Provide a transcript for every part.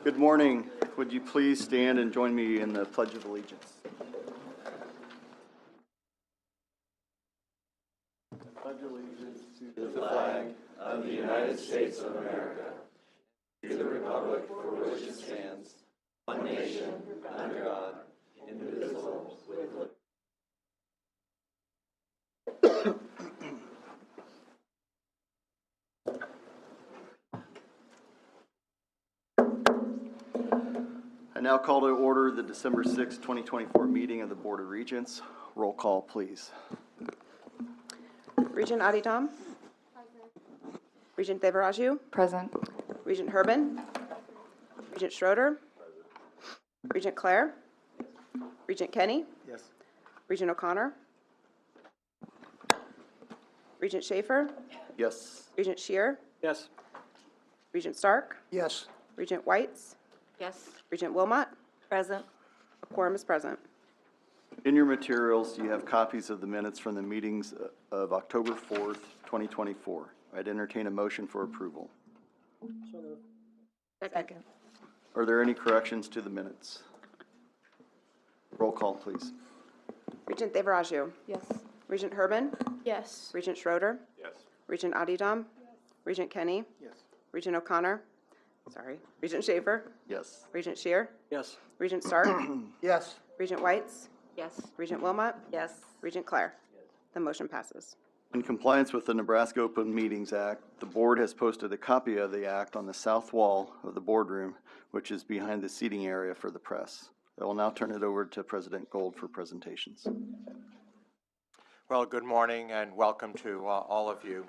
Good morning. Would you please stand and join me in the Pledge of Allegiance? I pledge allegiance to the flag of the United States of America, to the republic for which it stands, one nation, under God, indivisible, with liberty. I now call to order the December 6, 2024 meeting of the Board of Regents. Roll call, please. Regent Adidam. Regent Devaraju. Present. Regent Herbin. Regent Schroeder. Regent Clare. Regent Kenny. Yes. Regent O'Connor. Regent Schaefer. Yes. Regent Shear. Yes. Regent Stark. Yes. Regent Whites. Yes. Regent Wilmot. Present. A quorum is present. In your materials, you have copies of the minutes from the meetings of October 4th, 2024. I'd entertain a motion for approval. Second. Are there any corrections to the minutes? Roll call, please. Regent Devaraju. Yes. Regent Herbin. Yes. Regent Schroeder. Yes. Regent Adidam. Regent Kenny. Yes. Regent O'Connor. Regent Schaefer. Yes. Regent Shear. Yes. Regent Stark. Yes. Regent Whites. Yes. Regent Wilmot. Yes. Regent Clare. The motion passes. In compliance with the Nebraska Open Meetings Act, the board has posted a copy of the act on the south wall of the boardroom, which is behind the seating area for the press. I will now turn it over to President Gold for presentations. Well, good morning and welcome to all of you,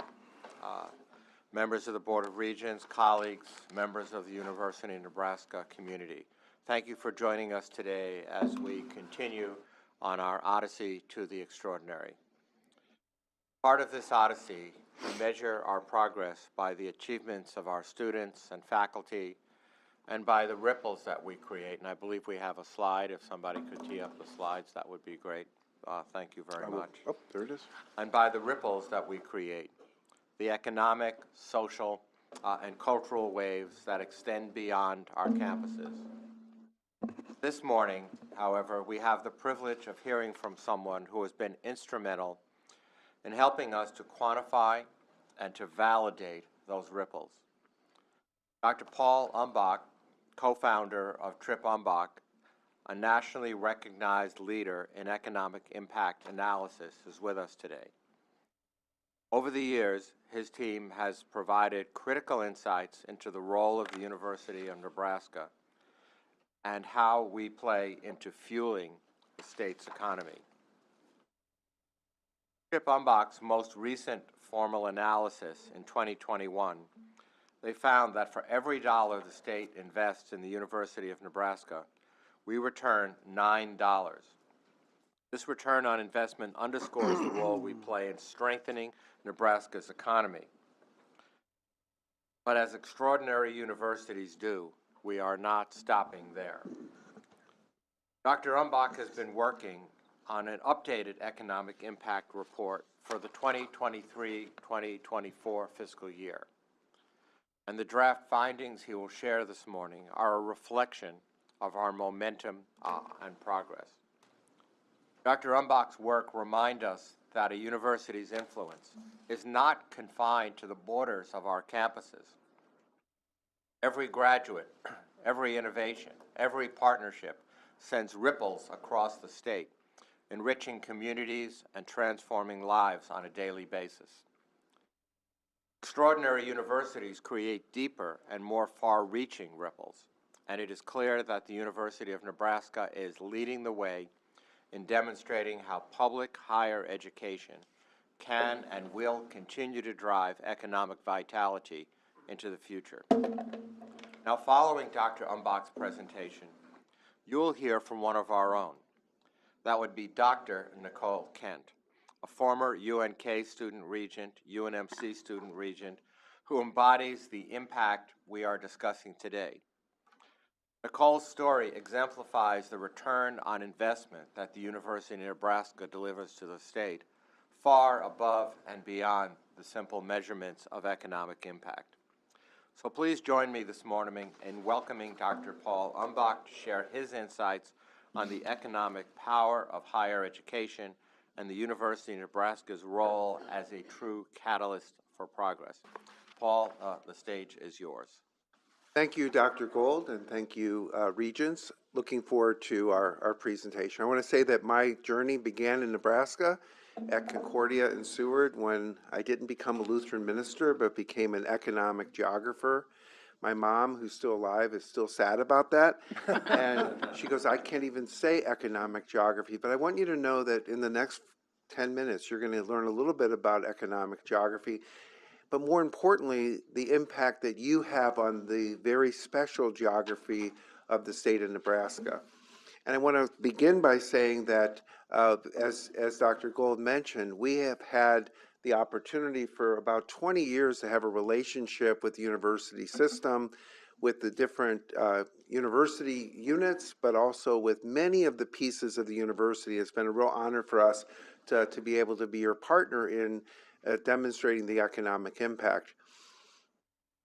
members of the Board of Regents, colleagues, members of the University of Nebraska community. Thank you for joining us today as we continue on our odyssey to the extraordinary. Part of this odyssey, we measure our progress by the achievements of our students and faculty and by the ripples that we create. And I believe we have a slide. If somebody could tee up the slides, that would be great. Thank you very much. Oh, there it is. And by the ripples that we create, the economic, social, and cultural waves that extend beyond our campuses. This morning, however, we have the privilege of hearing from someone who has been instrumental in helping us to quantify and to validate those ripples. Dr. Paul Umbach, co-founder of Trip Umbach, a nationally recognized leader in economic impact analysis, is with us today. Over the years, his team has provided critical insights into the role of the University of Nebraska and how we play into fueling the state's economy. Trip Umbach's most recent formal analysis in 2021, they found that for every dollar the state invests in the University of Nebraska, we return $9. This return on investment underscores the role we play in strengthening Nebraska's economy. But as extraordinary universities do, we are not stopping there. Dr. Umbach has been working on an updated economic impact report for the 2023-2024 fiscal year. And the draft findings he will share this morning are a reflection of our momentum and progress. Dr. Umbach's work reminds us that a university's influence is not confined to the borders of our campuses. Every graduate, every innovation, every partnership sends ripples across the state, enriching communities and transforming lives on a daily basis. Extraordinary universities create deeper and more far-reaching ripples, and it is clear that the University of Nebraska is leading the way in demonstrating how public higher education can and will continue to drive economic vitality into the future. Now, following Dr. Umbach's presentation, you will hear from one of our own. That would be Dr. Nicole Kent, a former UNK student regent, UNMC student regent, who embodies the impact we are discussing today. Nicole's story exemplifies the return on investment that the University of Nebraska delivers to the state, far above and beyond the simple measurements of economic impact. So please join me this morning in welcoming Dr. Paul Umbach to share his insights on the economic power of higher education and the University of Nebraska's role as a true catalyst for progress. Paul, the stage is yours. Thank you, Dr. Gold, and thank you, Regents. Looking forward to our presentation. I want to say that my journey began in Nebraska at Concordia and Seward when I didn't become a Lutheran minister, but became an economic geographer. My mom, who's still alive, is still sad about that. And she goes, I can't even say economic geography, but I want you to know that in the next 10 minutes, you're going to learn a little bit about economic geography, but more importantly, the impact that you have on the very special geography of the state of Nebraska. And I want to begin by saying that, as Dr. Gold mentioned, we have had the opportunity for about 20 years to have a relationship with the university system, with the different university units, but also with many of the pieces of the university. It's been a real honor for us to be able to be your partner in demonstrating the economic impact.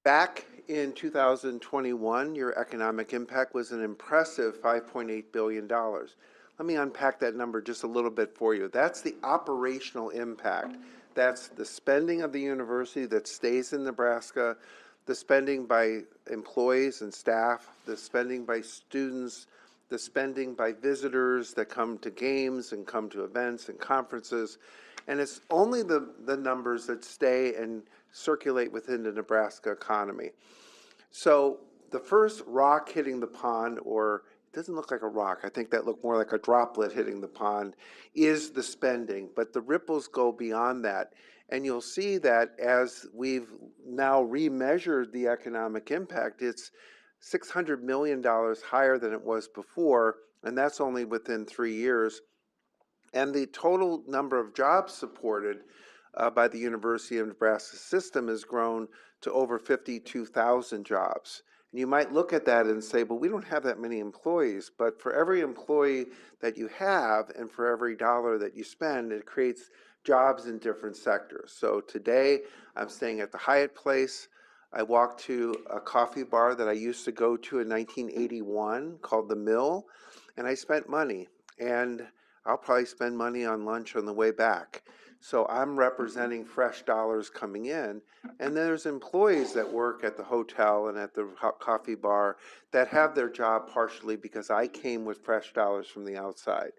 Back in 2021, your economic impact was an impressive $5.8 billion. Let me unpack that number just a little bit for you. That's the operational impact. That's the spending of the university that stays in Nebraska, the spending by employees and staff, the spending by students, the spending by visitors that come to games and come to events and conferences. And it's only the numbers that stay and circulate within the Nebraska economy. So the first rock hitting the pond, or it doesn't look like a rock, I think that looked more like a droplet hitting the pond, is the spending. But the ripples go beyond that. And you'll see that as we've now remeasured the economic impact, it's $600 million higher than it was before, and that's only within 3 years. And the total number of jobs supported by the University of Nebraska system has grown to over 52,000 jobs. And you might look at that and say, but we don't have that many employees. But for every employee that you have and for every dollar that you spend, it creates jobs in different sectors. So today I'm staying at the Hyatt Place. I walked to a coffee bar that I used to go to in 1981 called The Mill, and I spent money. And I'll probably spend money on lunch on the way back. So I'm representing fresh dollars coming in. And there's employees that work at the hotel and at the coffee bar that have their job partially because I came with fresh dollars from the outside.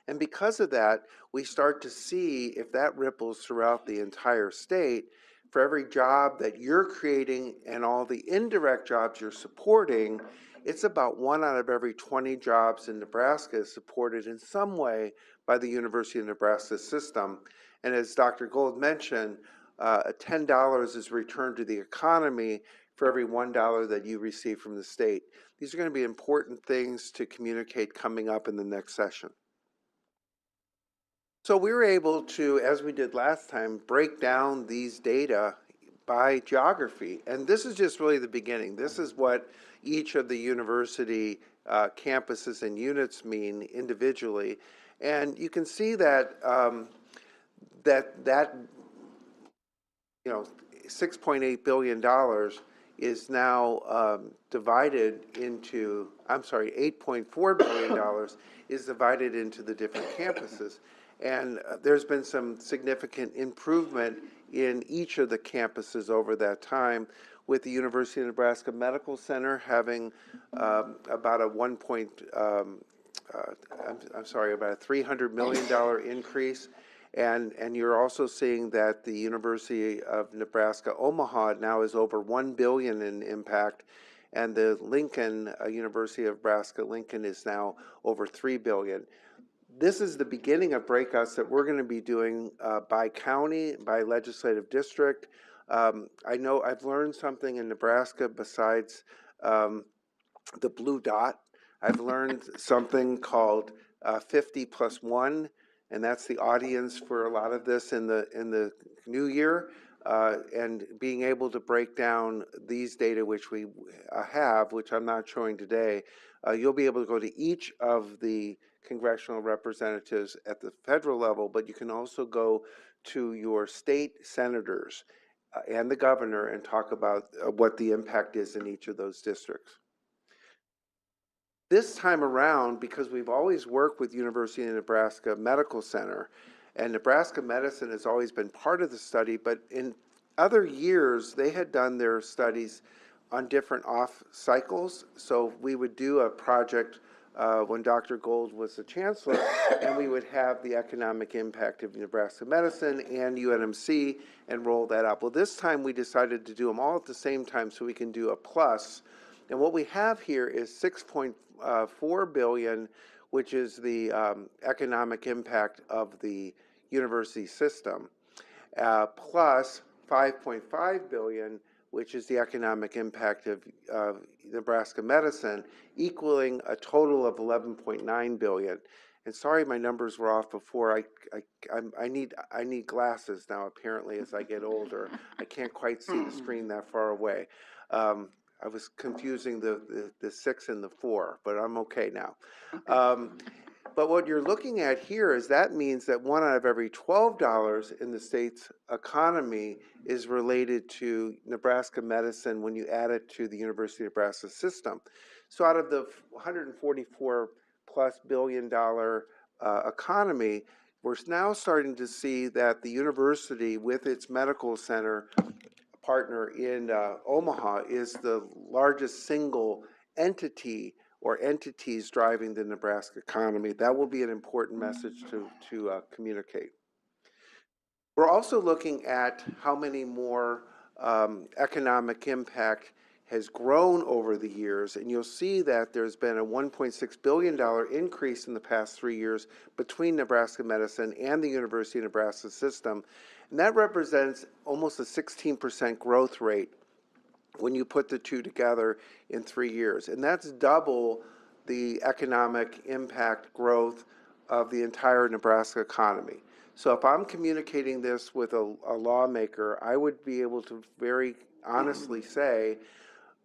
And because of that, we start to see if that ripples throughout the entire state. For every job that you're creating and all the indirect jobs you're supporting, it's about 1 out of every 20 jobs in Nebraska is supported in some way by the University of Nebraska system. And as Dr. Gold mentioned, $10 is returned to the economy for every $1 that you receive from the state. These are going to be important things to communicate coming up in the next session. So we were able to, as we did last time, break down these data by geography. And this is just really the beginning. This is what each of the university campuses and units mean individually. And you can see that $6.8 billion is now divided into, $8.4 billion is divided into the different campuses. And there's been some significant improvement in each of the campuses over that time, with the University of Nebraska Medical Center having about a $300 million increase. And you're also seeing that the University of Nebraska Omaha now is over $1 billion in impact, and the Lincoln University of Nebraska Lincoln is now over $3 billion. This is the beginning of breakouts that we're going to be doing by county, by legislative district. I know I've learned something in Nebraska besides the blue dot. I've learned something called 50 plus 1, and that's the audience for a lot of this in the new year. And being able to break down these data, which we have, which I'm not showing today, you'll be able to go to each of the congressional representatives at the federal level, but you can also go to your state senators and the governor and talk about what the impact is in each of those districts. This time around, because we've always worked with University of Nebraska Medical Center, and Nebraska Medicine has always been part of the study, but in other years, they had done their studies on different off cycles. So we would do a project when Dr. Gold was the chancellor, and we would have the economic impact of Nebraska Medicine and UNMC and roll that up. Well, this time we decided to do them all at the same time so we can do a plus. And what we have here is $6.4 billion, which is the economic impact of the university system, plus $5.5 billion, which is the economic impact of Nebraska Medicine, equaling a total of $11.9 billion. And sorry, my numbers were off before. I need glasses now. Apparently, as I get older, I can't quite see the screen that far away. I was confusing the 6 and the 4, but I'm okay now. But what you're looking at here is that means that 1 out of every $12 in the state's economy is related to Nebraska Medicine when you add it to the University of Nebraska system. So out of the $144+ billion economy, we're now starting to see that the university with its medical center partner in Omaha is the largest single entity or entities driving the Nebraska economy. That will be an important message to communicate. We're also looking at how many more economic impact has grown over the years, and you'll see that there's been a $1.6 billion increase in the past 3 years between Nebraska Medicine and the University of Nebraska system, and that represents almost a 16% growth rate when you put the two together in 3 years. And that's double the economic impact growth of the entire Nebraska economy. So if I'm communicating this with a lawmaker, I would be able to very honestly say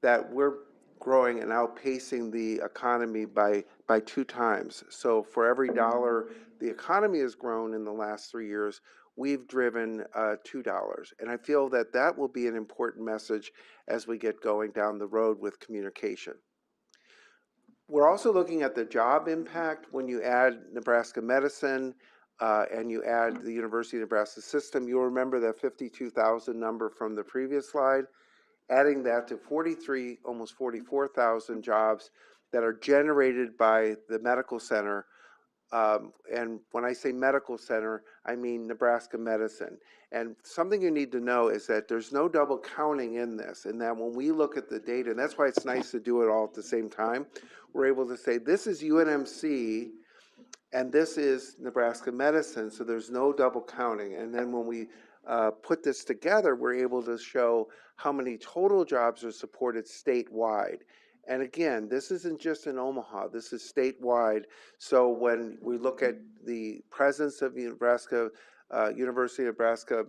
that we're growing and outpacing the economy by 2 times. So for every dollar the economy has grown in the last 3 years, we've driven $2. And I feel that that will be an important message as we get going down the road with communication. We're also looking at the job impact when you add Nebraska Medicine and you add the University of Nebraska system. You'll remember that 52,000 number from the previous slide. Adding that to 43, almost 44,000 jobs that are generated by the medical center. And when I say medical center, I mean Nebraska Medicine. And something you need to know is that there's no double counting in this, and that when we look at the data, and that's why it's nice to do it all at the same time, we're able to say this is UNMC and this is Nebraska Medicine, so there's no double counting. And then when we put this together, we're able to show how many total jobs are supported statewide. And again, this isn't just in Omaha, this is statewide. So when we look at the presence of Nebraska, University of Nebraska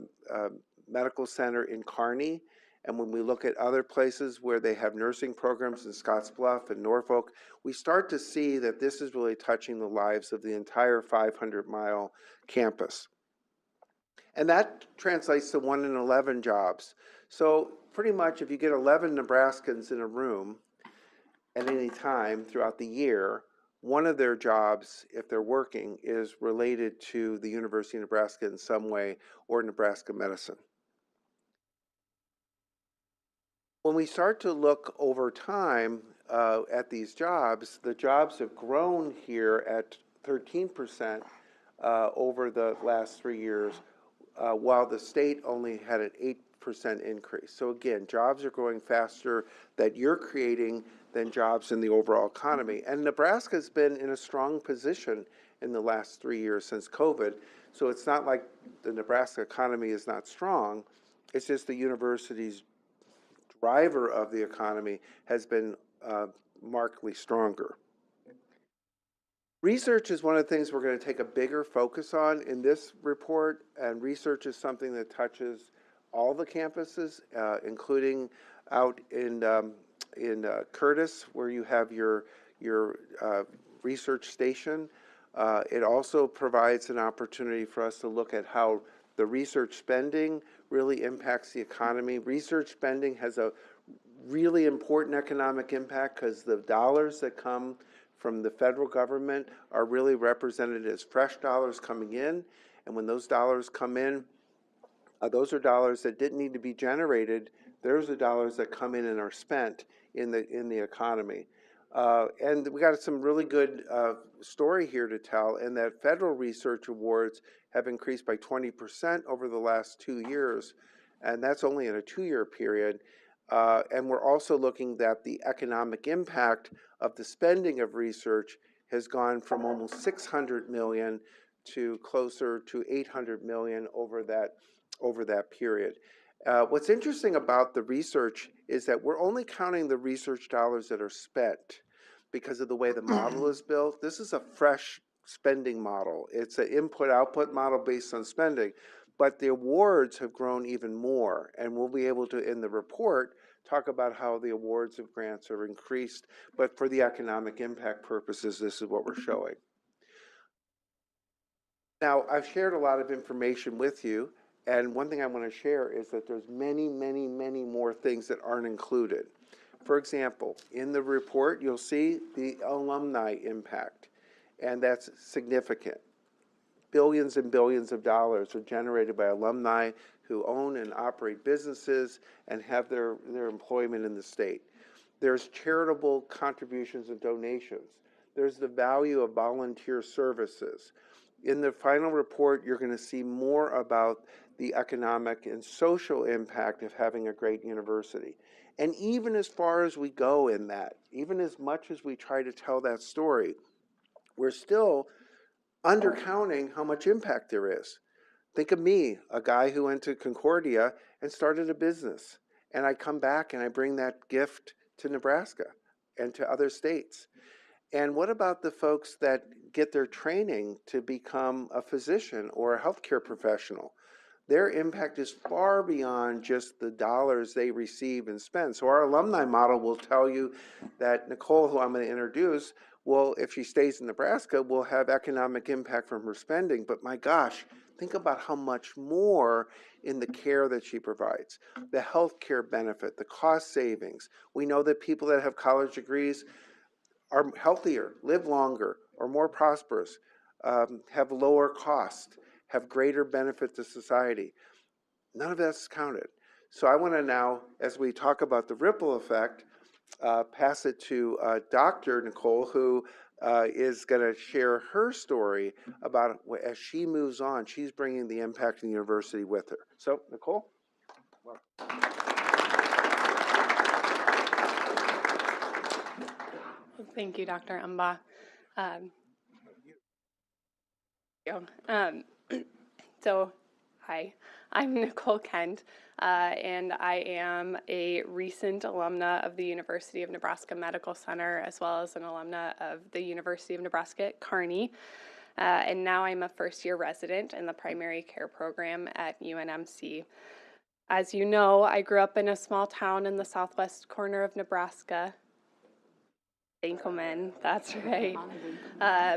Medical Center in Kearney, and when we look at other places where they have nursing programs in Scottsbluff and Norfolk, we start to see that this is really touching the lives of the entire 500-mile campus. And that translates to 1 in 11 jobs. So pretty much if you get 11 Nebraskans in a room at any time throughout the year, one of their jobs, if they're working, is related to the University of Nebraska in some way or Nebraska Medicine. When we start to look over time at these jobs, the jobs have grown here at 13% over the last 3 years, while the state only had an 8% increase. So again, jobs are growing faster that you're creating than jobs in the overall economy. And Nebraska's been in a strong position in the last 3 years since COVID. So it's not like the Nebraska economy is not strong. It's just the university's driver of the economy has been markedly stronger. Research is one of the things we're going to take a bigger focus on in this report, and research is something that touches all the campuses, including out in Curtis, where you have your research station. It also provides an opportunity for us to look at how The research spending really impacts the economy. Research spending has a really important economic impact because the dollars that come from the federal government are really represented as fresh dollars coming in. And when those dollars come in, those are dollars that didn't need to be generated. Those are dollars that come in and are spent in the economy. And we got some really good story here to tell, in that federal research awards have increased by 20% over the last 2 years, and that's only in a 2-year period. And we're also looking at the economic impact of the spending of research has gone from almost 600 million to closer to 800 million over that period. What's interesting about the research is that we're only counting the research dollars that are spent because of the way the model is built. This is a fresh spending model. It's an input-output model based on spending, but the awards have grown even more, and we'll be able to, in the report, talk about how the awards of grants are increased, but for the economic impact purposes, this is what we're showing. Now, I've shared a lot of information with you, and one thing I want to share is that there's many, many, many more things that aren't included. For example, in the report, you'll see the alumni impact, and that's significant. Billions and billions of dollars are generated by alumni who own and operate businesses and have their employment in the state. There's charitable contributions and donations. There's the value of volunteer services. In the final report, you're going to see more about the economic and social impact of having a great university. And even as far as we go in that, even as much as we try to tell that story, we're still undercounting how much impact there is. Think of me, a guy who went to Concordia and started a business. And I come back and I bring that gift to Nebraska and to other states. And what about the folks that get their training to become a physician or a healthcare professional? Their impact is far beyond just the dollars they receive and spend. So our alumni model will tell you that Nicole, who I'm going to introduce, will, if she stays in Nebraska, will have economic impact from her spending. But my gosh, think about how much more in the care that she provides, the healthcare benefit, the cost savings. We know that people that have college degrees are healthier, live longer, are more prosperous, have lower cost, have greater benefit to society. None of that's counted. So I want to now, as we talk about the ripple effect, pass it to Dr. Nicole, who is going to share her story about, as she moves on, she's bringing the impact of the university with her. So, Nicole? Thank you, Dr. Umba. So, hi, I'm Nicole Kent, and I am a recent alumna of the University of Nebraska Medical Center, as well as an alumna of the University of Nebraska at Kearney. And now I'm a first-year resident in the primary care program at UNMC. As you know, I grew up in a small town in the southwest corner of Nebraska. Dankelman, that's right.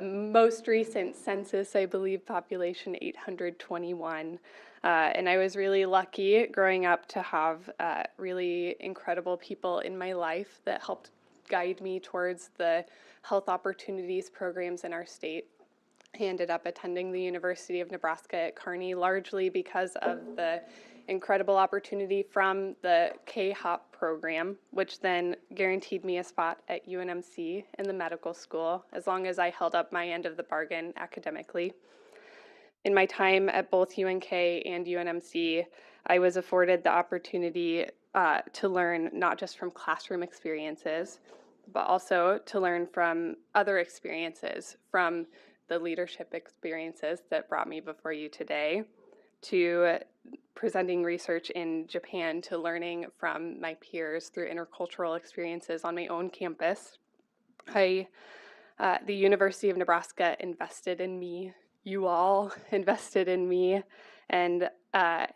Most recent census, I believe, population 821. And I was really lucky growing up to have really incredible people in my life that helped guide me towards the health opportunities programs in our state. I ended up attending the University of Nebraska at Kearney largely because of the incredible opportunity from the K-HOP program, which then guaranteed me a spot at UNMC in the medical school, as long as I held up my end of the bargain academically. In my time at both UNK and UNMC, I was afforded the opportunity to learn not just from classroom experiences, but also to learn from other experiences, from the leadership experiences that brought me before you today, to presenting research in Japan, to learning from my peers through intercultural experiences on my own campus. The University of Nebraska invested in me. You all invested in me, and I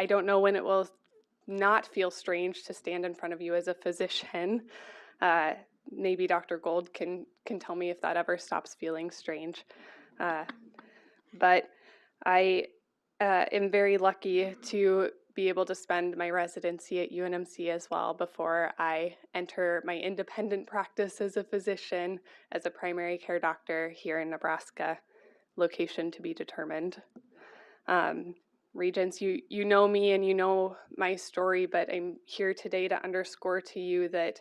don't know when it will not feel strange to stand in front of you as a physician. Maybe Dr. Gold can tell me if that ever stops feeling strange. But I am very lucky to be able to spend my residency at UNMC as well before I enter my independent practice as a physician, as a primary care doctor here in Nebraska, location to be determined. Regents, you know me and you know my story, but I'm here today to underscore to you that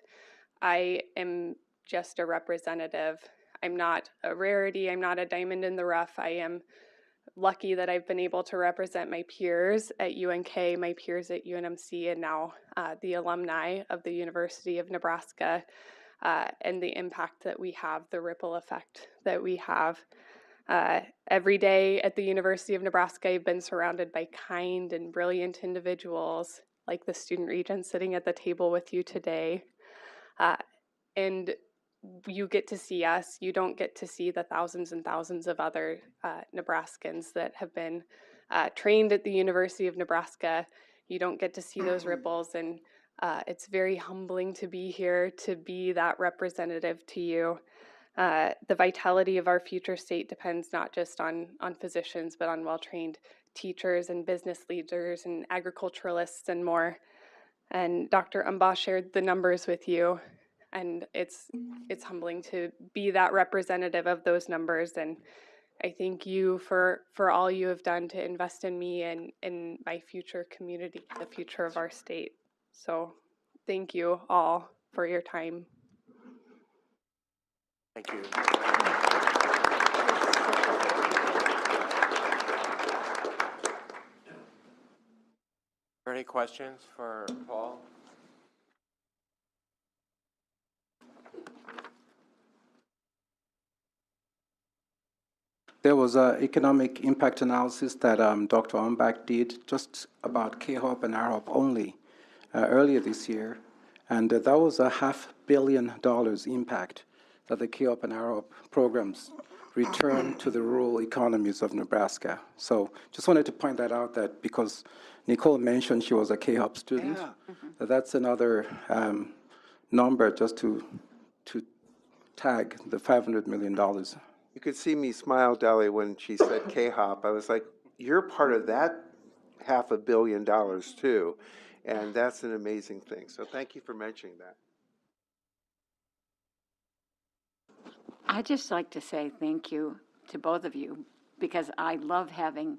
I am just a representative. I'm not a rarity. I'm not a diamond in the rough. I am lucky that I've been able to represent my peers at UNK, my peers at UNMC, and now the alumni of the University of Nebraska, and the impact that we have, the ripple effect that we have. Every day at the University of Nebraska, I've been surrounded by kind and brilliant individuals like the student regent sitting at the table with you today. And you get to see us. You don't get to see the thousands and thousands of other Nebraskans that have been trained at the University of Nebraska. You don't get to see those ripples, and it's very humbling to be here, to be that representative to you. The vitality of our future state depends not just on physicians, but on well-trained teachers and business leaders and agriculturalists and more. And Dr. Umbaugh shared the numbers with you, and it's humbling to be that representative of those numbers. And I thank you for all you have done to invest in me and in my future community, the future of our state. So thank you all for your time. Thank you. Are there any questions for Paul? There was an economic impact analysis that Dr. Umbach did just about K-HOP and R-HOP only earlier this year, and that was a $500 million impact that the K-HOP and R-HOP programs return to the rural economies of Nebraska. So just wanted to point that out, that because Nicole mentioned she was a K-HOP student, that's another number just to tag the $500 million. You could see me smile, Deli, when she said K-HOP. I was like, you're part of that $500 million too. And that's an amazing thing. So thank you for mentioning that. I'd just like to say thank you to both of you, because I love having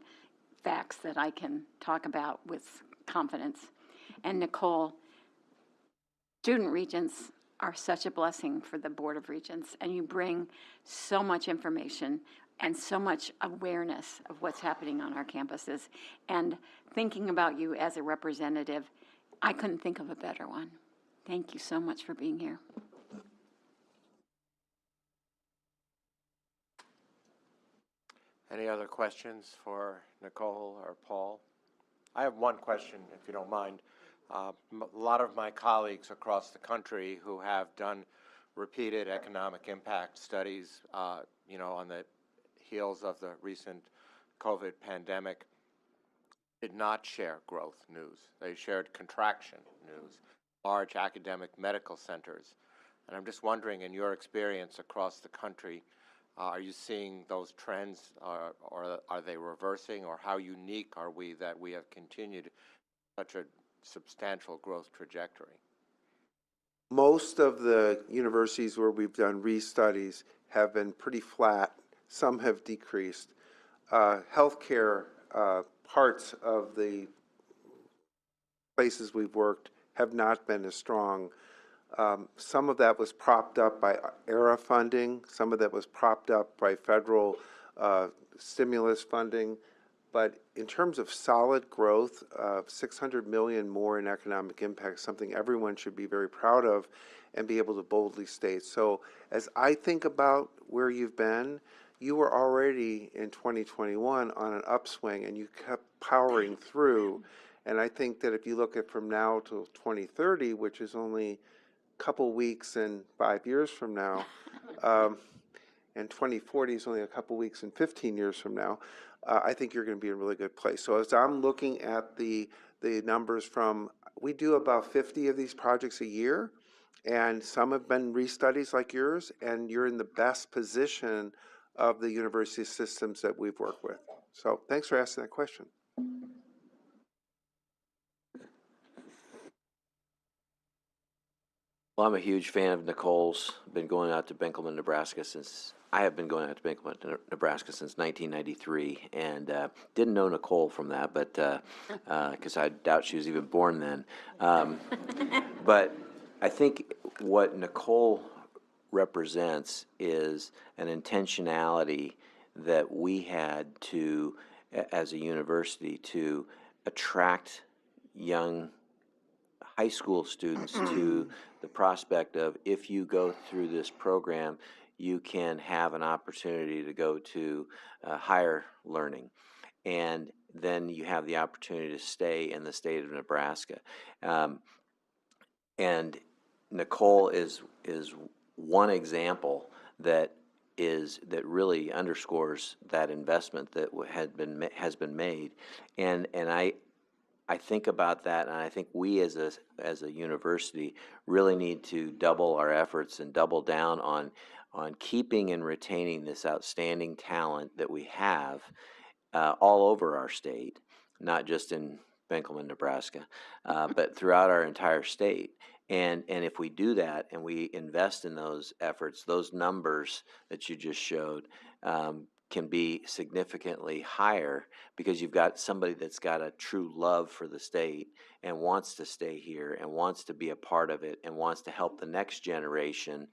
facts that I can talk about with confidence. And Nicole, student regents are such a blessing for the Board of Regents, and you bring so much information and so much awareness of what's happening on our campuses. And thinking about you as a representative, I couldn't think of a better one. Thank you so much for being here. Any other questions for Nicole or Paul? I have one question, if you don't mind. A lot of my colleagues across the country who have done repeated economic impact studies, on the heels of the recent COVID pandemic, did not share growth news. They shared contraction news, large academic medical centers. And I'm just wondering, in your experience across the country, are you seeing those trends, or are they reversing, or how unique are we that we have continued such a substantial growth trajectory? Most of the universities where we've done re-studies have been pretty flat. Some have decreased. Healthcare parts of the places we've worked have not been as strong. Some of that was propped up by ERA funding. Some of that was propped up by federal stimulus funding. But in terms of solid growth, $600 million more in economic impact, something everyone should be very proud of and be able to boldly state. So as I think about where you've been, you were already in 2021 on an upswing, and you kept powering through. And I think that if you look at from now till 2030, which is only a couple weeks and 5 years from now, and 2040 is only a couple weeks and 15 years from now, I think you're going to be in a really good place. So as I'm looking at the numbers from, we do about 50 of these projects a year, and some have been re-studies like yours, and you're in the best position of the university systems that we've worked with. So thanks for asking that question. Well, I'm a huge fan of Nicole's. Been going out to Benkelman, Nebraska since I have been going out to Benkelman, Nebraska since 1993, and didn't know Nicole from that, but because I doubt she was even born then. But I think what Nicole represents is an intentionality that we had to, as a university, to attract young high school students to the prospect of, if you go through this program, you can have an opportunity to go to higher learning. And then you have the opportunity to stay in the state of Nebraska. And Nicole is one example that really underscores that investment that has been made. And I think about that, and I think we as a university really need to double our efforts and double down on keeping and retaining this outstanding talent that we have all over our state, not just in Benkelman, Nebraska, but throughout our entire state. And if we do that and we invest in those efforts, those numbers that you just showed can be significantly higher, because you've got somebody that's got a true love for the state and wants to stay here and wants to be a part of it and wants to help the next generation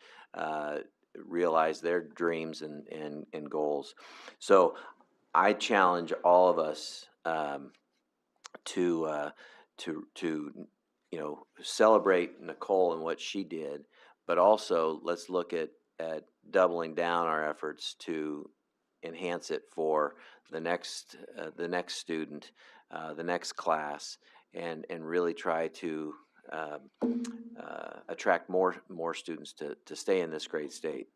realize their dreams and goals. So I challenge all of us to celebrate Nicole and what she did, but also let's look at doubling down our efforts to enhance it for the next student, the next class, and really try to attract more students to stay in this great state.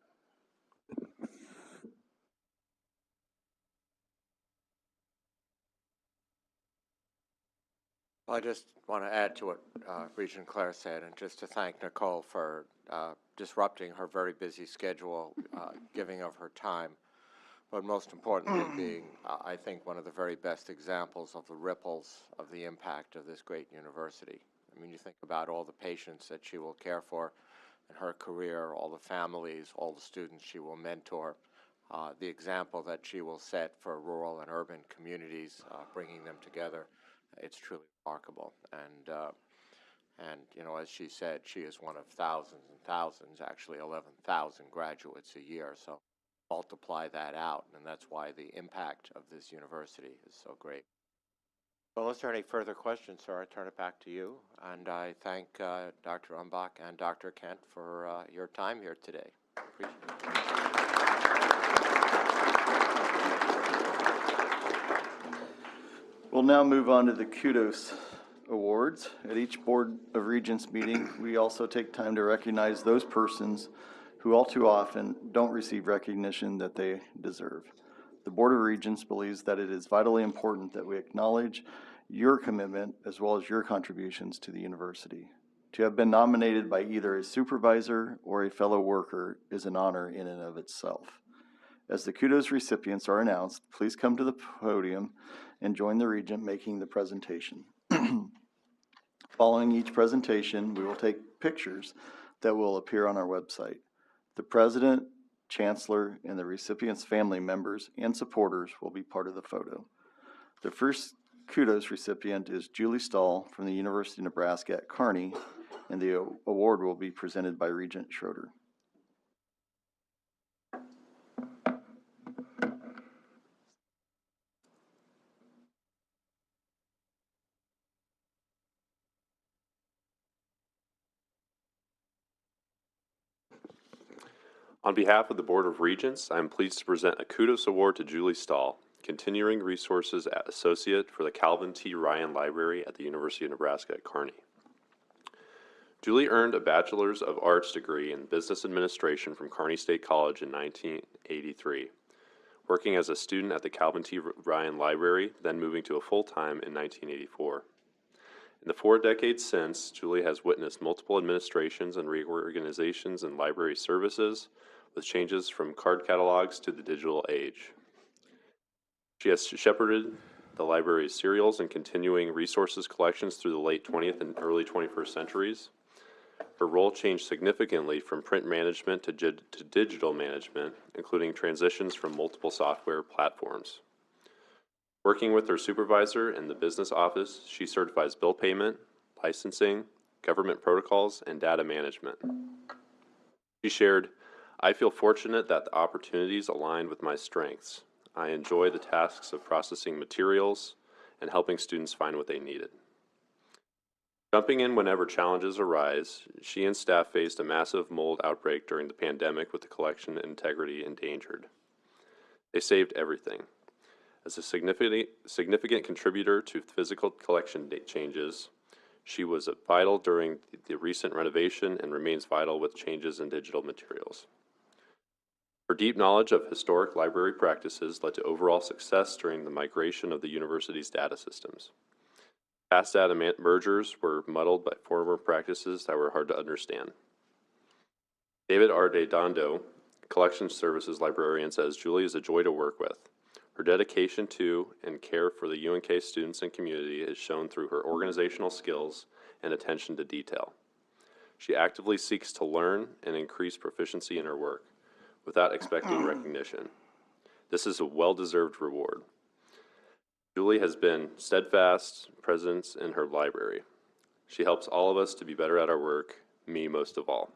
Well, I just want to add to what Regent Claire said, and just to thank Nicole for disrupting her very busy schedule, giving of her time, but most importantly being, I think, one of the very best examples of the ripples of the impact of this great university. I mean, you think about all the patients that she will care for in her career, all the families, all the students she will mentor, the example that she will set for rural and urban communities, bringing them together. It's truly remarkable. And as she said, she is one of thousands and thousands, actually 11,000 graduates a year. So multiply that out, and that's why the impact of this university is so great. Well, unless there are any further questions, sir, I turn it back to you. And I thank Dr. Umbach and Dr. Kent for your time here today. Appreciate it. We'll now move on to the Kudos Awards. At each Board of Regents meeting, we also take time to recognize those persons who all too often don't receive recognition that they deserve. The Board of Regents believes that it is vitally important that we acknowledge your commitment as well as your contributions to the university. To have been nominated by either a supervisor or a fellow worker is an honor in and of itself. As the Kudos recipients are announced, please come to the podium and join the Regent making the presentation. Following each presentation, we will take pictures that will appear on our website. The President, Chancellor, and the recipient's family members and supporters will be part of the photo. The first Kudos recipient is Julie Stahl from the University of Nebraska at Kearney, and the award will be presented by Regent Schroeder. On behalf of the Board of Regents, I am pleased to present a Kudos Award to Julie Stahl, Continuing Resources Associate for the Calvin T. Ryan Library at the University of Nebraska at Kearney. Julie earned a Bachelor's of Arts degree in Business Administration from Kearney State College in 1983, working as a student at the Calvin T. Ryan Library, then moving to a full-time in 1984. In the 4 decades since, Julie has witnessed multiple administrations and reorganizations in library services, with changes from card catalogs to the digital age. She has shepherded the library's serials and continuing resources collections through the late 20th and early 21st centuries. Her role changed significantly from print management to digital management, including transitions from multiple software platforms. Working with her supervisor in the business office, she certifies bill payment, licensing, government protocols, and data management. She shared, "I feel fortunate that the opportunities align with my strengths. I enjoy the tasks of processing materials and helping students find what they needed." Jumping in whenever challenges arise, she and staff faced a massive mold outbreak during the pandemic with the collection integrity endangered. They saved everything. As a significant contributor to physical collection changes, she was vital during the recent renovation and remains vital with changes in digital materials. Her deep knowledge of historic library practices led to overall success during the migration of the university's data systems. Past data mergers were muddled by former practices that were hard to understand. David Arredondo, Collections Services librarian, says Julie is a joy to work with. Her dedication to and care for the UNK students and community is shown through her organizational skills and attention to detail. She actively seeks to learn and increase proficiency in her work without expecting recognition. This is a well-deserved reward. Julie has been steadfast presence in her library. She helps all of us to be better at our work, me most of all.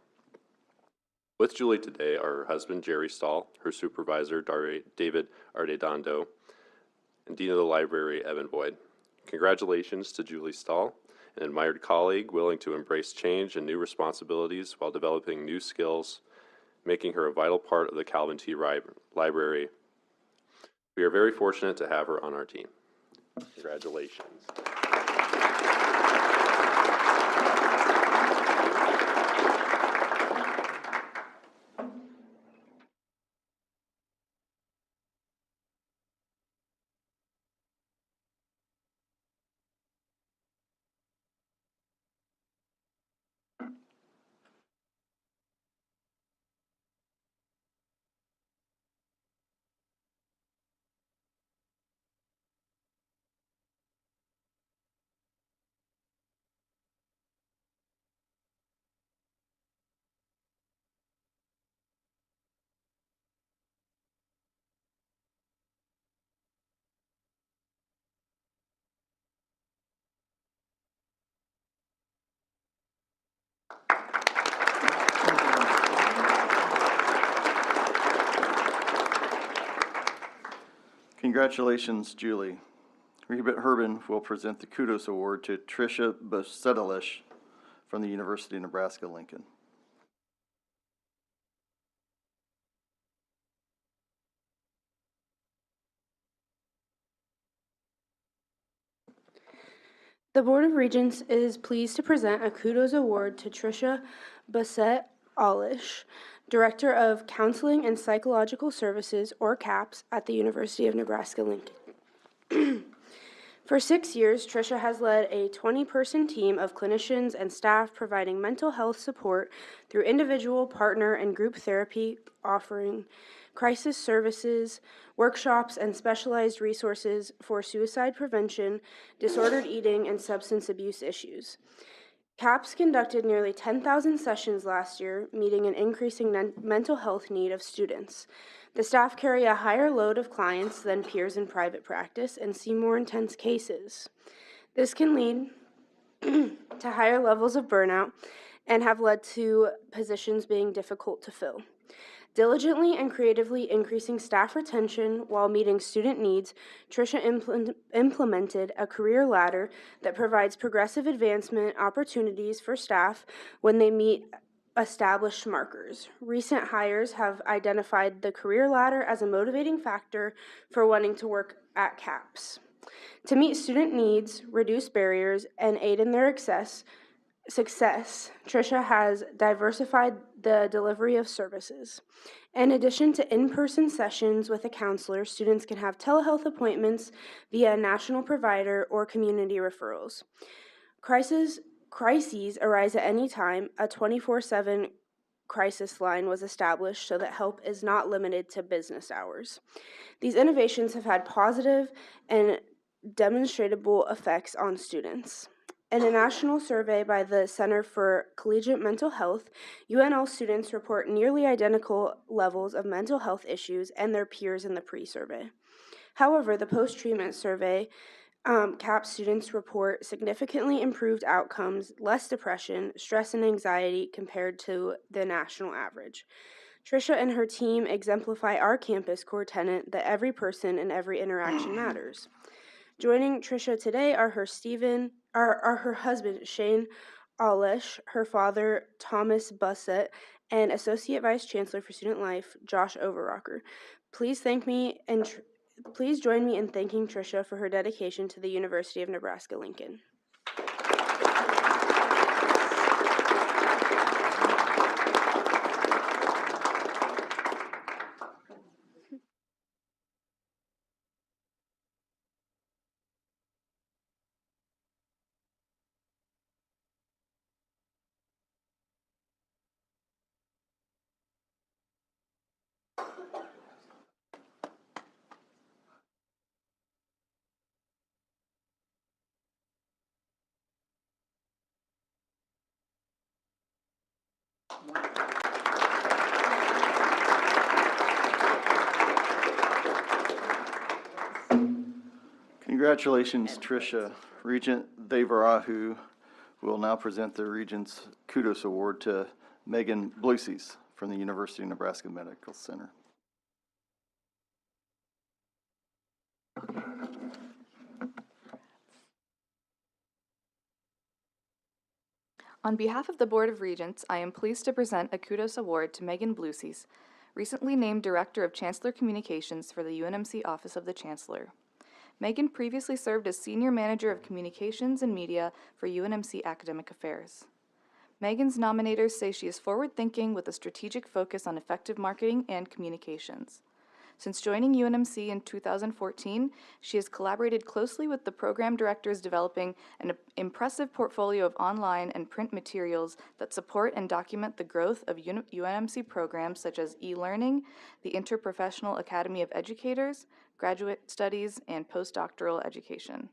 With Julie today are her husband, Jerry Stahl, her supervisor, David Arredondo, and Dean of the Library, Evan Boyd. Congratulations to Julie Stahl, an admired colleague willing to embrace change and new responsibilities while developing new skills, making her a vital part of the Calvin T. Library. We are very fortunate to have her on our team. Congratulations. Congratulations, Julie. Rebit Herbin will present the Kudos Award to Tricia Bosetilish from the University of Nebraska-Lincoln. The Board of Regents is pleased to present a Kudos Award to Tricia Bosetilish, Director of Counseling and Psychological Services, or CAPS, at the University of Nebraska-Lincoln. For 6 years, Tricia has led a 20-person team of clinicians and staff providing mental health support through individual, partner, and group therapy, offering crisis services, workshops, and specialized resources for suicide prevention, disordered eating, and substance abuse issues. CAPS conducted nearly 10,000 sessions last year, meeting an increasing mental health need of students. The staff carry a higher load of clients than peers in private practice and see more intense cases. This can lead to higher levels of burnout and have led to positions being difficult to fill. Diligently and creatively increasing staff retention while meeting student needs, Tricia implemented a career ladder that provides progressive advancement opportunities for staff when they meet established markers. Recent hires have identified the career ladder as a motivating factor for wanting to work at CAPS. To meet student needs, reduce barriers, and aid in their success, Tricia has diversified the delivery of services. In addition to in-person sessions with a counselor, students can have telehealth appointments via a national provider or community referrals. Crises arise at any time. A 24/7 crisis line was established so that help is not limited to business hours. These innovations have had positive and demonstrable effects on students. In a national survey by the Center for Collegiate Mental Health, UNL students report nearly identical levels of mental health issues and their peers in the pre-survey. However, the post-treatment survey CAPS students report significantly improved outcomes, less depression, stress, and anxiety compared to the national average. Tricia and her team exemplify our campus core tenet that every person and every interaction matters. Joining Tricia today are her husband Shane Alish, her father Thomas Bussett, and Associate Vice Chancellor for Student Life Josh Overrocker. Please please join me in thanking Tricia for her dedication to the University of Nebraska-Lincoln. Congratulations, Tricia. Regent Devarahu will now present the Regent's Kudos Award to Megan Bluesies from the University of Nebraska Medical Center. On behalf of the Board of Regents, I am pleased to present a Kudos Award to Megan Bluesies, recently named Director of Chancellor Communications for the UNMC Office of the Chancellor. Megan previously served as Senior Manager of Communications and Media for UNMC Academic Affairs. Megan's nominators say she is forward-thinking with a strategic focus on effective marketing and communications. Since joining UNMC in 2014, she has collaborated closely with the program directors developing an impressive portfolio of online and print materials that support and document the growth of UNMC programs such as e-learning, the Interprofessional Academy of Educators, graduate studies, and postdoctoral education.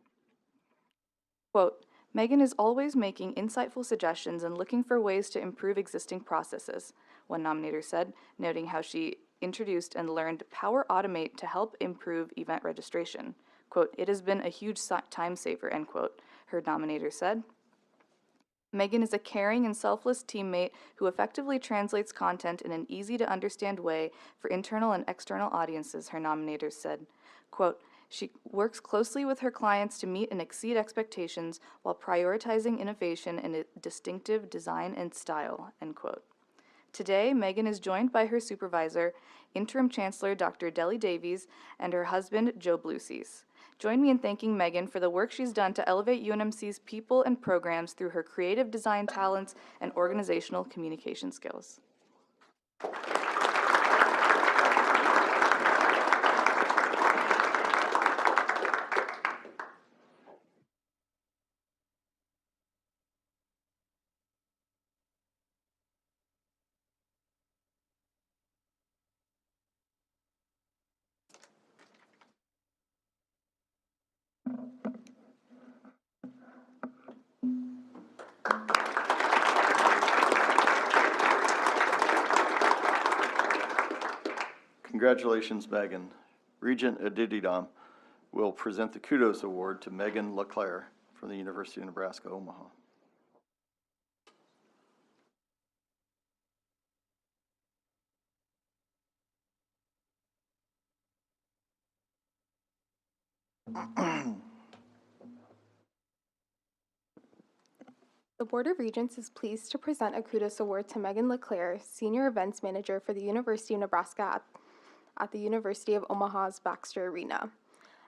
Quote, Megan is always making insightful suggestions and looking for ways to improve existing processes, one nominator said, noting how she introduced and learned Power Automate to help improve event registration. Quote, it has been a huge time saver, end quote, her nominator said. Megan is a caring and selfless teammate who effectively translates content in an easy-to-understand way for internal and external audiences, her nominators said. Quote, she works closely with her clients to meet and exceed expectations while prioritizing innovation and a distinctive design and style, end quote. Today, Megan is joined by her supervisor, Interim Chancellor Dr. Deli Davies, and her husband, Joe Bluesies. Join me in thanking Megan for the work she's done to elevate UNMC's people and programs through her creative design talents and organizational communication skills. Congratulations, Megan. Regent Adididam will present the Kudos Award to Megan LeClaire from the University of Nebraska, Omaha. The Board of Regents is pleased to present a Kudos Award to Megan LeClaire, Senior Events Manager for the University of Nebraska at the University of Omaha's Baxter Arena.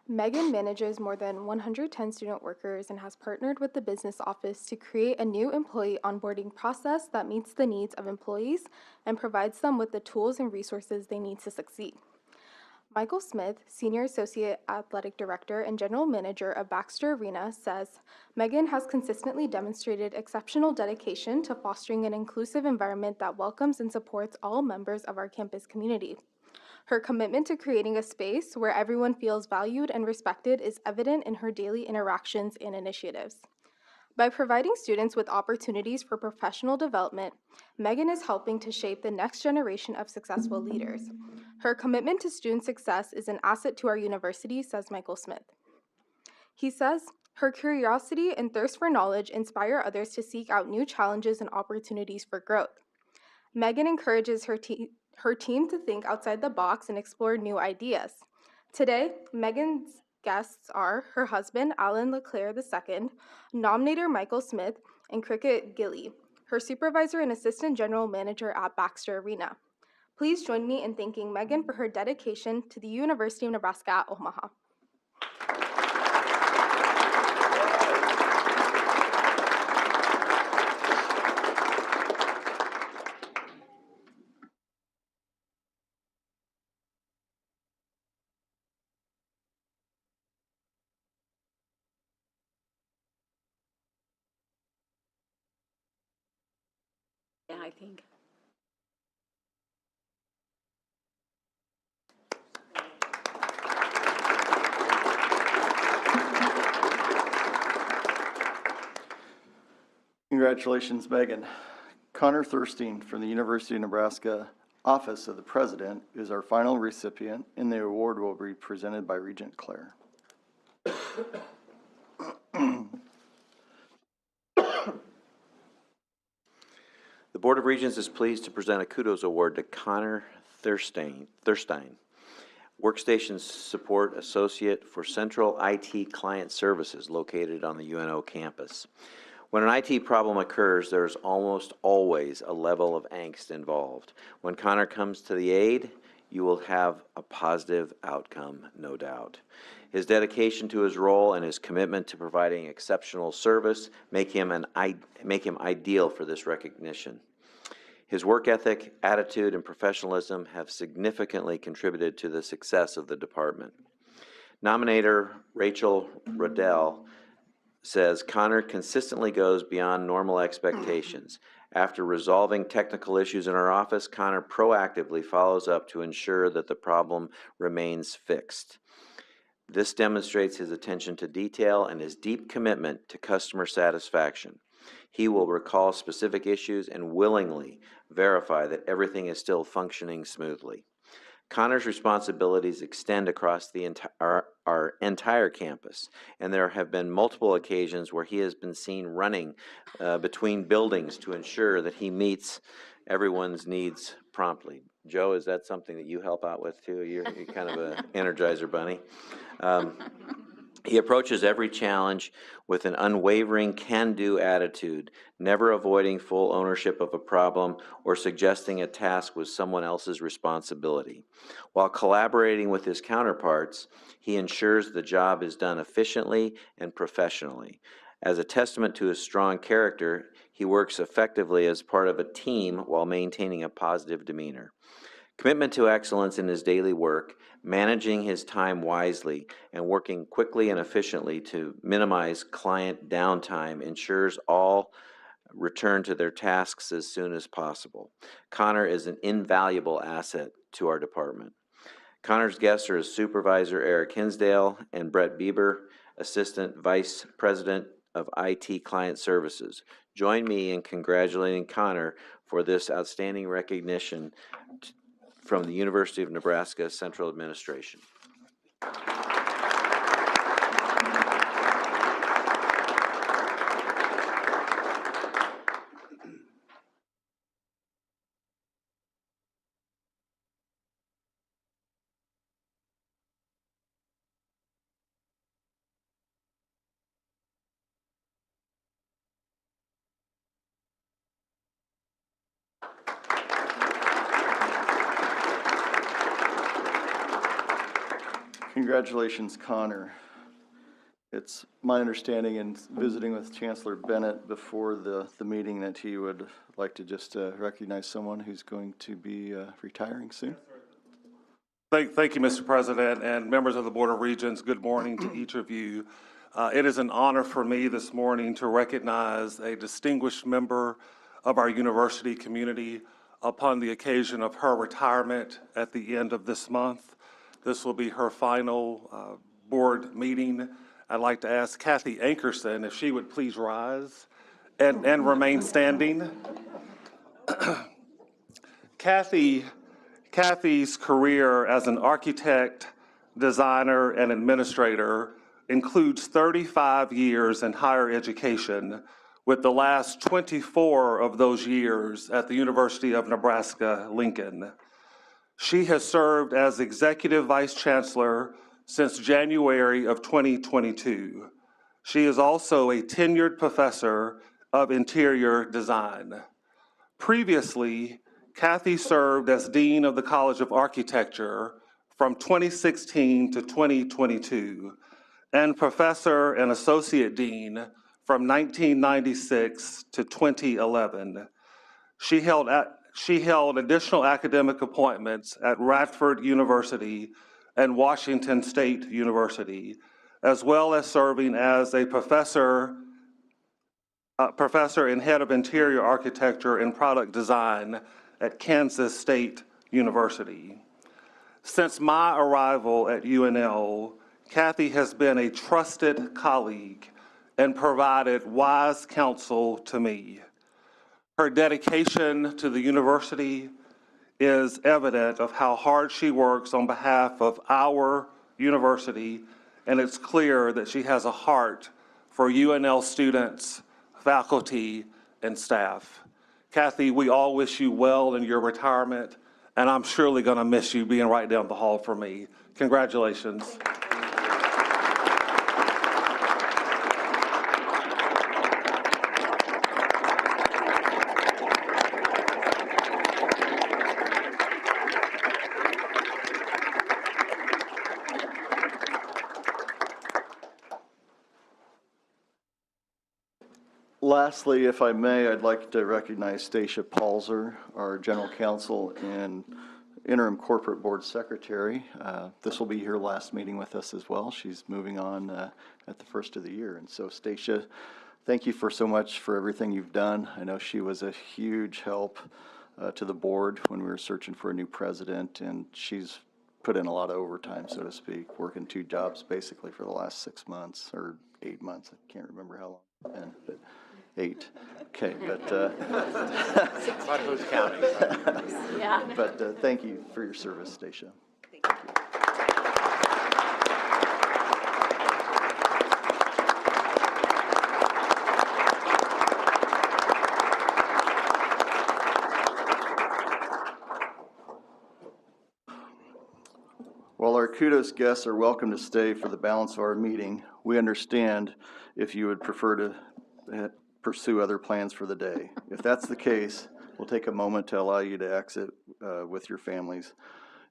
Megan manages more than 110 student workers and has partnered with the business office to create a new employee onboarding process that meets the needs of employees and provides them with the tools and resources they need to succeed. Michael Smith, Senior Associate Athletic Director and General Manager of Baxter Arena, says, Megan has consistently demonstrated exceptional dedication to fostering an inclusive environment that welcomes and supports all members of our campus community. Her commitment to creating a space where everyone feels valued and respected is evident in her daily interactions and initiatives. By providing students with opportunities for professional development, Megan is helping to shape the next generation of successful leaders. Her commitment to student success is an asset to our university, says Michael Smith. He says, her curiosity and thirst for knowledge inspire others to seek out new challenges and opportunities for growth. Megan encourages her team to think outside the box and explore new ideas. Today, Megan's guests are her husband, Alan LeClaire II, nominator Michael Smith, and Cricket Gilly, her supervisor and assistant general manager at Baxter Arena. Please join me in thanking Megan for her dedication to the University of Nebraska at Omaha. Yeah, I think. Congratulations, Megan. Connor Thurstein from the University of Nebraska Office of the President is our final recipient, and the award will be presented by Regent Claire. The Board of Regents is pleased to present a kudos award to Connor Thurstein, Workstation Support Associate for Central IT Client Services located on the UNO campus. When an IT problem occurs, there is almost always a level of angst involved. When Connor comes to the aid, you will have a positive outcome, no doubt. His dedication to his role and his commitment to providing exceptional service make him ideal for this recognition. His work ethic, attitude, and professionalism have significantly contributed to the success of the department. Nominator Rachel Riddell says Connor consistently goes beyond normal expectations. After resolving technical issues in our office, Connor proactively follows up to ensure that the problem remains fixed. This demonstrates his attention to detail and his deep commitment to customer satisfaction. He will recall specific issues and willingly verify that everything is still functioning smoothly. Connor's responsibilities extend across our entire campus, and there have been multiple occasions where he has been seen running between buildings to ensure that he meets everyone's needs promptly. Joe, is that something that you help out with too? You're kind of an Energizer bunny. He approaches every challenge with an unwavering can-do attitude, never avoiding full ownership of a problem or suggesting a task was someone else's responsibility. While collaborating with his counterparts, he ensures the job is done efficiently and professionally. As a testament to his strong character, he works effectively as part of a team while maintaining a positive demeanor. Commitment to excellence in his daily work, managing his time wisely, and working quickly and efficiently to minimize client downtime ensures all return to their tasks as soon as possible. Connor is an invaluable asset to our department. Connor's guests are his supervisor, Eric Hinsdale, and Brett Bieber, Assistant Vice President of IT Client Services. Join me in congratulating Connor for this outstanding recognition from the University of Nebraska Central Administration. Congratulations, Connor. It's my understanding in visiting with Chancellor Bennett before the meeting that he would like to just recognize someone who's going to be retiring soon. Thank you, Mr. President, and members of the Board of Regents. Good morning to each of you. It is an honor for me this morning to recognize a distinguished member of our university community upon the occasion of her retirement at the end of this month. This will be her final board meeting I'd like to ask Kathy Ankerson if she would please rise and remain standing. Kathy's career as an architect, designer, and administrator includes 35 years in higher education, with the last 24 of those years at the University of Nebraska, Lincoln. She has served as Executive Vice Chancellor since January of 2022. She is also a tenured professor of interior design. Previously, Kathy served as Dean of the College of Architecture from 2016 to 2022, and Professor and Associate Dean from 1996 to 2011. She held additional academic appointments at Radford University and Washington State University, as well as serving as a professor and head of interior architecture and product design at Kansas State University. Since my arrival at UNL, Kathy has been a trusted colleague and provided wise counsel to me. Her dedication to the university is evident of how hard she works on behalf of our university, and it's clear that she has a heart for UNL students, faculty, and staff. Kathy, we all wish you well in your retirement, and I'm surely going to miss you being right down the hall for me. Congratulations. Lastly, if I may, I'd like to recognize Stacia Palzer, our General Counsel and Interim Corporate Board Secretary. This will be her last meeting with us as well. She's moving on at the first of the year. And so, Stacia, thank you for so much for everything you've done. I know she was a huge help to the board when we were searching for a new president, and she's put in a lot of overtime, so to speak, working 2 jobs basically for the last 6 months or 8 months. I can't remember how long it's been, but 8. Okay, but But who's counting? Yeah. but thank you for your service, Stacia. Thank you. While our kudos guests are welcome to stay for the balance of our meeting, we understand if you would prefer to pursue other plans for the day. If that's the case, we'll take a moment to allow you to exit with your families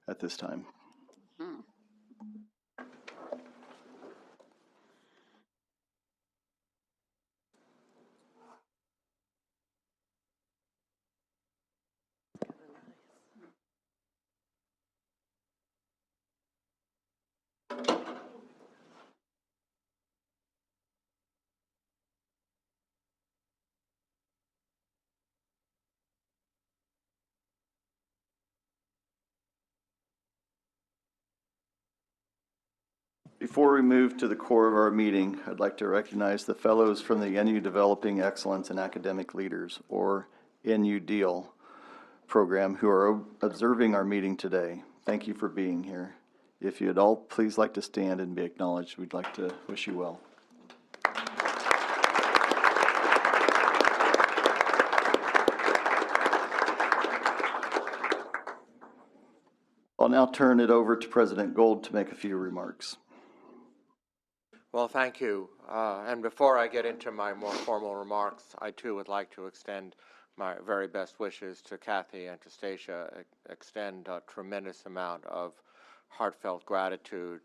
at this time. Before we move to the core of our meeting, I'd like to recognize the fellows from the NU Developing Excellence in Academic Leaders, or NU DEAL program, who are observing our meeting today. Thank you for being here. If you'd all please like to stand and be acknowledged, we'd like to wish you well. I'll now turn it over to President Gold to make a few remarks. Well, thank you. And before I get into my more formal remarks, I too would like to extend my very best wishes to Kathy and to Stacia, extend a tremendous amount of heartfelt gratitude.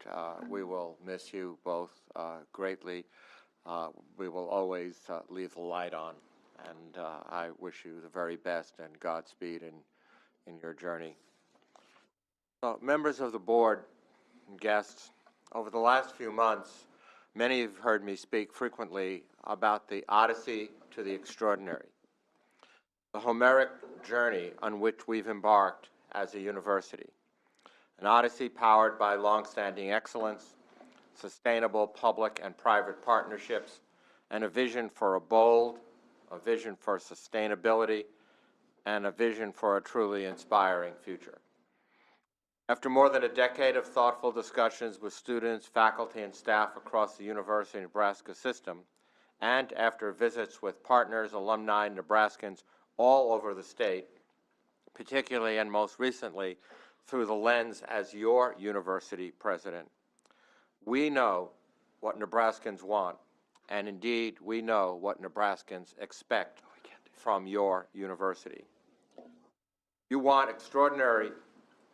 We will miss you both greatly. We will always leave the light on, and I wish you the very best and Godspeed in your journey. So, members of the board and guests, over the last few months, many have heard me speak frequently about the odyssey to the extraordinary, the Homeric journey on which we've embarked as a university, an odyssey powered by longstanding excellence, sustainable public and private partnerships, and a vision for a vision for sustainability, and a vision for a truly inspiring future. After more than a decade of thoughtful discussions with students, faculty, and staff across the University of Nebraska system, and after visits with partners, alumni, and Nebraskans all over the state, particularly and most recently through the lens as your university president, we know what Nebraskans want, and indeed we know what Nebraskans expect from your university. You want extraordinary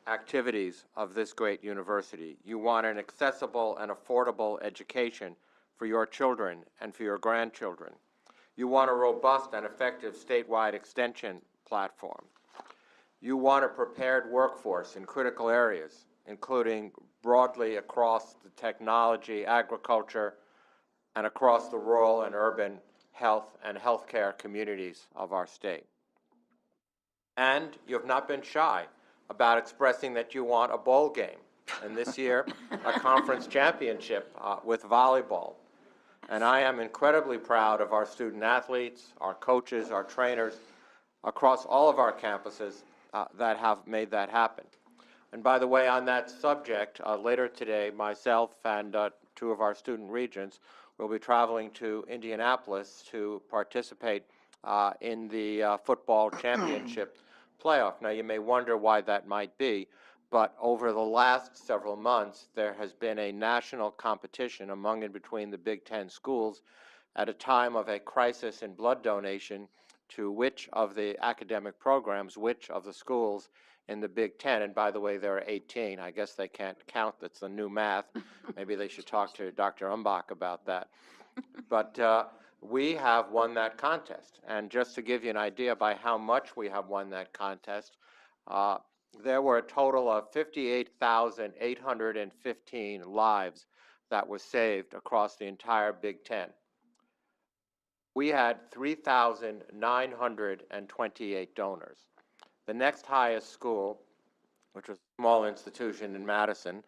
activities of this great university. You want an accessible and affordable education for your children and for your grandchildren. You want a robust and effective statewide extension platform. You want a prepared workforce in critical areas, including broadly across the technology, agriculture, and across the rural and urban health and healthcare communities of our state. And you have not been shy about expressing that you want a bowl game, and this year, a conference championship with volleyball. And I am incredibly proud of our student athletes, our coaches, our trainers, across all of our campuses that have made that happen. And by the way, on that subject, later today, myself and two of our student regents will be traveling to Indianapolis to participate in the football championship playoff. Now, you may wonder why that might be, but over the last several months, there has been a national competition among and between the Big Ten schools at a time of a crisis in blood donation to which of the academic programs, which of the schools in the Big Ten, and by the way, there are 18. I guess they can't count. That's the new math. Maybe they should talk to Dr. Umbach about that. But we have won that contest. And just to give you an idea by how much we have won that contest, there were a total of 58,815 lives that were saved across the entire Big Ten. We had 3,928 donors. The next highest school, which was a small institution in Madison,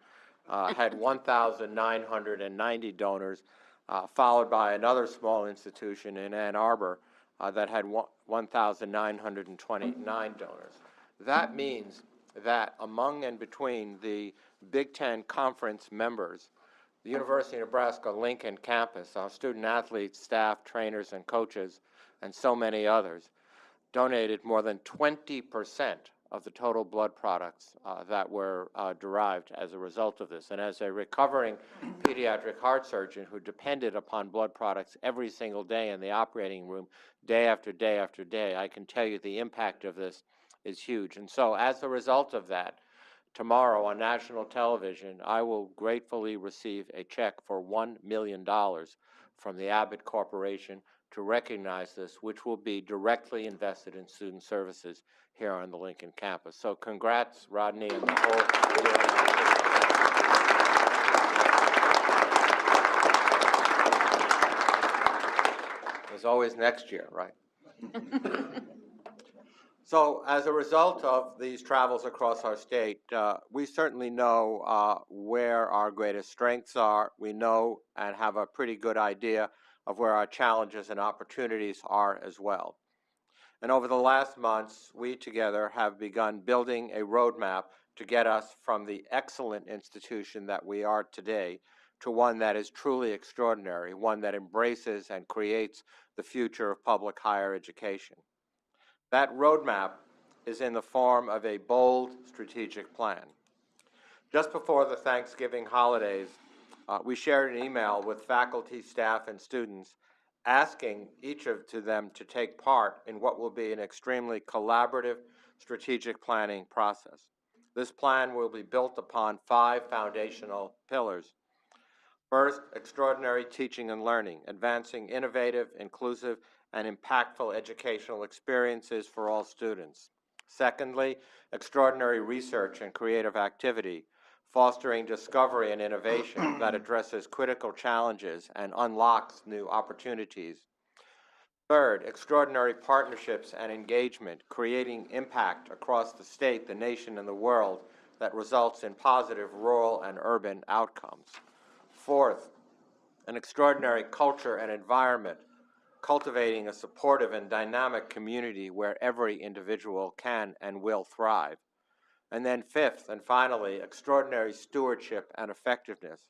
had 1,990 donors, followed by another small institution in Ann Arbor that had 1,929 donors. That means that among and between the Big Ten Conference members, the University of Nebraska Lincoln campus, our student athletes, staff, trainers, and coaches, and so many others, donated more than 20% of the total blood products that were derived as a result of this. And as a recovering pediatric heart surgeon who depended upon blood products every single day in the operating room, day after day after day, I can tell you the impact of this is huge. And so as a result of that, tomorrow on national television, I will gratefully receive a check for $1 million from the Abbott Corporation to recognize this, which will be directly invested in student services here on the Lincoln campus. So congrats, Rodney, and the whole There's always next year, right? So as a result of these travels across our state, we certainly know where our greatest strengths are. We know and have a pretty good idea of where our challenges and opportunities are as well. And over the last months, we together have begun building a roadmap to get us from the excellent institution that we are today to one that is truly extraordinary, one that embraces and creates the future of public higher education. That roadmap is in the form of a bold strategic plan. Just before the Thanksgiving holidays, we shared an email with faculty, staff, and students asking each of them to take part in what will be an extremely collaborative strategic planning process. This plan will be built upon 5 foundational pillars. First, extraordinary teaching and learning, advancing innovative, inclusive, and impactful educational experiences for all students. Secondly, extraordinary research and creative activity, fostering discovery and innovation that addresses critical challenges and unlocks new opportunities. Third, extraordinary partnerships and engagement, creating impact across the state, the nation, and the world that results in positive rural and urban outcomes. Fourth, an extraordinary culture and environment, cultivating a supportive and dynamic community where every individual can and will thrive. And then fifth, and finally, extraordinary stewardship and effectiveness.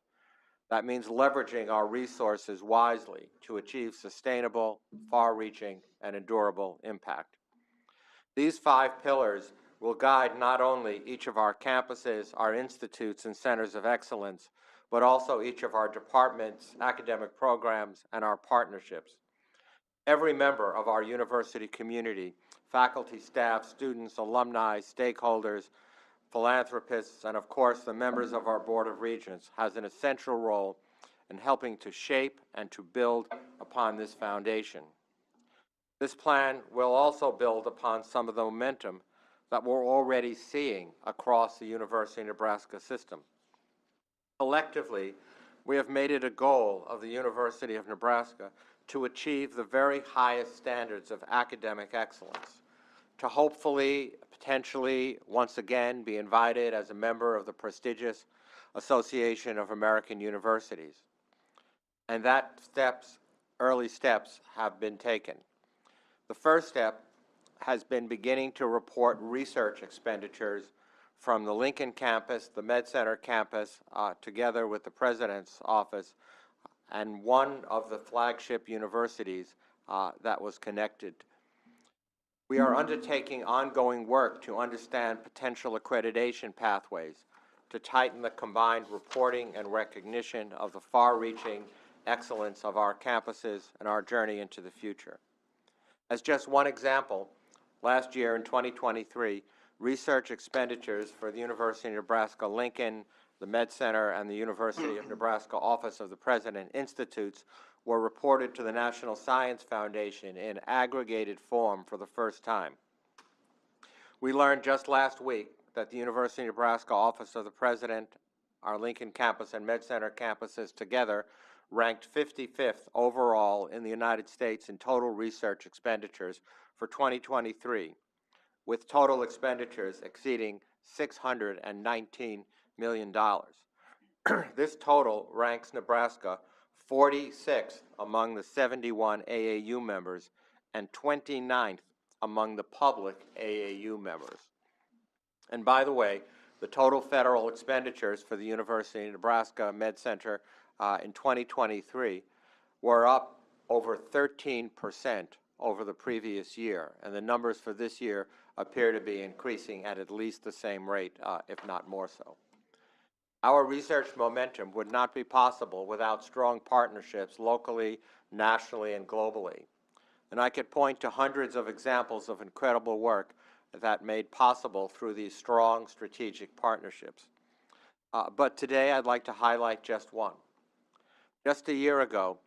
That means leveraging our resources wisely to achieve sustainable, far-reaching, and endurable impact. These 5 pillars will guide not only each of our campuses, our institutes, and centers of excellence, but also each of our departments, academic programs, and our partnerships. Every member of our university community, faculty, staff, students, alumni, stakeholders, philanthropists, and of course the members of our Board of Regents, has an essential role in helping to shape and to build upon this foundation. This plan will also build upon some of the momentum that we're already seeing across the University of Nebraska system. Collectively, we have made it a goal of the University of Nebraska to achieve the very highest standards of academic excellence, to hopefully, potentially, once again, be invited as a member of the prestigious Association of American Universities. And that early steps have been taken. The first step has been beginning to report research expenditures from the Lincoln campus, the Med Center campus, together with the President's office, and one of the flagship universities that was connected. We are undertaking ongoing work to understand potential accreditation pathways, to tighten the combined reporting and recognition of the far-reaching excellence of our campuses and our journey into the future. As just one example, last year in 2023, research expenditures for the University of Nebraska-Lincoln, the Med Center, and the University of Nebraska Office of the President Institutes were reported to the National Science Foundation in aggregated form for the first time. We learned just last week that the University of Nebraska Office of the President, our Lincoln campus and Med Center campuses together ranked 55th overall in the United States in total research expenditures for 2023, with total expenditures exceeding $619 million. This total ranks Nebraska 46th among the 71 AAU members and 29th among the public AAU members. And by the way, the total federal expenditures for the University of Nebraska Med Center in 2023 were up over 13% over the previous year, and the numbers for this year appear to be increasing at least the same rate, if not more so. Our research momentum would not be possible without strong partnerships locally, nationally, and globally. And I could point to hundreds of examples of incredible work that made possible through these strong strategic partnerships. But today I'd like to highlight just one. Just a year ago,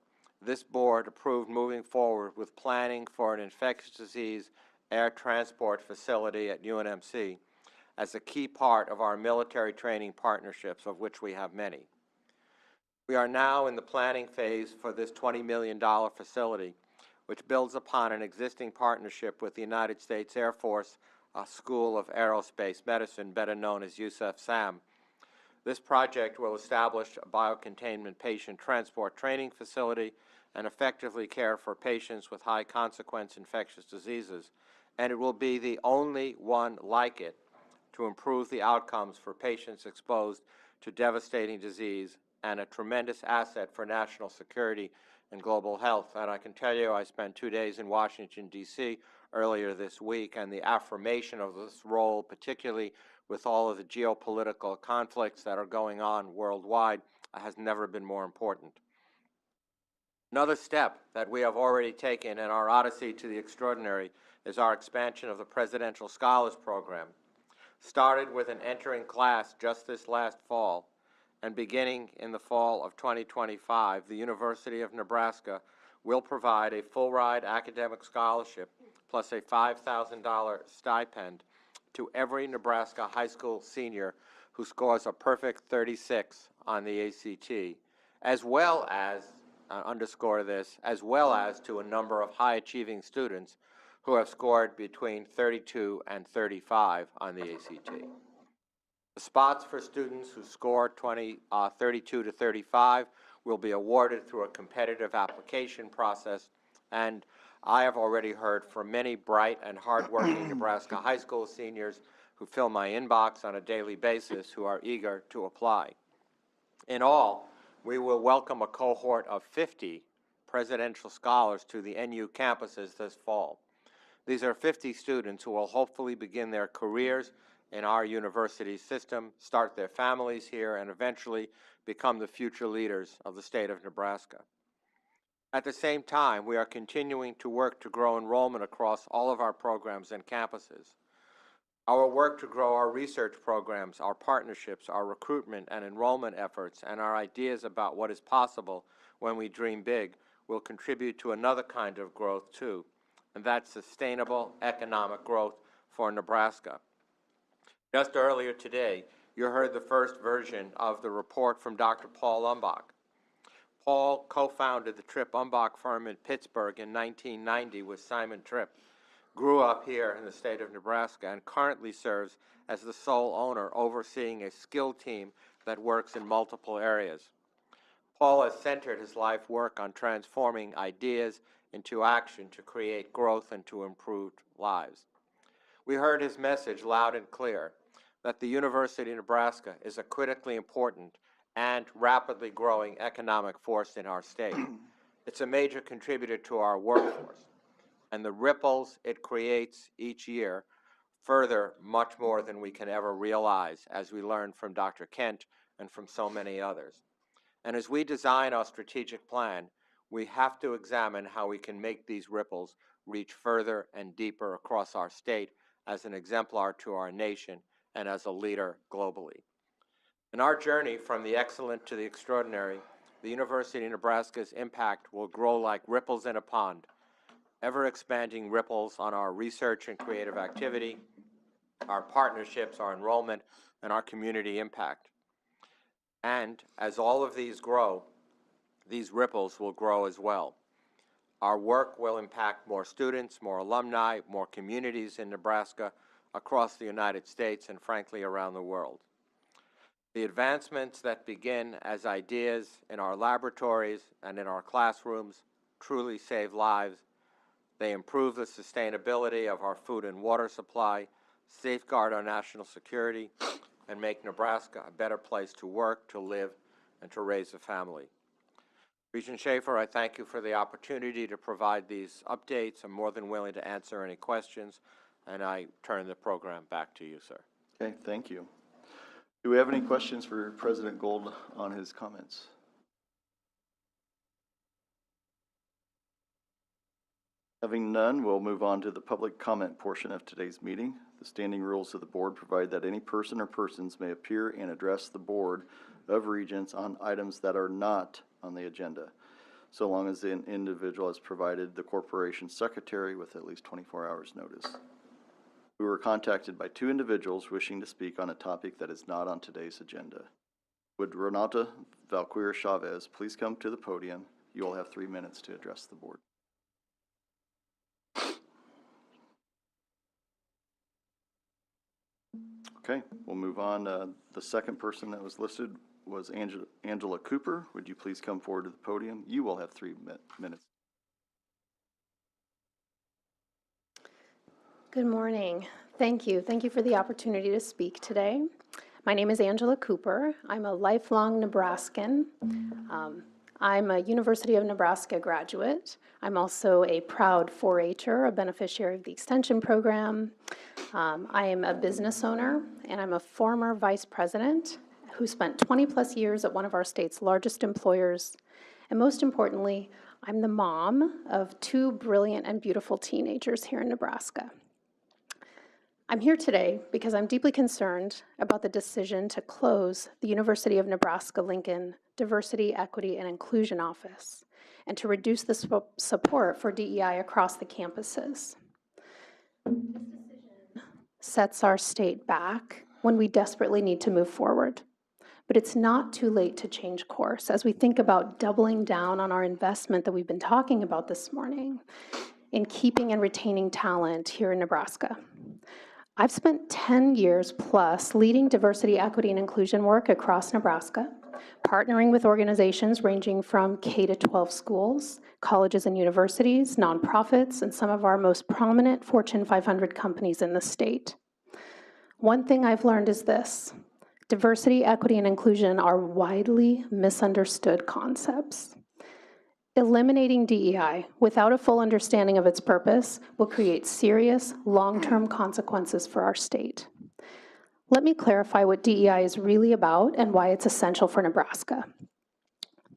this board approved moving forward with planning for an infectious disease air transport facility at UNMC as a key part of our military training partnerships, of which we have many. We are now in the planning phase for this $20 million facility, which builds upon an existing partnership with the United States Air Force School of Aerospace Medicine, better known as USAF-SAM. This project will establish a biocontainment patient transport training facility and effectively care for patients with high-consequence infectious diseases, and it will be the only one like it to improve the outcomes for patients exposed to devastating disease and a tremendous asset for national security and global health. And I can tell you, I spent 2 days in Washington, D.C. earlier this week, and the affirmation of this role, particularly with all of the geopolitical conflicts that are going on worldwide, has never been more important. Another step that we have already taken in our odyssey to the extraordinary is our expansion of the Presidential Scholars Program. Started with an entering class just this last fall, and beginning in the fall of 2025, the University of Nebraska will provide a full-ride academic scholarship plus a $5,000 stipend to every Nebraska high school senior who scores a perfect 36 on the ACT, as well as, underscore this, as well as to a number of high-achieving students who have scored between 32 and 35 on the ACT. The spots for students who score 32 to 35 will be awarded through a competitive application process, and I have already heard from many bright and hardworking Nebraska high school seniors who fill my inbox on a daily basis who are eager to apply. In all, we will welcome a cohort of 50 presidential scholars to the NU campuses this fall. These are 50 students who will hopefully begin their careers in our university system, start their families here, and eventually become the future leaders of the state of Nebraska. At the same time, we are continuing to work to grow enrollment across all of our programs and campuses. Our work to grow our research programs, our partnerships, our recruitment and enrollment efforts, and our ideas about what is possible when we dream big will contribute to another kind of growth too, and that's sustainable economic growth for Nebraska. Just earlier today, you heard the first version of the report from Dr. Paul Umbach. Paul co-founded the Tripp Umbach firm in Pittsburgh in 1990 with Simon Tripp, grew up here in the state of Nebraska, and currently serves as the sole owner overseeing a skilled team that works in multiple areas. Paul has centered his life work on transforming ideas into action to create growth and to improve lives. We heard his message loud and clear that the University of Nebraska is a critically important and rapidly growing economic force in our state. It's a major contributor to our workforce, and the ripples it creates each year further much more than we can ever realize, as we learned from Dr. Kent and from so many others. And as we design our strategic plan, we have to examine how we can make these ripples reach further and deeper across our state as an exemplar to our nation and as a leader globally. In our journey from the excellent to the extraordinary, the University of Nebraska's impact will grow like ripples in a pond, ever-expanding ripples on our research and creative activity, our partnerships, our enrollment, and our community impact. And as all of these grow, these ripples will grow as well. Our work will impact more students, more alumni, more communities in Nebraska, across the United States, and frankly around the world. The advancements that begin as ideas in our laboratories and in our classrooms truly save lives. They improve the sustainability of our food and water supply, safeguard our national security, and make Nebraska a better place to work, to live, and to raise a family. Regent Schaefer, I thank you for the opportunity to provide these updates. I'm more than willing to answer any questions, and I turn the program back to you, sir. Okay, thank you. Do we have any questions for President Gold on his comments? Having none, we'll move on to the public comment portion of today's meeting. The standing rules of the board provide that any person or persons may appear and address the Board of Regents on items that are not on the agenda, so long as the individual has provided the corporation secretary with at least 24 hours notice. We were contacted by 2 individuals wishing to speak on a topic that is not on today's agenda. Would Renata Valquir Chavez please come to the podium? You will have 3 minutes to address the board. Okay, we'll move on. The second person that was listed was Angela Cooper. Would you please come forward to the podium? You will have 3 minutes. Good morning. Thank you. Thank you for the opportunity to speak today. My name is Angela Cooper. I'm a lifelong Nebraskan. I'm a University of Nebraska graduate. I'm also a proud 4-H'er, a beneficiary of the extension program. I am a business owner, and I'm a former vice president who spent 20 plus years at one of our state's largest employers. And most importantly, I'm the mom of 2 brilliant and beautiful teenagers here in Nebraska. I'm here today because I'm deeply concerned about the decision to close the University of Nebraska-Lincoln Diversity, Equity, and Inclusion Office and to reduce the support for DEI across the campuses. This decision sets our state back when we desperately need to move forward. But it's not too late to change course as we think about doubling down on our investment that we've been talking about this morning in keeping and retaining talent here in Nebraska. I've spent 10 years plus leading diversity, equity, and inclusion work across Nebraska, partnering with organizations ranging from K-12 schools, colleges and universities, nonprofits, and some of our most prominent Fortune 500 companies in the state. One thing I've learned is this: diversity, equity, and inclusion are widely misunderstood concepts. Eliminating DEI without a full understanding of its purpose will create serious, long-term consequences for our state. Let me clarify what DEI is really about and why it's essential for Nebraska.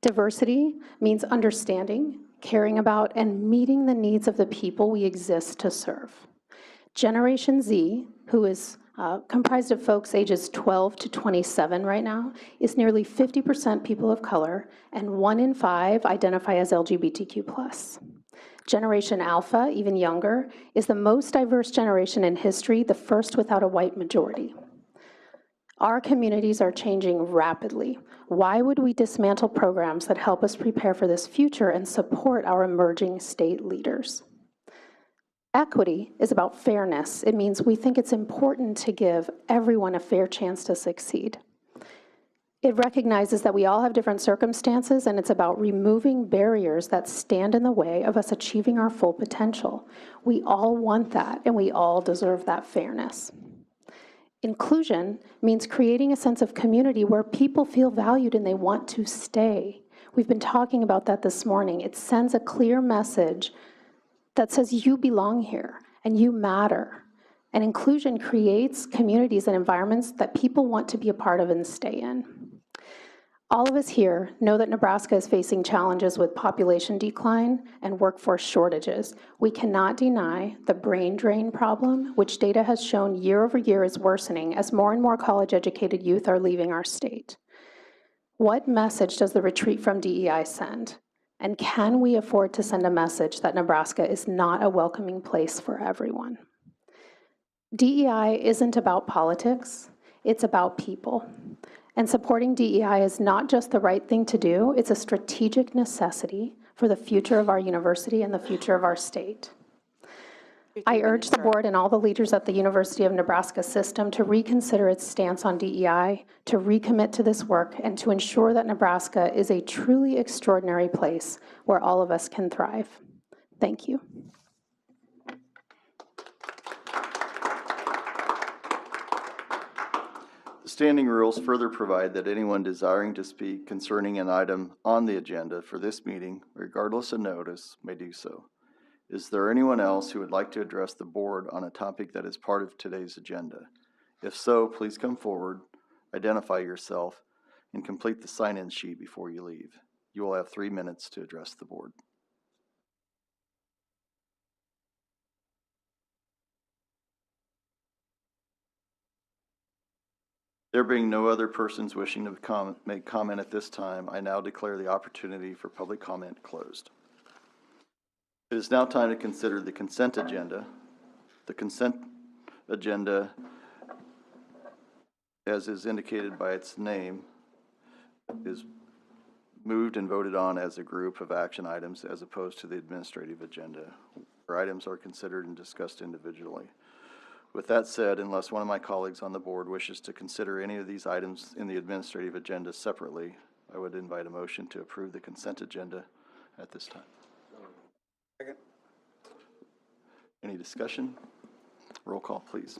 Diversity means understanding, caring about, and meeting the needs of the people we exist to serve. Generation Z, who is comprised of folks ages 12 to 27 right now, is nearly 50% people of color, and 1 in 5 identify as LGBTQ+. Generation Alpha, even younger, is the most diverse generation in history, the first without a white majority. Our communities are changing rapidly. Why would we dismantle programs that help us prepare for this future and support our emerging state leaders? Equity is about fairness. It means we think it's important to give everyone a fair chance to succeed. It recognizes that we all have different circumstances, and it's about removing barriers that stand in the way of us achieving our full potential. We all want that, and we all deserve that fairness. Inclusion means creating a sense of community where people feel valued and they want to stay. We've been talking about that this morning. It sends a clear message that says you belong here and you matter. And inclusion creates communities and environments that people want to be a part of and stay in. All of us here know that Nebraska is facing challenges with population decline and workforce shortages. We cannot deny the brain drain problem, which data has shown year over year is worsening as more and more college-educated youth are leaving our state. What message does the retreat from DEI send? And can we afford to send a message that Nebraska is not a welcoming place for everyone? DEI isn't about politics, it's about people. And supporting DEI is not just the right thing to do, it's a strategic necessity for the future of our university and the future of our state. I urge the board and all the leaders at the University of Nebraska system to reconsider its stance on DEI, to recommit to this work, and to ensure that Nebraska is a truly extraordinary place where all of us can thrive. Thank you. The standing rules further provide that anyone desiring to speak concerning an item on the agenda for this meeting, regardless of notice, may do so. Is there anyone else who would like to address the board on a topic that is part of today's agenda? If so, please come forward, identify yourself, and complete the sign-in sheet before you leave. You will have 3 minutes to address the board. There being no other persons wishing to make comment at this time, I now declare the opportunity for public comment closed. It is now time to consider the consent agenda. The consent agenda, as is indicated by its name, is moved and voted on as a group of action items as opposed to the administrative agenda, where items are considered and discussed individually. With that said, unless one of my colleagues on the board wishes to consider any of these items in the administrative agenda separately, I would invite a motion to approve the consent agenda at this time. Second. Any discussion? Roll call, please.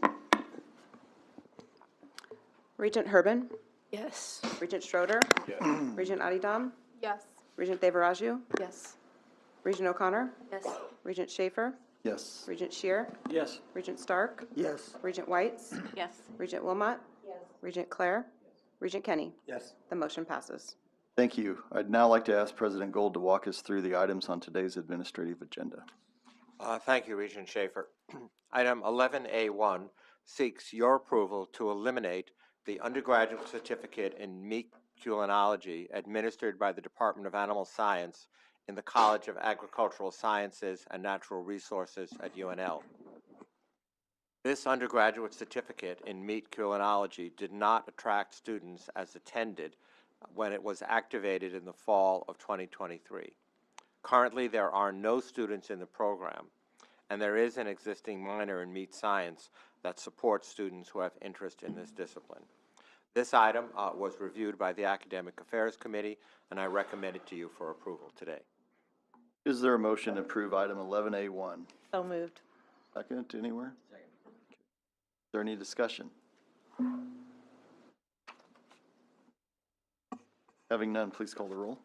Regent Herbin? Yes. Regent Schroeder? Yes. Regent Adidam? Yes. Regent Devaraju? Yes. Regent O'Connor? Yes. Regent Schaefer? Yes. Regent Shear? Yes. Regent Stark? Yes. Regent Whites? Yes. Regent Wilmot? Yes. Regent Clare? Regent Kenny? Yes. The motion passes. Thank you. I'd now like to ask President Gold to walk us through the items on today's administrative agenda. Thank you, Regent Schaefer. Item 11A1 seeks your approval to eliminate the undergraduate certificate in meat culinology administered by the Department of Animal Science in the College of Agricultural Sciences and Natural Resources at UNL. This undergraduate certificate in meat culinology did not attract students as intended when it was activated in the fall of 2023. Currently, there are no students in the program, and there is an existing minor in meat science that supports students who have interest in this discipline. This item was reviewed by the Academic Affairs Committee, and I recommend it to you for approval today. Is there a motion to approve item 11A1? So moved. Second, anywhere? Second. Is there any discussion? Having none, please call the roll.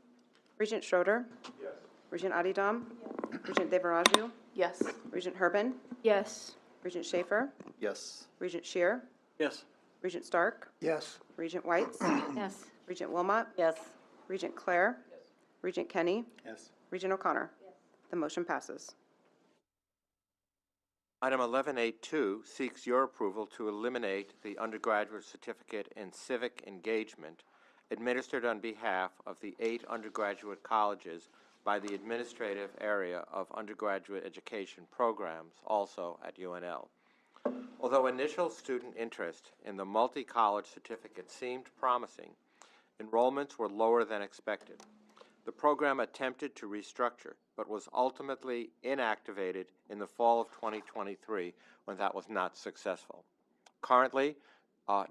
Regent Schroeder? Yes. Regent Adidam? Yes. Regent Devaraju? Yes. Regent Herbin? Yes. Regent Schaefer? Yes. Regent Shear? Yes. Regent Stark? Yes. Regent Whites? Yes. Regent Wilmot? Yes. Regent Clare? Yes. Regent Kenny? Yes. Regent O'Connor? Yes. The motion passes. Item 11A2 seeks your approval to eliminate the undergraduate certificate in civic engagement administered on behalf of the 8 undergraduate colleges by the administrative area of undergraduate education programs, also at UNL. Although initial student interest in the multi-college certificate seemed promising, enrollments were lower than expected. The program attempted to restructure, but was ultimately inactivated in the fall of 2023 when that was not successful. Currently,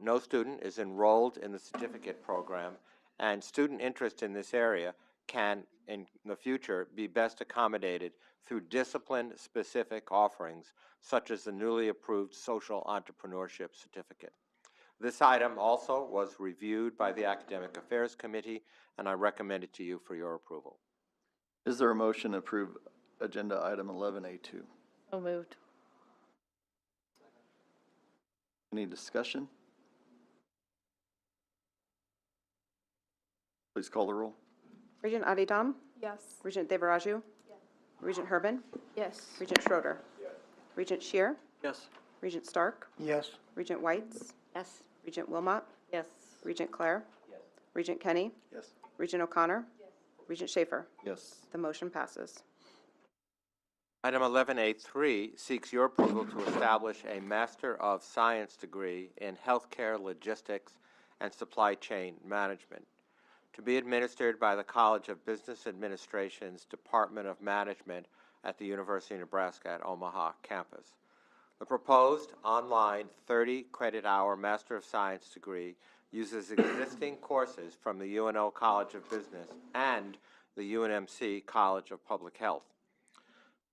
no student is enrolled in the certificate program, and student interest in this area can, in the future, be best accommodated through discipline-specific offerings, such as the newly approved Social Entrepreneurship Certificate. This item also was reviewed by the Academic Affairs Committee, and I recommend it to you for your approval. Is there a motion to approve agenda item 11A2? So moved. Any discussion? Please call the roll. Regent Adidam? Yes. Regent Devaraju? Yes. Regent Herbin? Yes. Regent Schroeder? Yes. Regent Shear? Yes. Regent Stark? Yes. Regent Whites? Yes. Regent Wilmot? Yes. Regent Clare? Yes. Regent Kenny? Yes. Regent O'Connor? Yes. Regent Schaefer? Yes. The motion passes. Item 11A3 seeks your approval to establish a Master of Science degree in Healthcare Logistics and Supply Chain Management to be administered by the College of Business Administration's Department of Management at the University of Nebraska at Omaha campus. The proposed online 30-credit-hour Master of Science degree uses existing courses from the UNO College of Business and the UNMC College of Public Health.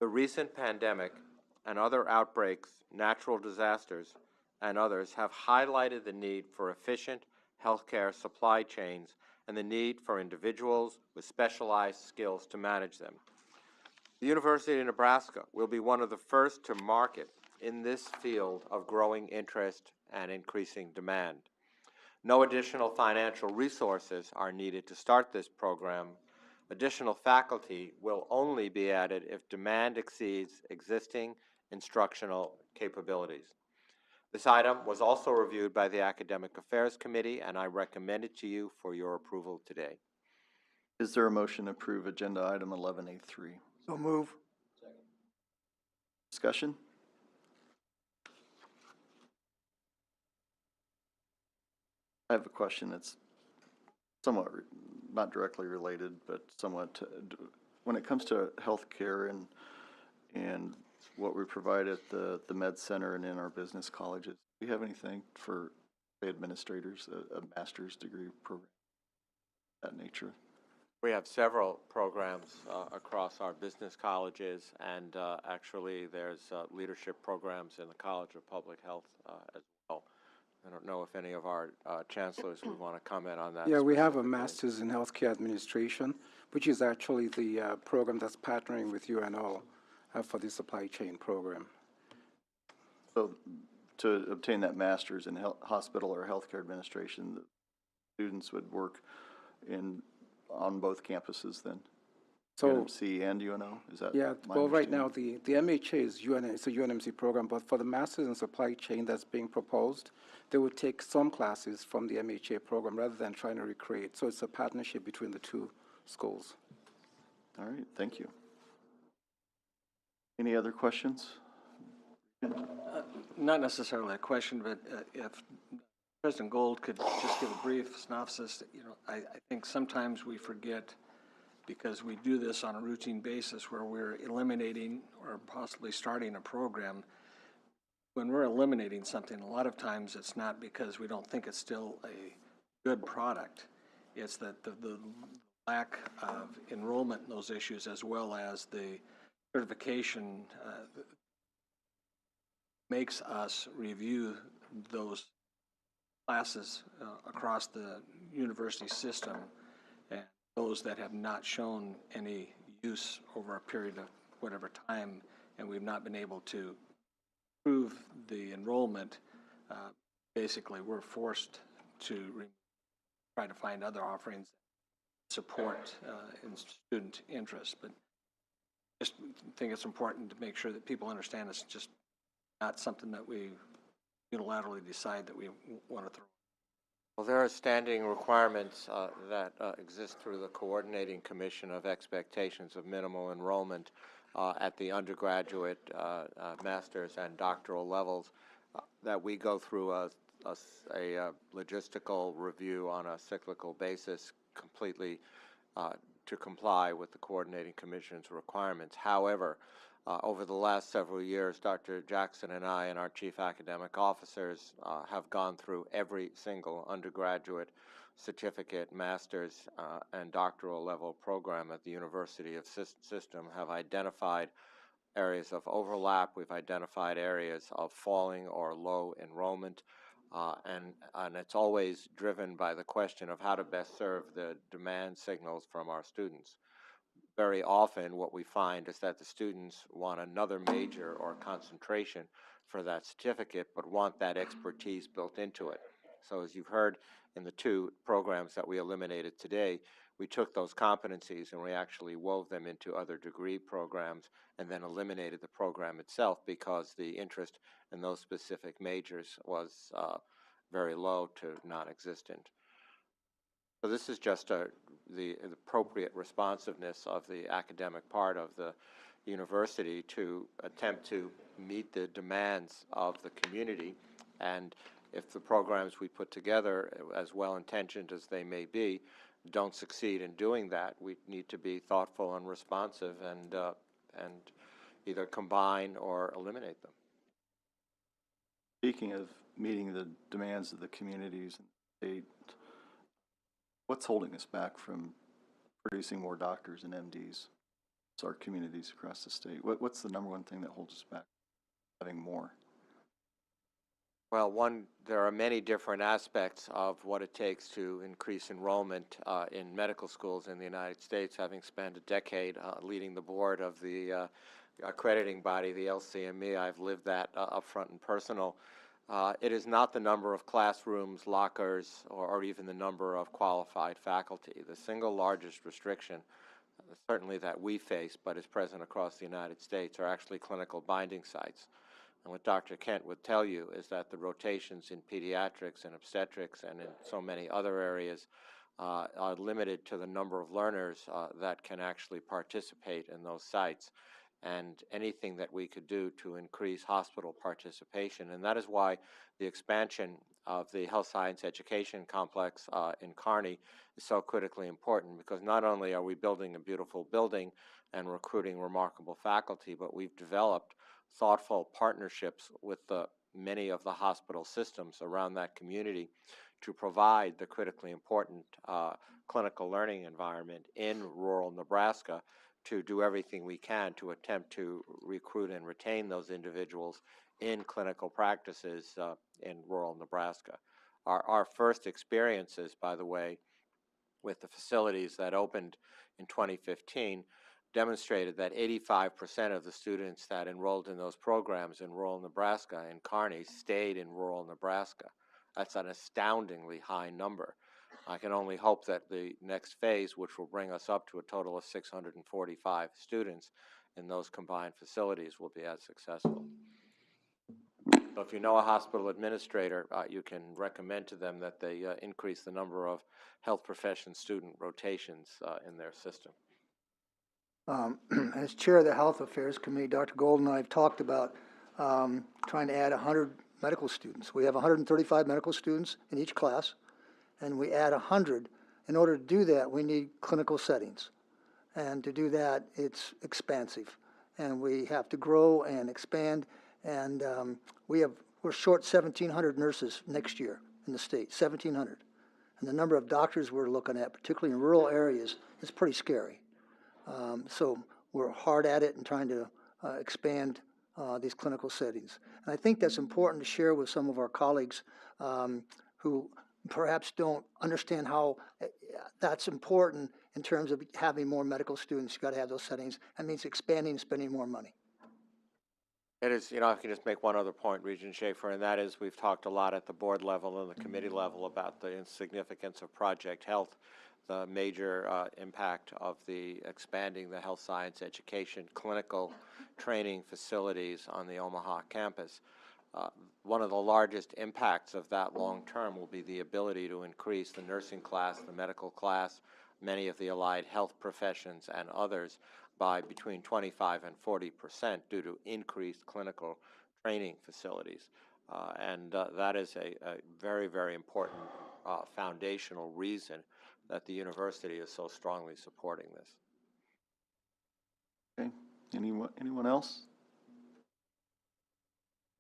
The recent pandemic and other outbreaks, natural disasters, and others have highlighted the need for efficient healthcare supply chains and the need for individuals with specialized skills to manage them. The University of Nebraska will be one of the first to market in this field of growing interest and increasing demand. No additional financial resources are needed to start this program. Additional faculty will only be added if demand exceeds existing instructional capabilities. This item was also reviewed by the Academic Affairs Committee, and I recommend it to you for your approval today. Is there a motion to approve agenda item 11A3? So move. Discussion? I have a question that's somewhat, not directly related, but somewhat, when it comes to healthcare and what we provide at the Med Center and in our business colleges, do you have anything for administrators, a master's degree program of that nature? We have several programs across our business colleges, and actually there's leadership programs in the College of Public Health as well. I don't know if any of our chancellors would want to comment on that. Yeah, we have a Master's in Healthcare Administration, which is actually the program that's partnering with UNO for the supply chain program. So to obtain that master's in hospital or healthcare administration, the students would work on both campuses then? So UNMC and UNO? Is that well, right now the MHA is it's a UNMC program, but for the Masters in Supply Chain that's being proposed, they would take some classes from the MHA program rather than trying to recreate. So it's a partnership between the two schools. All right, thank you. Any other questions? Not necessarily a question, but if President Gold could just give a brief synopsis. I think sometimes we forget because we do this on a routine basis where we're eliminating or possibly starting a program. When we're eliminating something, a lot of times it's not because we don't think it's still a good product. It's that the lack of enrollment in those issues, as well as the certification, makes us review those classes across the university system, and those that have not shown any use over a period of whatever time, and we've not been able to prove the enrollment, basically we're forced to try to find other offerings that support in student interest. But I just think it's important to make sure that people understand it's just not something that we unilaterally decide that we want to throw. Well, there are standing requirements that exist through the Coordinating Commission of Expectations of Minimal Enrollment at the undergraduate, master's, and doctoral levels that we go through a logistical review on a cyclical basis completely to comply with the Coordinating Commission's requirements. However, over the last several years, Dr. Jackson and I and our chief academic officers have gone through every single undergraduate, certificate, master's, and doctoral level program at the University of System, have identified areas of overlap. We've identified areas of falling or low enrollment, and it's always driven by the question of how to best serve the demand signals from our students. Very often what we find is that the students want another major or concentration for that certificate, but want that expertise built into it. So as you've heard in the two programs that we eliminated today, we took those competencies and we actually wove them into other degree programs and then eliminated the program itself because the interest in those specific majors was very low to non-existent. So this is just the appropriate responsiveness of the academic part of the university to attempt to meet the demands of the community. And if the programs we put together, as well-intentioned as they may be, don't succeed in doing that, we need to be thoughtful and responsive and either combine or eliminate them. Speaking of meeting the demands of the communities and state, what's holding us back from producing more doctors and MDs to our communities across the state? What's the number one thing that holds us back from having more? Well, there are many different aspects of what it takes to increase enrollment in medical schools in the United States. Having spent a decade leading the board of the accrediting body, the LCME, I've lived that up front and personal. It is not the number of classrooms, lockers, or even the number of qualified faculty. The single largest restriction, certainly that we face, but is present across the United States, are actually clinical binding sites. And what Dr. Kent would tell you is that the rotations in pediatrics and obstetrics and in so many other areas are limited to the number of learners that can actually participate in those sites. And anything that we could do to increase hospital participation. And that is why the expansion of the health science education complex in Kearney is so critically important, because not only are we building a beautiful building and recruiting remarkable faculty, but we've developed thoughtful partnerships with many of the hospital systems around that community to provide the critically important clinical learning environment in rural Nebraska, to do everything we can to attempt to recruit and retain those individuals in clinical practices in rural Nebraska. Our first experiences, by the way, with the facilities that opened in 2015 demonstrated that 85% of the students that enrolled in those programs in rural Nebraska in Kearney stayed in rural Nebraska. That's an astoundingly high number. I can only hope that the next phase, which will bring us up to a total of 645 students in those combined facilities, will be as successful. So if you know a hospital administrator, you can recommend to them that they increase the number of health profession student rotations in their system. As chair of the Health Affairs Committee, Dr. Gold and I have talked about trying to add 100 medical students. We have 135 medical students in each class, and we add 100. In order to do that, we need clinical settings. And to do that, it's expansive. And we have to grow and expand. And we're short 1,700 nurses next year in the state, 1,700. And the number of doctors we're looking at, particularly in rural areas, is pretty scary. So we're hard at it and trying to expand these clinical settings. And I think that's important to share with some of our colleagues who perhaps don't understand how that's important in terms of having more medical students. You've got to have those settings. That means expanding and spending more money. It is, I can just make one other point, Regent Schaefer, and that is we've talked a lot at the board level and the committee level about the significance of Project Health, the major impact of the expanding the health science education clinical training facilities on the Omaha campus. One of the largest impacts of that long term will be the ability to increase the nursing class, the medical class, many of the allied health professions and others by between 25 and 40% due to increased clinical training facilities. And that is a very, very important foundational reason that the university is so strongly supporting this. Okay. Anyone else?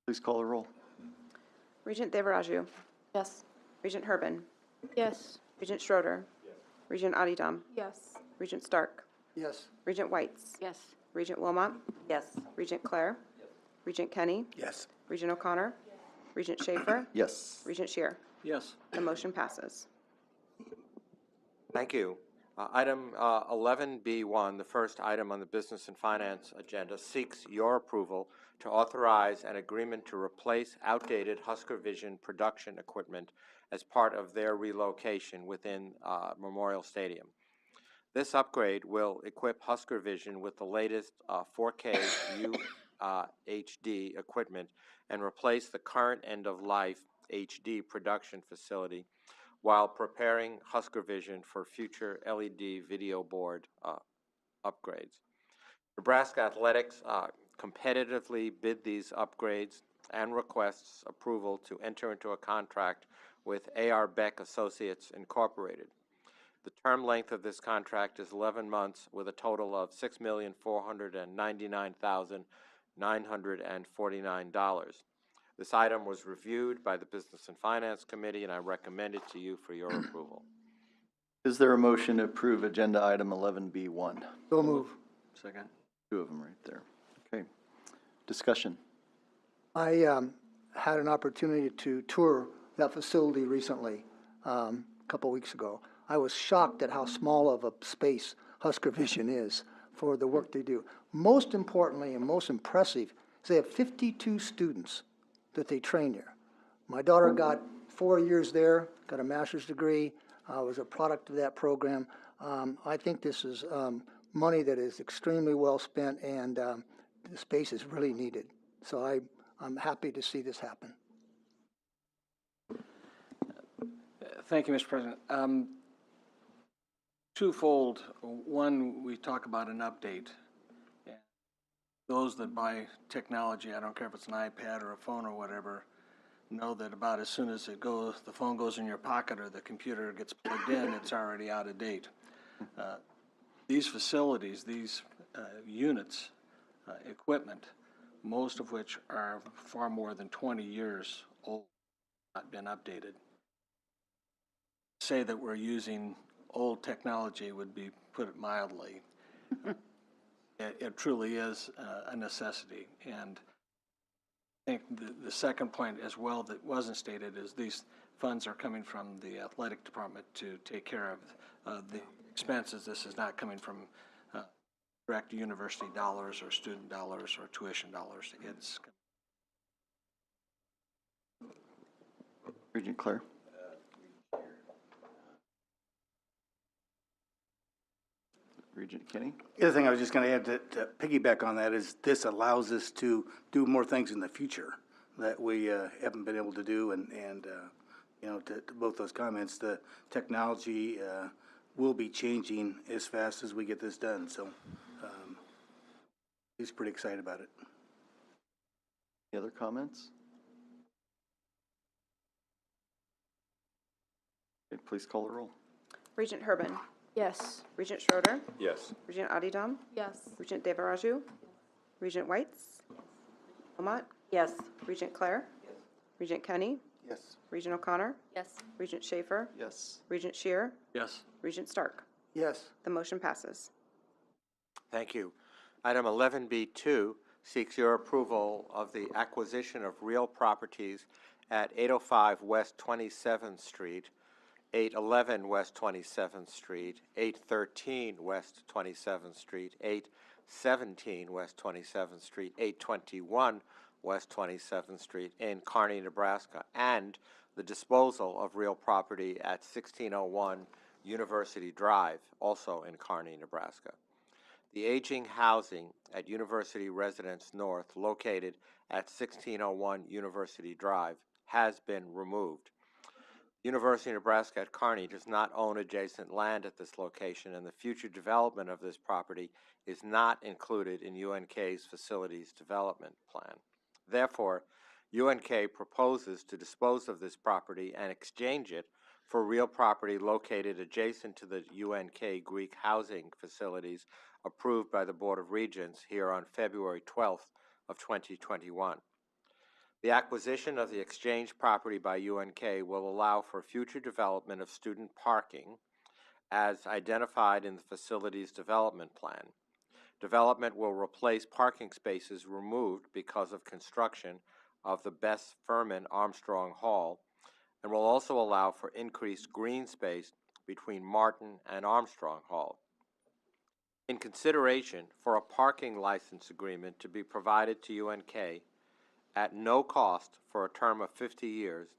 Please call the roll. Regent Devaraju. Yes. Regent Herbin. Yes. Regent Schroeder. Yes. Regent Adidam. Yes. Regent Stark. Yes. Regent Whites. Yes. Regent Wilmot. Yes. Regent Clare. Yes. Regent Kenny. Yes. Regent O'Connor. Yes. Regent Schaefer. Yes. Regent Shear. Yes. The motion passes. Thank you. Item 11B1, the first item on the Business and Finance agenda, seeks your approval to authorize an agreement to replace outdated Husker Vision production equipment as part of their relocation within Memorial Stadium. This upgrade will equip Husker Vision with the latest 4K UHD equipment and replace the current end-of-life HD production facility while preparing Husker Vision for future LED video board upgrades. Nebraska Athletics competitively bid these upgrades and requests approval to enter into a contract with A.R. Beck Associates Incorporated. The term length of this contract is 11 months with a total of $6,499,949. This item was reviewed by the Business and Finance Committee, and I recommend it to you for your approval. Is there a motion to approve agenda item 11B1? So move. Second. Two of them right there. Okay. Discussion. I had an opportunity to tour that facility recently, a couple weeks ago. I was shocked at how small of a space Husker Vision is for the work they do. Most importantly and most impressive is they have 52 students that they train here. My daughter got 4 years there, got a master's degree, was a product of that program. I think this is money that is extremely well spent, and the space is really needed. So I'm happy to see this happen. Thank you, Mr. President. Twofold. One, we talk about an update. Those that buy technology, I don't care if it's an iPad or a phone or whatever, know that about as soon as the phone goes in your pocket or the computer gets plugged in, it's already out of date. These facilities, these units, equipment, most of which are far more than 20 years old, not been updated. Say that we're using old technology would be, put it mildly. It truly is a necessity. And I think the second point as well that wasn't stated is these funds are coming from the athletic department to take care of the expenses. This is not coming from direct university dollars or student dollars or tuition dollars. It's Regent Clare. Regent Kenny. The other thing I was just going to add to piggyback on that is this allows us to do more things in the future that we haven't been able to do, and you know, to both those comments, the technology will be changing as fast as we get this done. So he's pretty excited about it. Any other comments? Okay, please call the roll. Regent Herbin. Yes. Regent Schroeder, Yes. Regent Adidam, Yes. Regent Devaraju, Regent Whites, Wilmot, Yes. Regent Clare, Regent Kenny, Yes. Regent O'Connor, Yes. Regent Schaefer, Yes. Regent Shear, Yes. Regent Stark. Yes. The motion passes. Thank you. Item 11B2 seeks your approval of the acquisition of real properties at 805 West 27th Street, 811 West 27th Street, 813 West 27th Street, 817 West 27th Street, 821 West 27th Street in Kearney, Nebraska, and the disposal of real property at 1601 University Drive, also in Kearney, Nebraska. The aging housing at University Residence North, located at 1601 University Drive, has been removed. University of Nebraska at Kearney does not own adjacent land at this location, and the future development of this property is not included in UNK's facilities development plan. Therefore, UNK proposes to dispose of this property and exchange it for real property located adjacent to the UNK Greek housing facilities approved by the Board of Regents here on February 12th of 2021. The acquisition of the exchange property by UNK will allow for future development of student parking as identified in the facilities development plan. Development will replace parking spaces removed because of construction of the Bess Furman Armstrong Hall, and will also allow for increased green space between Martin and Armstrong Hall. In consideration for a parking license agreement to be provided to UNK at no cost for a term of 50 years,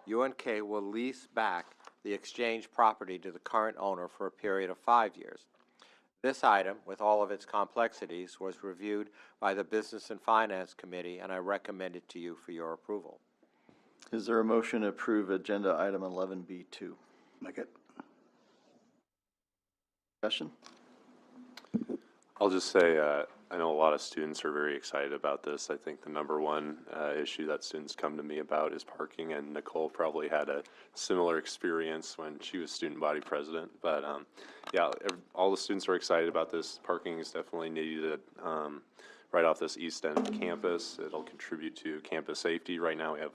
UNK will lease back the exchange property to the current owner for a period of 5 years. This item, with all of its complexities, was reviewed by the Business and Finance Committee, and I recommend it to you for your approval. Is there a motion to approve agenda item 11B2? Make it. Discussion? I'll just say, I know a lot of students are very excited about this. I think the number one issue that students come to me about is parking, and Nicole probably had a similar experience when she was student body president. But yeah, all the students are excited about this. Parking is definitely needed right off this east end of campus. It'll contribute to campus safety. Right now we have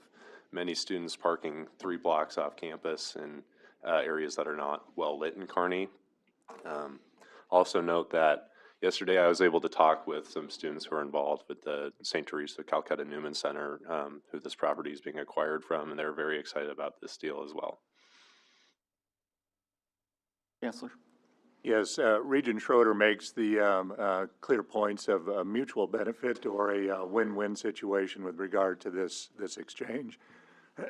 many students parking 3 blocks off campus in areas that are not well lit in Kearney. Also note that yesterday I was able to talk with some students who are involved with the St. Teresa Calcutta Newman Center, who this property is being acquired from, and they're very excited about this deal as well. Chancellor? Yes, Regent Schroeder makes the clear points of a mutual benefit or a win-win situation with regard to this exchange.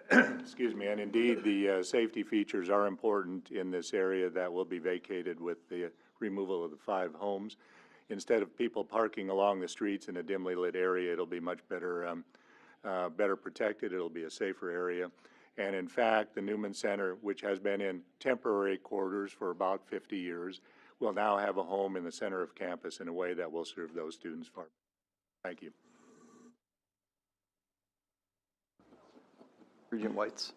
Excuse me, and indeed the safety features are important in this area that will be vacated with the removal of the 5 homes. Instead of people parking along the streets in a dimly lit area, it'll be much better, better protected. It'll be a safer area. And in fact, the Newman Center, which has been in temporary quarters for about 50 years, will now have a home in the center of campus in a way that will serve those students far. Thank you. Regent Whites?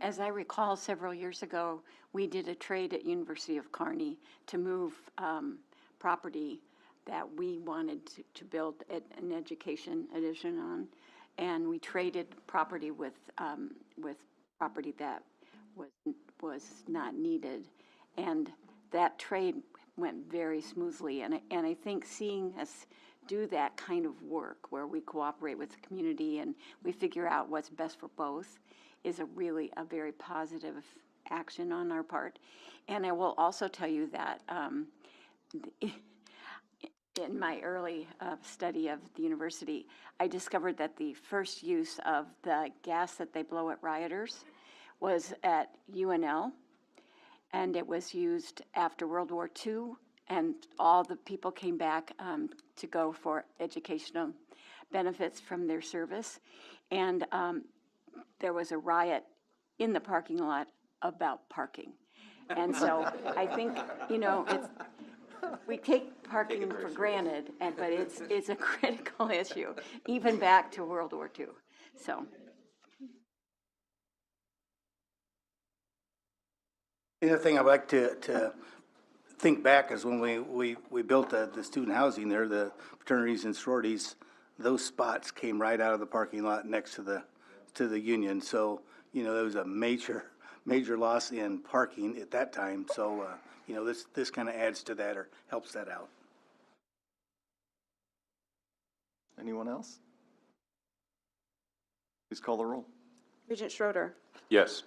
As I recall, several years ago, we did a trade at University of Kearney to move property that we wanted to build an education addition on, and we traded property with property that was not needed, and that trade went very smoothly. And I think seeing us do that kind of work where we cooperate with the community and we figure out what's best for both is really a very positive action on our part. And I will also tell you that in my early study of the university, I discovered that the first use of the gas that they blow at rioters was at UNL, and it was used after World War II, and all the people came back to go for educational benefits from their service. And there was a riot in the parking lot about parking. And so I think, you know, we take parking for granted, but it's a critical issue, even back to World War II. So. The other thing I'd like to think back is when we built the student housing there, the fraternities and sororities, those spots came right out of the parking lot next to the union. So, you know, there was a major loss in parking at that time. So, you know, this kind of adds to that or helps that out. Anyone else? Please call the roll. Regent Schroeder, Yes.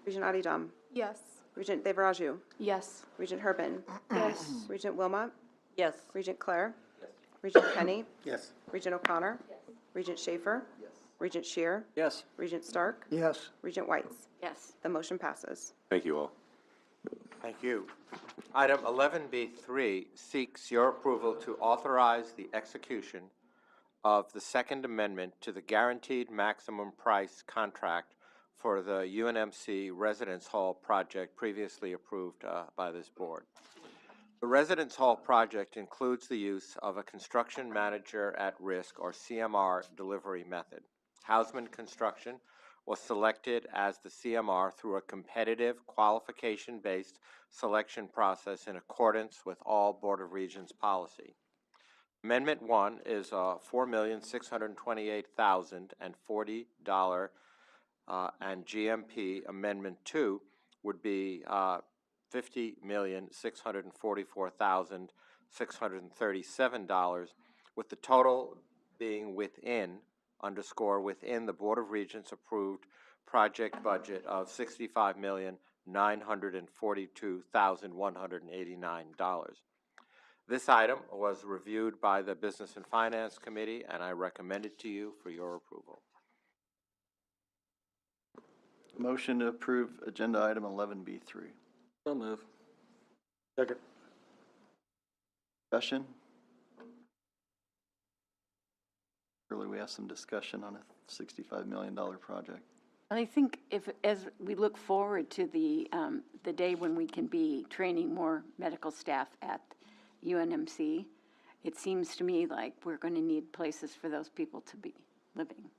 Regent Adidam, Yes. Regent Devaraju, Yes. Regent Herbin, Yes. Regent Wilmot, Yes. Regent Clare, Regent Kenny, Yes. Regent O'Connor, Regent Schaefer, Regent Shear, Yes. Regent Stark, Yes. Regent Whites. Yes. The motion passes. Thank you all. Thank you. Item 11B3 seeks your approval to authorize the execution of the Second Amendment to the Guaranteed Maximum Price Contract for the UNMC Residence Hall project previously approved by this board. The Residence Hall project includes the use of a Construction Manager at Risk, or CMR, delivery method. Hausman Construction was selected as the CMR through a competitive, qualification-based selection process in accordance with all Board of Regents policy. Amendment 1 is $4,628,040, and GMP Amendment 2 would be $50,644,637, with the total being within the Board of Regents approved project budget of $65,942,189. This item was reviewed by the Business and Finance Committee, and I recommend it to you for your approval. Motion to approve agenda item 11B3. So move. Second. Discussion? Surely we have some discussion on a $65 million project. I think as we look forward to the day when we can be training more medical staff at UNMC, it seems to me like we're going to need places for those people to be living.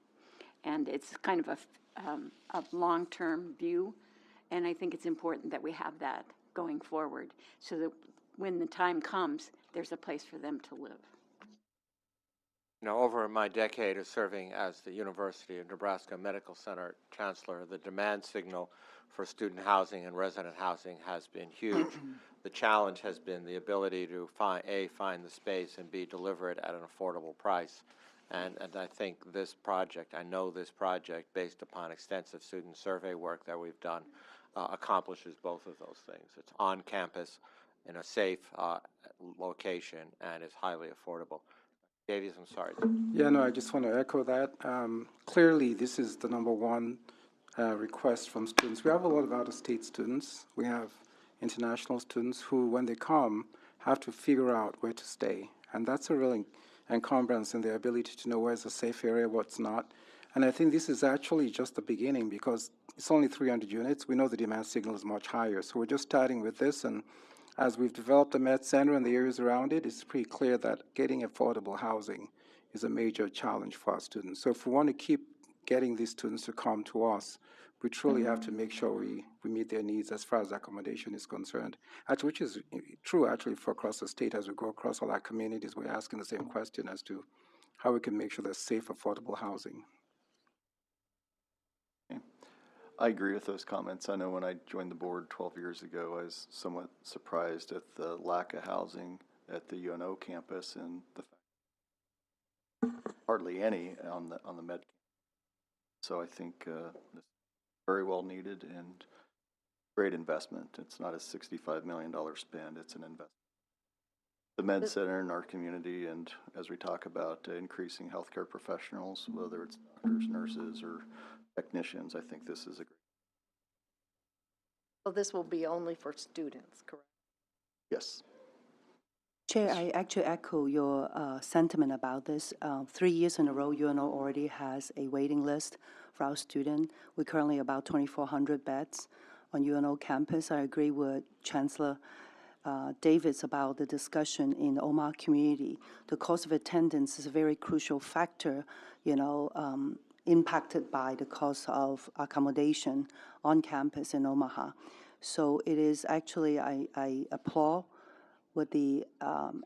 And it's kind of a long-term view, and I think it's important that we have that going forward so that when the time comes, there's a place for them to live. You know, over my decade of serving as the University of Nebraska Medical Center Chancellor, the demand signal for student housing and resident housing has been huge. The challenge has been the ability to find the space, and B, deliver it at an affordable price. And I think this project, based upon extensive student survey work that we've done, accomplishes both of those things. It's on campus in a safe location and is highly affordable. Davies, I'm sorry. Yeah, no, I just want to echo that. Clearly, this is the number one request from students. We have a lot of out-of-state students. We have international students who, when they come, have to figure out where to stay. And that's a real encumbrance in their ability to know where's a safe area, what's not. And I think this is actually just the beginning because it's only 300 units. We know the demand signal is much higher. So we're just starting with this. And as we've developed the Med Center and the areas around it, it's pretty clear that getting affordable housing is a major challenge for our students. So if we want to keep getting these students to come to us, we truly have to make sure we meet their needs as far as accommodation is concerned, which is true actually for across the state. As we go across all our communities, we're asking the same question as to how we can make sure there's safe, affordable housing. I agree with those comments. I know when I joined the board 12 years ago, I was somewhat surprised at the lack of housing at the UNO campus and the fact hardly any on the med. So I think this is very well needed and great investment. It's not a $65 million spend, it's an investment. The Med Center in our community, and as we talk about increasing healthcare professionals, whether it's doctors, nurses, or technicians, I think this is a great. So this will be only for students, correct? Yes. Chair, I actually echo your sentiment about this. 3 years in a row, UNO already has a waiting list for our students. We're currently about 2,400 beds on UNO campus. I agree with Chancellor Davis about the discussion in the Omaha community. The cost of attendance is a very crucial factor, impacted by the cost of accommodation on campus in Omaha. So it is actually, I applaud with the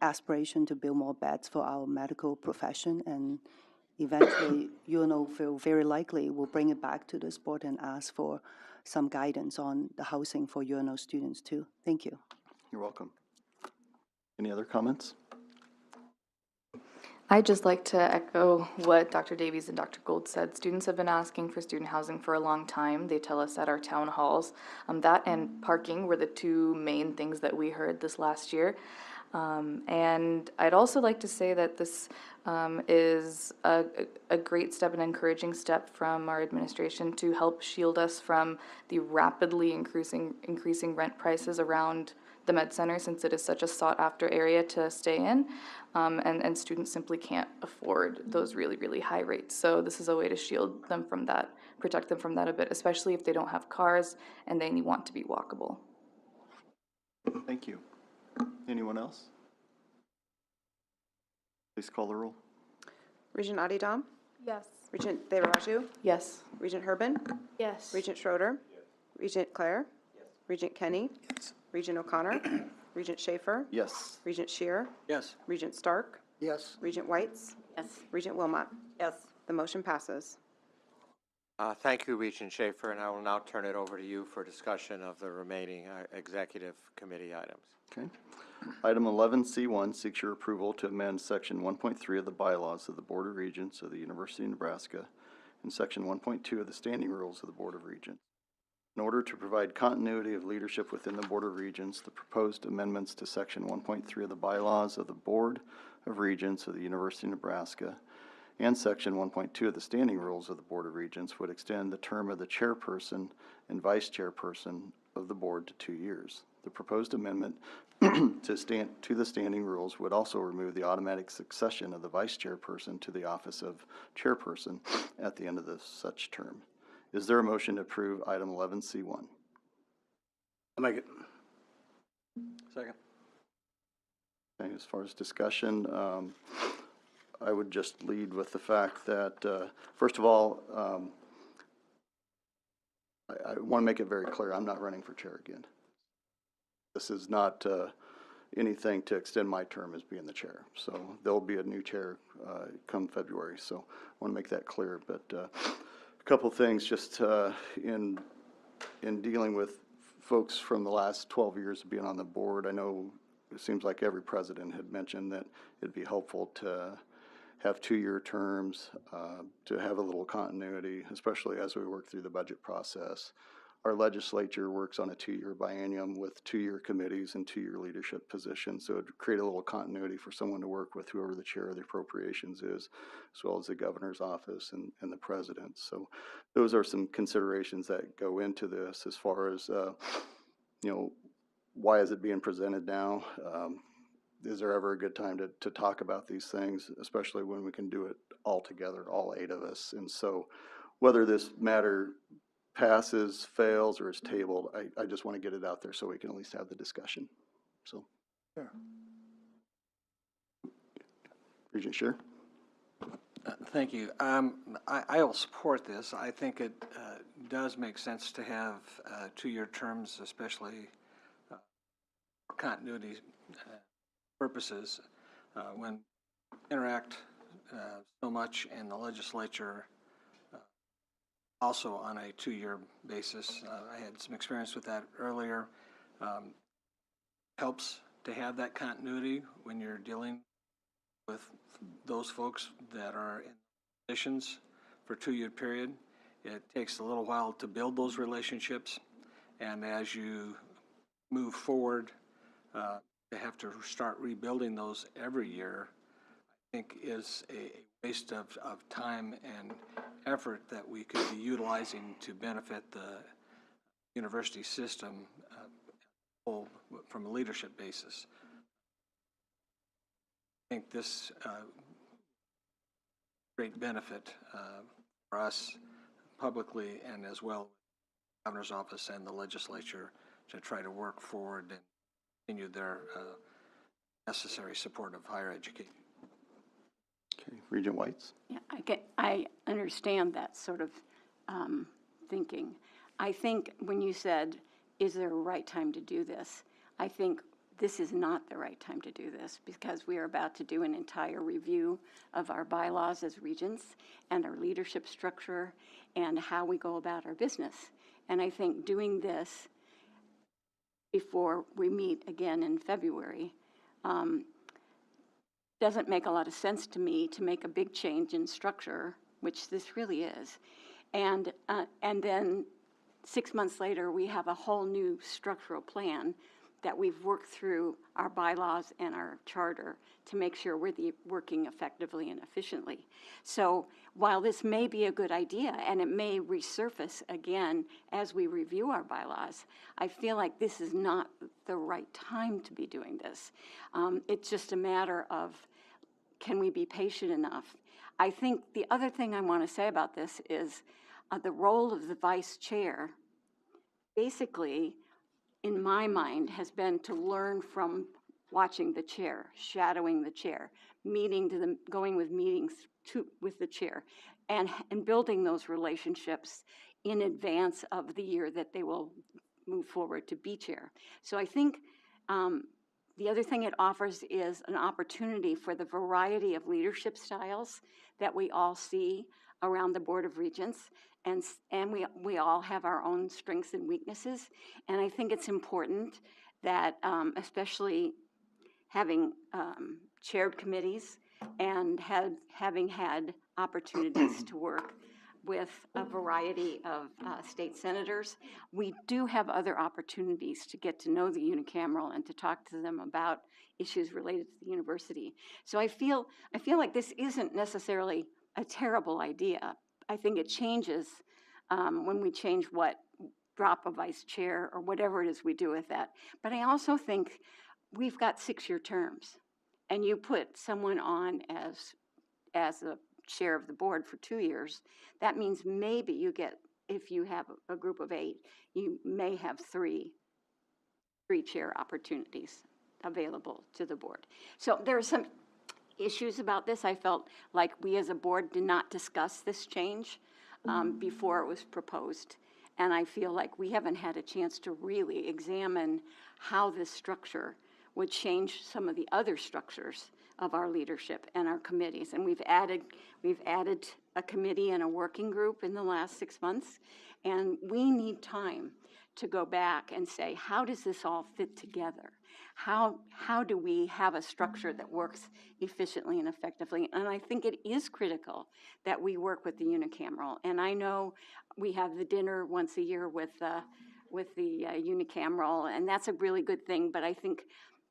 aspiration to build more beds for our medical profession. And eventually, very likely will bring it back to this board and ask for some guidance on the housing for UNO students too. Thank you. You're welcome. Any other comments? I'd just like to echo what Dr. Davies and Dr. Gold said. Students have been asking for student housing for a long time. They tell us at our town halls. That and parking were the two main things that we heard this last year. And I'd also like to say that this is a great step, an encouraging step from our administration to help shield us from the rapidly increasing rent prices around the Med Center, since it is such a sought-after area to stay in, and students simply can't afford those really, really high rates. So this is a way to shield them from that, protect them from that a bit, especially if they don't have cars and they want to be walkable. Thank you. Anyone else? Please call the roll. Regent Adidam? Yes. Regent Devaraju? Yes. Regent Herbin? Yes. Regent Schroeder? Yes. Regent Clare? Yes. Regent Kenny? Yes. Regent O'Connor? Regent Schaefer? Yes. Regent Shear? Yes. Regent Stark? Yes. Regent Whites? Yes. Regent Wilmot? Yes. The motion passes. Thank you, Regent Schaefer, and I will now turn it over to you for discussion of the remaining executive committee items. Okay. Item 11C1 seeks your approval to amend Section 1.3 of the bylaws of the Board of Regents of the University of Nebraska and Section 1.2 of the Standing Rules of the Board of Regents. In order to provide continuity of leadership within the Board of Regents, the proposed amendments to Section 1.3 of the bylaws of the Board of Regents of the University of Nebraska and Section 1.2 of the Standing Rules of the Board of Regents would extend the term of the chairperson and vice chairperson of the board to 2 years. The proposed amendment to the standing rules would also remove the automatic succession of the vice chairperson to the office of chairperson at the end of such term. Is there a motion to approve item 11C1? I'll make it. Second. Okay, as far as discussion, I would just lead with the fact that, first of all, I want to make it very clear, I'm not running for chair again. This is not anything to extend my term as being the chair. So there'll be a new chair come February. So I want to make that clear. But a couple things just in dealing with folks from the last 12 years of being on the board. I know it seems like every president had mentioned that it'd be helpful to have 2-year terms, to have a little continuity, especially as we work through the budget process. Our legislature works on a 2-year biennium with 2-year committees and 2-year leadership positions. So it'd create a little continuity for someone to work with whoever the chair of the appropriations is, as well as the governor's office and the president. So those are some considerations that go into this as far as, why is it being presented now? Is there ever a good time to talk about these things, especially when we can do it all together, all 8 of us? And so whether this matter passes, fails, or is tabled, I just want to get it out there so we can at least have the discussion. So, Sure. Regent Shear? Thank you. I will support this. I think it does make sense to have 2-year terms, especially for continuity purposes. When interact so much in the legislature, also on a 2-year basis. I had some experience with that earlier. Helps to have that continuity when you're dealing with those folks that are in positions for a 2-year period. It takes a little while to build those relationships, and as you move forward, to have to start rebuilding those every year, I think is a waste of time and effort that we could be utilizing to benefit the university system from a leadership basis. I think this great benefit for us publicly and as well the governor's office and the legislature to try to work forward and continue their necessary support of higher education. Okay, Regent Whites? Yeah, I understand that sort of thinking. I think when you said, is there a right time to do this? I think this is not the right time to do this because we are about to do an entire review of our bylaws as regents and our leadership structure and how we go about our business. And I think doing this before we meet again in February doesn't make a lot of sense to me to make a big change in structure, which this really is. And then 6 months later, we have a whole new structural plan that we've worked through our bylaws and our charter to make sure we're working effectively and efficiently. So while this may be a good idea and it may resurface again as we review our bylaws, I feel like this is not the right time to be doing this. It's just a matter of, can we be patient enough? I think the other thing I want to say about this is the role of the vice chair, basically, in my mind, has been to learn from watching the chair, shadowing the chair, going with meetings with the chair, and building those relationships in advance of the year that they will move forward to be chair. So I think the other thing it offers is an opportunity for the variety of leadership styles that we all see around the Board of Regents, and we all have our own strengths and weaknesses. And I think it's important that, especially having chaired committees and having had opportunities to work with a variety of state senators, we do have other opportunities to get to know the unicameral and to talk to them about issues related to the university. So I feel like this isn't necessarily a terrible idea. I think it changes when we change drop a vice chair or whatever it is we do with that. But I also think we've got 6-year terms, and you put someone on as a chair of the board for 2 years. That means maybe you get, if you have a group of 8, you may have three chair opportunities available to the board. So there are some issues about this. I felt like we as a board did not discuss this change before it was proposed. And I feel like we haven't had a chance to really examine how this structure would change some of the other structures of our leadership and our committees. And we've added a committee and a working group in the last 6 months. And we need time to go back and say, how does this all fit together? How do we have a structure that works efficiently and effectively? And I think it is critical that we work with the unicameral. And I know we have the dinner once a year with the unicameral, and that's a really good thing. But I think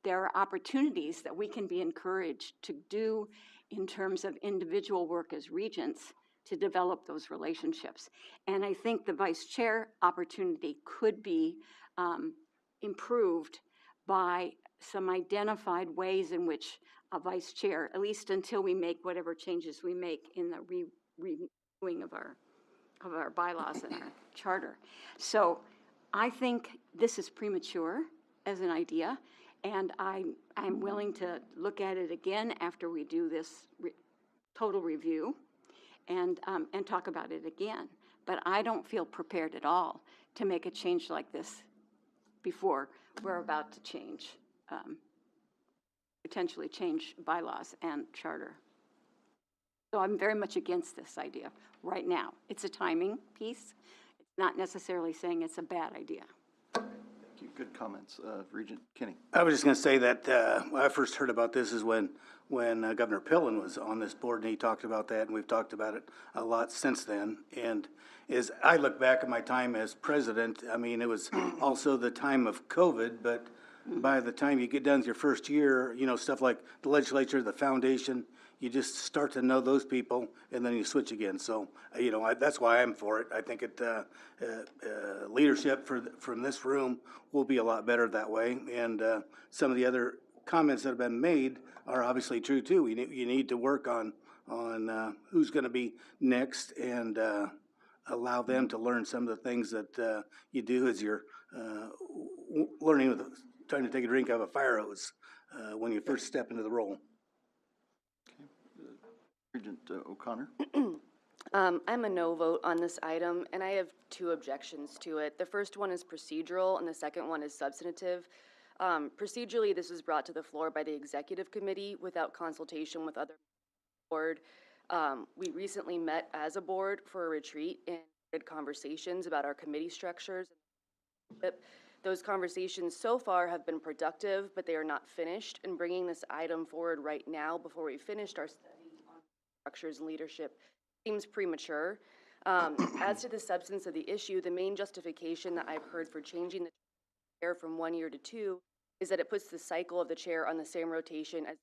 there are opportunities that we can be encouraged to do in terms of individual work as regents to develop those relationships. And I think the vice chair opportunity could be improved by some identified ways in which a vice chair, at least until we make whatever changes we make in the reviewing of our bylaws and our charter. So I think this is premature as an idea, and I'm willing to look at it again after we do this total review and talk about it again. But I don't feel prepared at all to make a change like this before we're about to change, potentially change bylaws and charter. So I'm very much against this idea right now. It's a timing piece. It's not necessarily saying it's a bad idea. Thank you. Good comments. Regent Kinney. I was just going to say that when I first heard about this is when Governor Pillen was on this board, and he talked about that, and we've talked about it a lot since then. And as I look back at my time as president, I mean, it was also the time of COVID, but by the time you get done with your first year, you know, stuff like the legislature, the foundation, you just start to know those people, and then you switch again. So, you know, that's why I'm for it. I think leadership from this room will be a lot better that way. And some of the other comments that have been made are obviously true too. You need to work on who's going to be next and allow them to learn some of the things that you do as you're trying to take a drink out of a fire hose when you first step into the role. Regent O'Connor. I'm a no vote on this item, and I have 2 objections to it. The first one is procedural, and the second one is substantive. Procedurally, this was brought to the floor by the executive committee without consultation with other board. We recently met as a board for a retreat and had conversations about our committee structures. Those conversations so far have been productive, but they are not finished, and bringing this item forward right now before we finished our study on structures and leadership seems premature. As to the substance of the issue, the main justification that I've heard for changing the chair from 1 year to 2 is that it puts the cycle of the chair on the same rotation as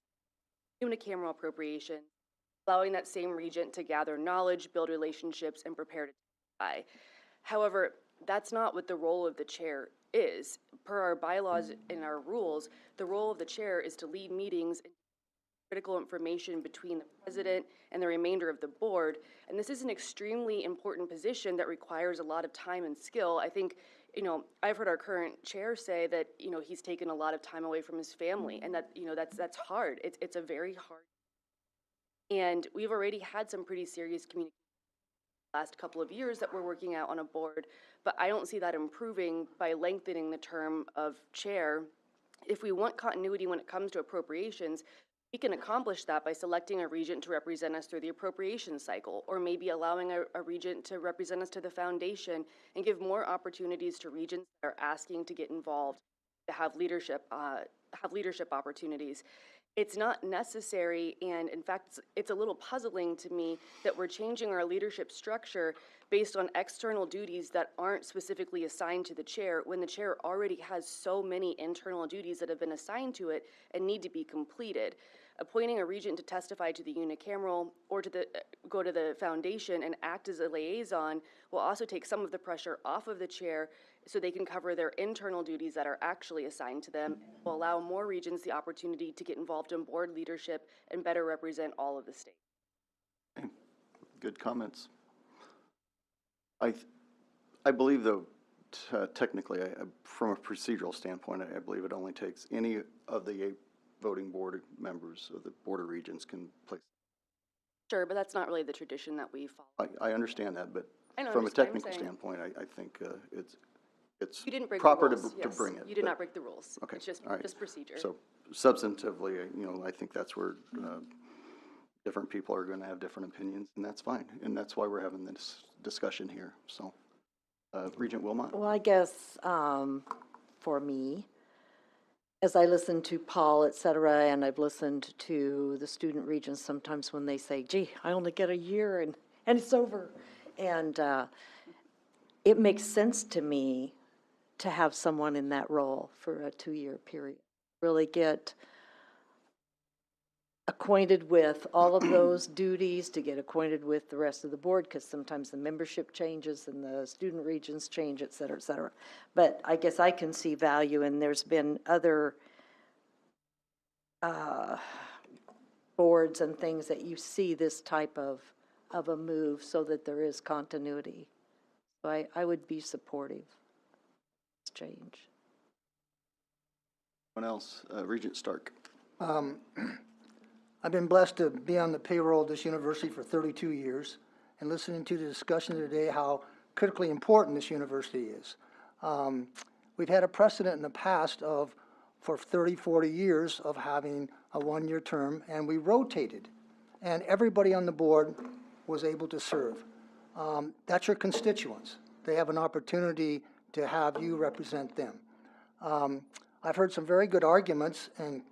unicameral appropriation, allowing that same regent to gather knowledge, build relationships, and prepare to testify. However, that's not what the role of the chair is. Per our bylaws and our rules, the role of the chair is to lead meetings and critical information between the president and the remainder of the board. And this is an extremely important position that requires a lot of time and skill. I think, I've heard our current chair say that, he's taken a lot of time away from his family, and that, that's hard. It's a very hard. And we've already had some pretty serious communication last couple of years that we're working out on a board, but I don't see that improving by lengthening the term of chair. If we want continuity when it comes to appropriations, we can accomplish that by selecting a regent to represent us through the appropriation cycle, or maybe allowing a regent to represent us to the foundation and give more opportunities to regents that are asking to get involved, to have leadership opportunities. It's not necessary, and in fact, it's a little puzzling to me that we're changing our leadership structure based on external duties that aren't specifically assigned to the chair, when the chair already has so many internal duties that have been assigned to it and need to be completed. Appointing a regent to testify to the unicameral or to go to the foundation and act as a liaison will also take some of the pressure off of the chair, so they can cover their internal duties that are actually assigned to them. It will allow more regents the opportunity to get involved in board leadership and better represent all of the state. Okay. Good comments. I believe, though, technically, from a procedural standpoint, I believe it only takes any of the 8 voting board members of the Board of Regents can place. Sure, but that's not really the tradition that we follow. I understand that, but know, from a just what I'm technical saying. standpoint, I think it's You didn't break proper the rules. to Yes, bring it. You did but- not break the rules. Okay, It's just, all right. just procedure. So substantively, I think that's where different people are going to have different opinions, and that's fine. And that's why we're having this discussion here. So, Regent Wilmot? Well, I guess for me, as I listen to Paul, et cetera, and I've listened to the student regents sometimes when they say, gee, I only get a year and it's over. And it makes sense to me to have someone in that role for a 2-year period. Really get acquainted with all of those duties, to get acquainted with the rest of the board, because sometimes the membership changes and the student regents change, et cetera, et cetera. But I guess I can see value, and there's been other boards and things that you see this type of a move so that there is continuity. So I would be supportive of this change. Anyone else? Regent Stark? I've been blessed to be on the payroll of this university for 32 years, and listening to the discussion today how critically important this university is. We've had a precedent in the past for 30, 40 years of having a 1-year term, and we rotated, and everybody on the board was able to serve. That's your constituents. They have an opportunity to have you represent them. I've heard some very good arguments and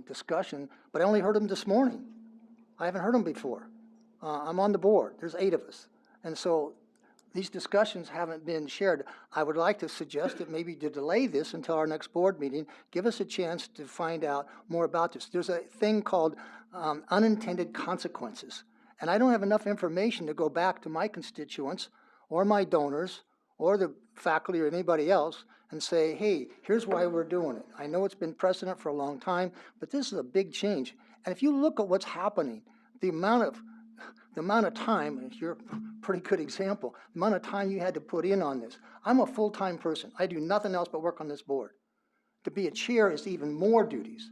discussion, but I only heard them this morning. I haven't heard them before. I'm on the board. There's 8 of us. And so these discussions haven't been shared. I would like to suggest that maybe to delay this until our next board meeting, give us a chance to find out more about this. There's a thing called unintended consequences. And I don't have enough information to go back to my constituents or my donors or the faculty or anybody else and say, hey, here's why we're doing it. I know it's been precedent for a long time, but this is a big change. And if you look at what's happening, the amount of time, you're a pretty good example, the amount of time you had to put in on this. I'm a full-time person. I do nothing else but work on this board. To be a chair is even more duties,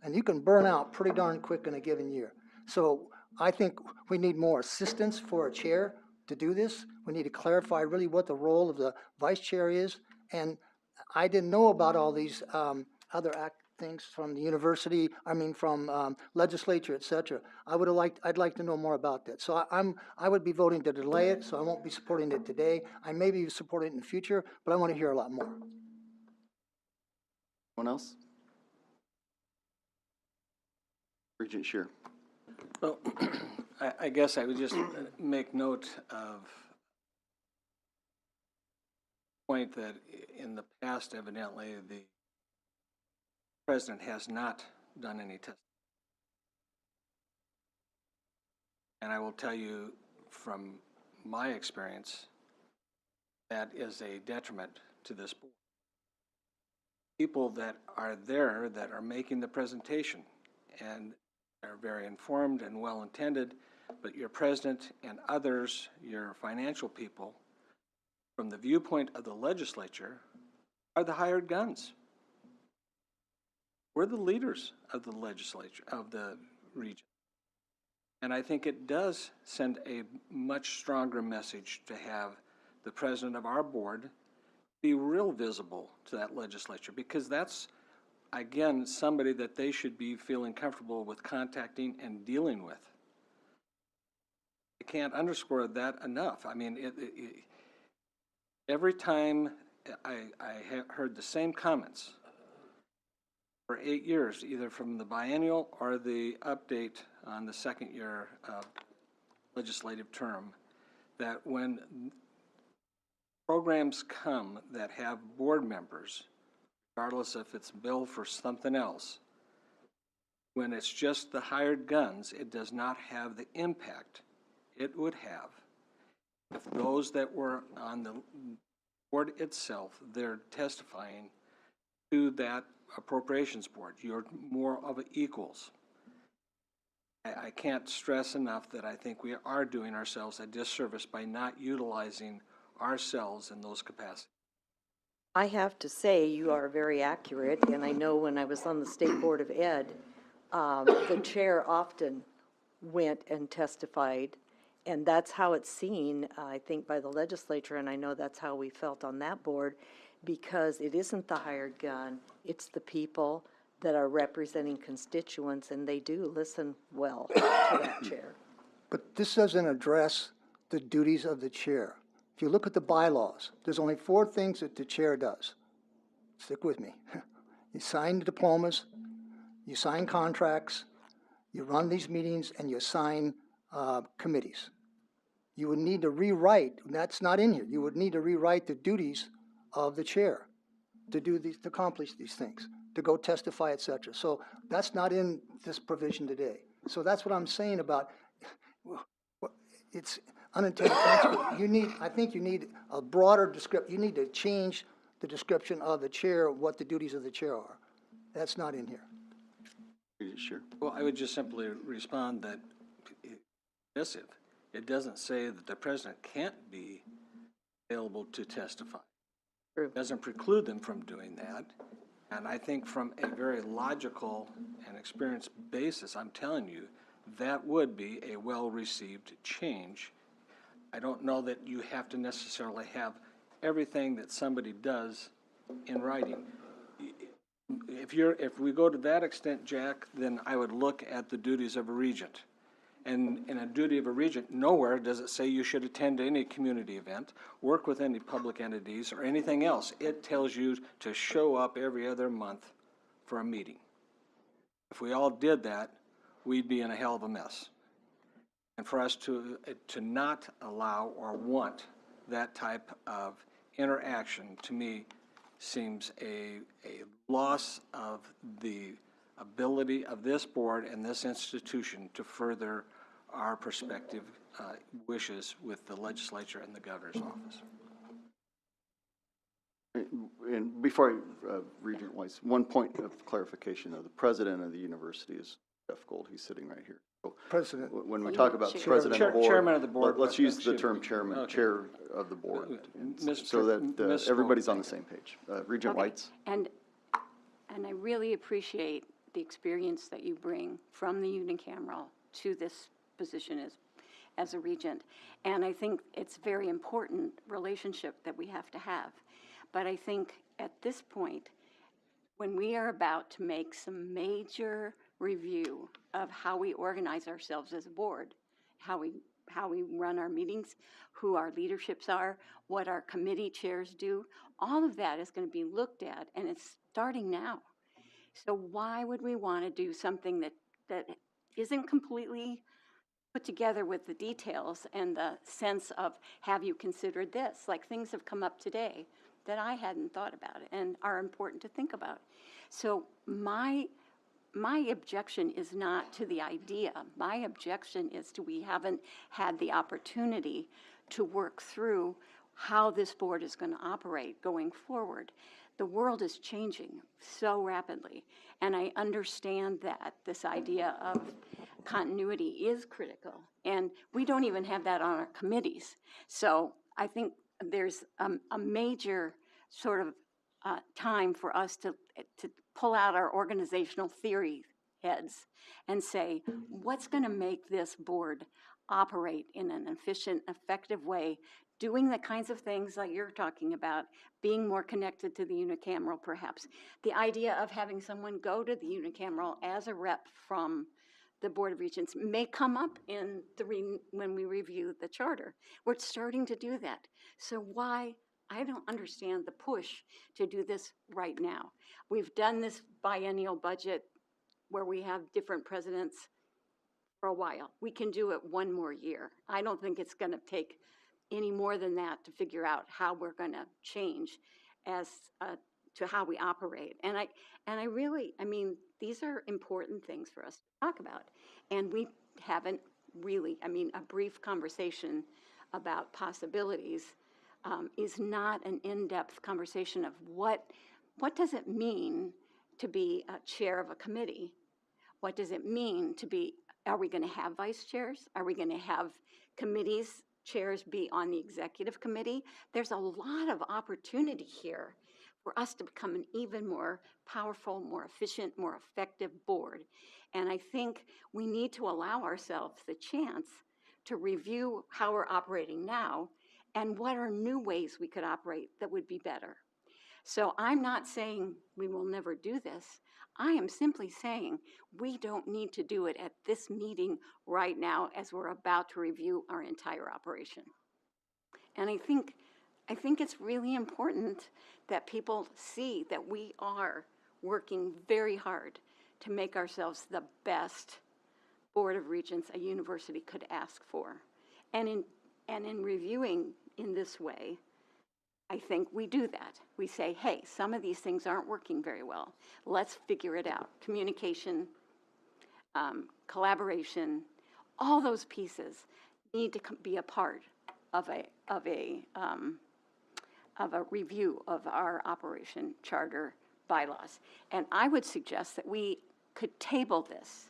and you can burn out pretty darn quick in a given year. So I think we need more assistance for a chair to do this. We need to clarify really what the role of the vice chair is. And I didn't know about all these other things from the university, from legislature, et cetera. I'd like to know more about that. So I would be voting to delay it, so I won't be supporting it today. I may be supporting it in the future, but I want to hear a lot more. Anyone else? Regent Shear. Well, I guess I would just make note of the point that in the past, evidently, the president has not done any testing. And I will tell you from my experience, that is a detriment to this board. People that are there that are making the presentation and are very informed and well-intended, but your president and others, your financial people, from the viewpoint of the legislature, are the hired guns. We're the leaders of the legislature, of the region. And I think it does send a much stronger message to have the president of our board be real visible to that legislature, because that's, again, somebody that they should be feeling comfortable with contacting and dealing with. I can't underscore that enough. I mean, every time I heard the same comments for 8 years, either from the biennial or the update on the second year legislative term, that when programs come that have board members, regardless if it's billed for something else, when it's just the hired guns, it does not have the impact it would have if those that were on the board itself, they're testifying to that appropriations board. You're more of equals. I can't stress enough that I think we are doing ourselves a disservice by not utilizing ourselves in those capacities. I have to say you are very accurate, and I know when I was on the State Board of Ed, the chair often went and testified, and that's how it's seen, I think, by the legislature, and I know that's how we felt on that board, because it isn't the hired gun, it's the people that are representing constituents, and they do listen well to that chair. But this doesn't address the duties of the chair. If you look at the bylaws, there's only 4 things that the chair does. Stick with me. You sign the diplomas, you sign contracts, you run these meetings, and you assign committees. You would need to rewrite, that's not in here, you would need to rewrite the duties of the chair to do these, to accomplish these things, to go testify, etc. So that's not in this provision today. So that's what I'm saying about, it's unintended consequences. I think you need a broader description. You need to change the description of the chair, what the duties of the chair are. That's not in here. Sure. Well, I would just simply respond that it doesn't say that the president can't be available to testify. It doesn't preclude them from doing that. And I think from a very logical and experienced basis, I'm telling you, that would be a well-received change. I don't know that you have to necessarily have everything that somebody does in writing. If we go to that extent, Jack, then I would look at the duties of a regent. And in a duty of a regent, nowhere does it say you should attend any community event, work with any public entities, or anything else. It tells you to show up every other month for a meeting. If we all did that, we'd be in a hell of a mess. And for us to not allow or want that type of interaction, to me, seems a loss of the ability of this board and this institution to further our prospective wishes with the legislature and the governor's office. And before Regent Weiss, one point of clarification, though. The president of the university is Jeff Gold. He's sitting right here. So president. When we talk about president of the board, chairman of the board, let's use the term chairman, okay. Chair of the board, Ms. so that everybody's on the same page. Regent Weiss. And I really appreciate the experience that you bring from the unicameral to this position as a regent. And I think it's a very important relationship that we have to have. But I think at this point, when we are about to make some major review of how we organize ourselves as a board, how we run our meetings, who our leaderships are, what our committee chairs do, all of that is going to be looked at, and it's starting now. So why would we want to do something that isn't completely put together with the details and the sense of, have you considered this? Like, things have come up today that I hadn't thought about and are important to think about. So my objection is not to the idea. My objection is to we haven't had the opportunity to work through how this board is going to operate going forward. The world is changing so rapidly, and I understand that this idea of continuity is critical, and we don't even have that on our committees. So I think there's a major sort of time for us to pull out our organizational theory heads and say, what's going to make this board operate in an efficient, effective way, doing the kinds of things like you're talking about, being more connected to the unicameral perhaps. The idea of having someone go to the unicameral as a rep from the Board of Regents may come up in when we review the charter. We're starting to do that. So why? I don't understand the push to do this right now. We've done this biennial budget where we have different presidents for a while. We can do it one more year. I don't think it's going to take any more than that to figure out how we're going to change as to how we operate. And I really, I mean, these are important things for us to talk about. And we haven't really, I mean, a brief conversation about possibilities is not an in-depth conversation of what does it mean to be a chair of a committee? What does it mean to be, are we going to have vice chairs? Are we going to have committees, chairs be on the executive committee? There's a lot of opportunity here for us to become an even more powerful, more efficient, more effective board. And I think we need to allow ourselves the chance to review how we're operating now and what are new ways we could operate that would be better. So I'm not saying we will never do this. I am simply saying we don't need to do it at this meeting right now as we're about to review our entire operation. And I think it's really important that people see that we are working very hard to make ourselves the best Board of Regents a university could ask for. And in reviewing in this way, I think we do that. We say, hey, some of these things aren't working very well. Let's figure it out. Communication, collaboration, all those pieces need to be a part of a review of our operation charter bylaws. And I would suggest that we could table this,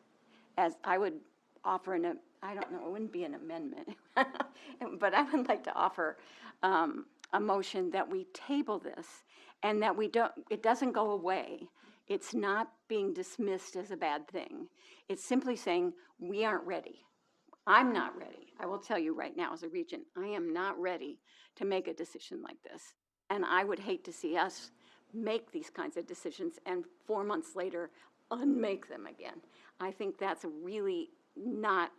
as I would offer I don't know, it wouldn't be an amendment, but I would like to offer a motion that we table this and that it doesn't go away. It's not being dismissed as a bad thing. It's simply saying we aren't ready. I'm not ready. I will tell you right now as a regent, I am not ready to make a decision like this. And I would hate to see us make these kinds of decisions and 4 months later unmake them again. I think that's really not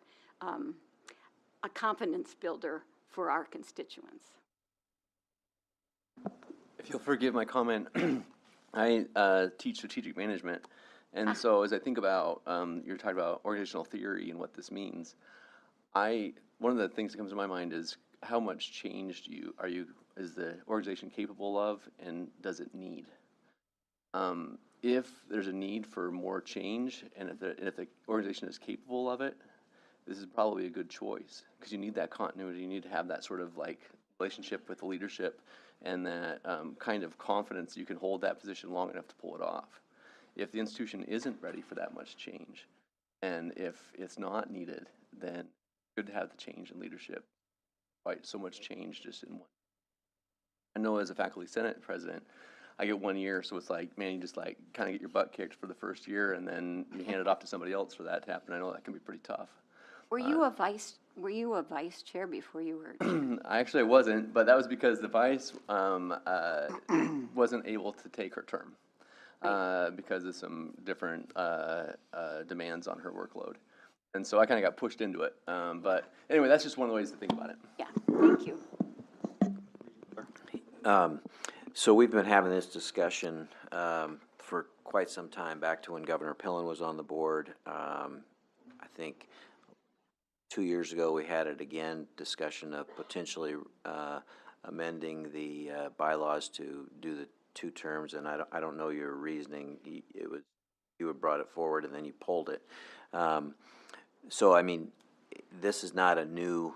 a confidence builder for our constituents. If you'll forgive my comment, I teach strategic management. And so as I think about, you're talking about organizational theory and what this means, one of the things that comes to my mind is how much change is the organization capable of, and does it need? If there's a need for more change, and if the organization is capable of it, this is probably a good choice, because you need that continuity. You need to have that sort of like relationship with the leadership and that kind of confidence you can hold that position long enough to pull it off. If the institution isn't ready for that much change, and if it's not needed, then it's good to have the change in leadership. Right, so much change just in one. I know as a faculty senate president, I get 1 year, so it's like, man, you just like kind of get your butt kicked for the first year, and then you hand it off to somebody else for that to happen. I know that can be pretty tough. Were you a vice chair before you were? I wasn't, but that was because the vice wasn't able to take her term. because of some different demands on her workload. And so I kind of got pushed into it. But anyway, that's just one of the ways to think about it. Yeah, thank you. So we've been having this discussion for quite some time, back to when Governor Pillen was on the board. I think 2 years ago we had it again, discussion of potentially amending the bylaws to do the 2 terms, and I don't know your reasoning. It was, you had brought it forward and then you pulled it. So I mean, this is not a new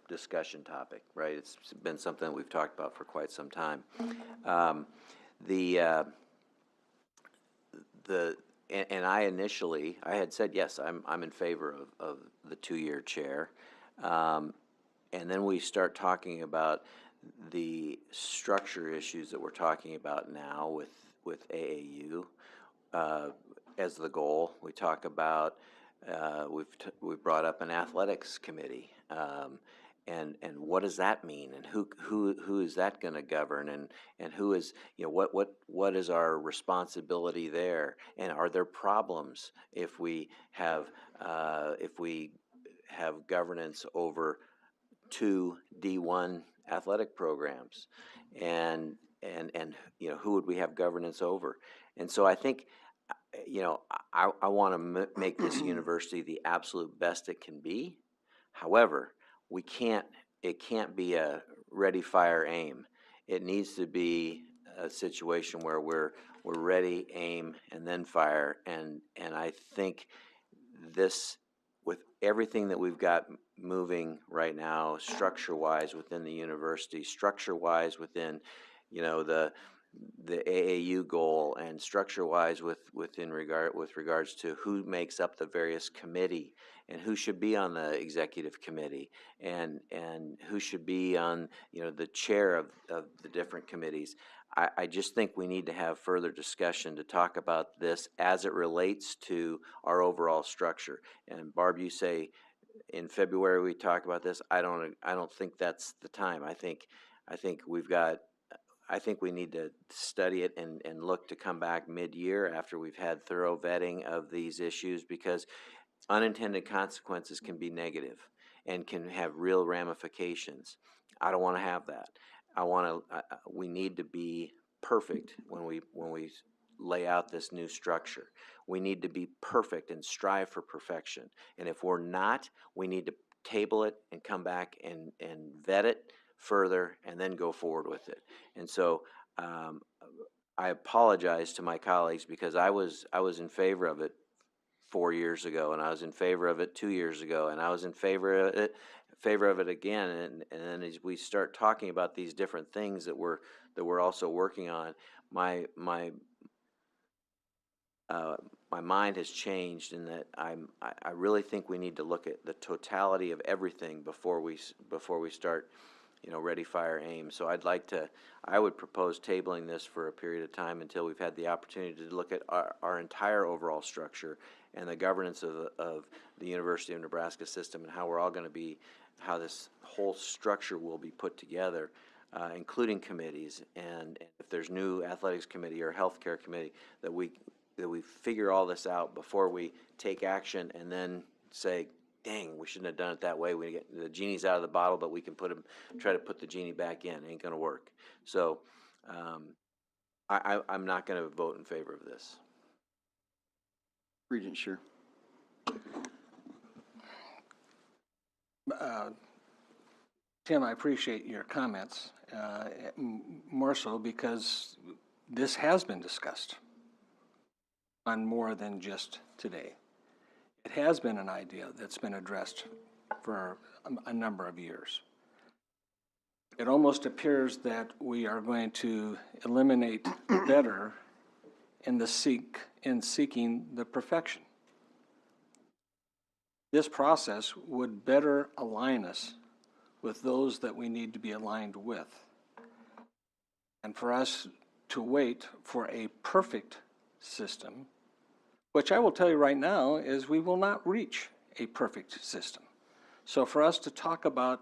discussion topic, right? It's been something that we've talked about for quite some time. And I initially, I had said, yes, I'm in favor of the 2-year chair. And then we start talking about the structure issues that we're talking about now with AAU as the goal. We talk about, we've brought up an athletics committee. And what does that mean, and who is that going to govern, and who is, you know, what is our responsibility there, and are there problems if we have governance over 2 D1 athletic programs, and you know, who would we have governance over? And so I think, you know, I want to make this university the absolute best it can be. However, it can't be a ready, fire, aim. It needs to be a situation where we're ready, aim, and then fire. And I think this, with everything that we've got moving right now, structure-wise within the university, structure-wise within, you know, the AAU goal, and structure-wise with regards to who makes up the various committee, and who should be on the executive committee, and who should be on, you know, the chair of the different committees. I just think we need to have further discussion to talk about this as it relates to our overall structure. And Barb, you say in February we talk about this. I don't think that's the time. I think we need to study it and look to come back mid-year after we've had thorough vetting of these issues, because unintended consequences can be negative and can have real ramifications. I don't want to have that. We need to be perfect when we lay out this new structure. We need to be perfect and strive for perfection. And if we're not, we need to table it and come back and vet it further and then go forward with it. And so I apologize to my colleagues, because I was in favor of it 4 years ago, and I was in favor of it 2 years ago, and I was in favor of it again. And then as we start talking about these different things that we're also working on, my mind has changed in that I really think we need to look at the totality of everything before we start, you know, ready, fire, aim. So I would propose tabling this for a period of time until we've had the opportunity to look at our entire overall structure and the governance of the University of Nebraska system, and how we're all going to be, how this whole structure will be put together, including committees, and if there's new athletics committee or healthcare committee, that we figure all this out before we take action and then say, dang, we shouldn't have done it that way. We get the genie's out of the bottle, but we can try to put the genie back in. It ain't going to work. So I'm not going to vote in favor of this. Regent, sure. Tim, I appreciate your comments, more so because this has been discussed on more than just today. It has been an idea that's been addressed for a number of years. It almost appears that we are going to eliminate better in seeking the perfection. This process would better align us with those that we need to be aligned with. And for us to wait for a perfect system, which I will tell you right now is we will not reach a perfect system. So for us to talk about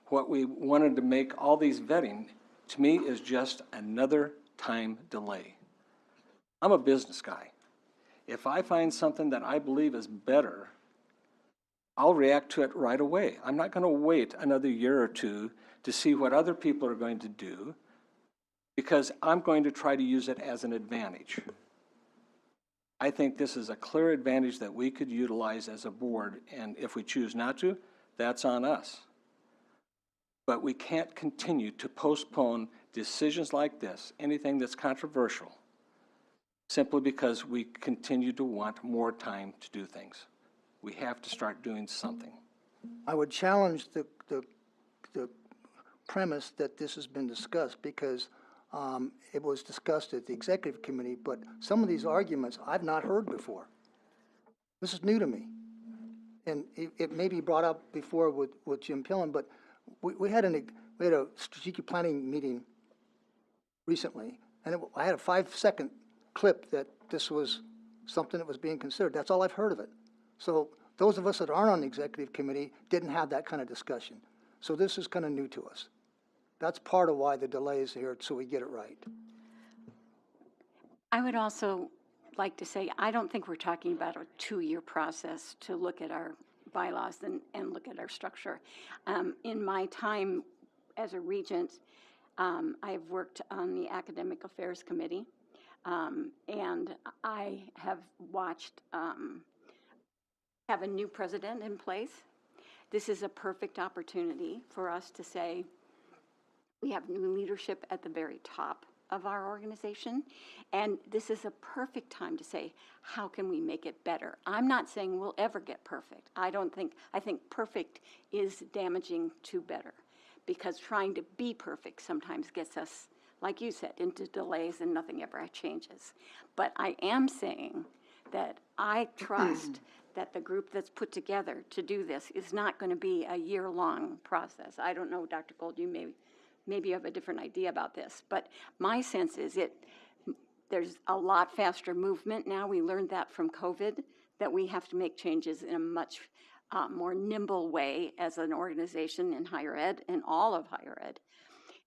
what we wanted to make all these vetting, to me, is just another time delay. I'm a business guy. If I find something that I believe is better, I'll react to it right away. I'm not going to wait another year or two to see what other people are going to do, because I'm going to try to use it as an advantage. I think this is a clear advantage that we could utilize as a board, and if we choose not to, that's on us. But we can't continue to postpone decisions like this, anything that's controversial, simply because we continue to want more time to do things. We have to start doing something. I would challenge the premise that this has been discussed, because it was discussed at the executive committee, but some of these arguments I've not heard before. This is new to me. And it may be brought up before with Jim Pillen, but we had a strategic planning meeting recently, and I had a 5-second clip that this was something that was being considered. That's all I've heard of it. So those of us that aren't on the executive committee didn't have that kind of discussion. So this is kind of new to us. That's part of why the delay is here, so we get it right. I would also like to say, I don't think we're talking about a 2-year process to look at our bylaws and look at our structure. In my time as a regent, I've worked on the Academic Affairs Committee, and I have watched have a new president in place. This is a perfect opportunity for us to say, we have new leadership at the very top of our organization, and this is a perfect time to say, how can we make it better? I'm not saying we'll ever get perfect. I think perfect is damaging to better, because trying to be perfect sometimes gets us, like you said, into delays and nothing ever changes. But I am saying that I trust that the group that's put together to do this is not going to be a year-long process. I don't know, Dr. Gold, you maybe you have a different idea about this, but my sense is there's a lot faster movement now. We learned that from COVID, that we have to make changes in a much more nimble way as an organization in higher ed, in all of higher ed.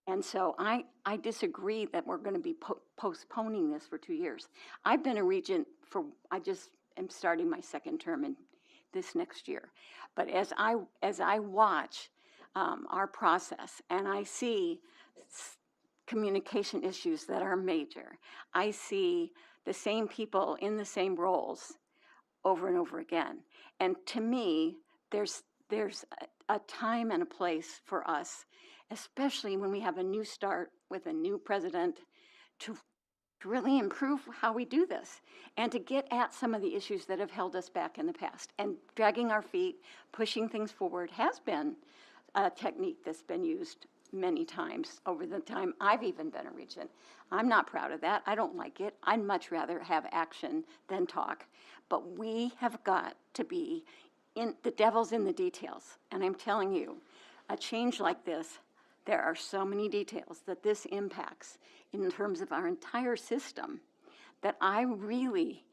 And so I disagree that we're going to be postponing this for 2 years. I've been a regent I just am starting my 2nd term in this next year. But as I watch our process, and I see communication issues that are major, I see the same people in the same roles over and over again. And to me, there's a time and a place for us, especially when we have a new start with a new president, to really improve how we do this and to get at some of the issues that have held us back in the past. And dragging our feet, pushing things forward has been a technique that's been used many times over the time I've even been a regent. I'm not proud of that. I don't like it. I'd much rather have action than talk. But we have got to be the devil's in the details. And I'm telling you, a change like this, there are so many details that this impacts in terms of our entire system that I really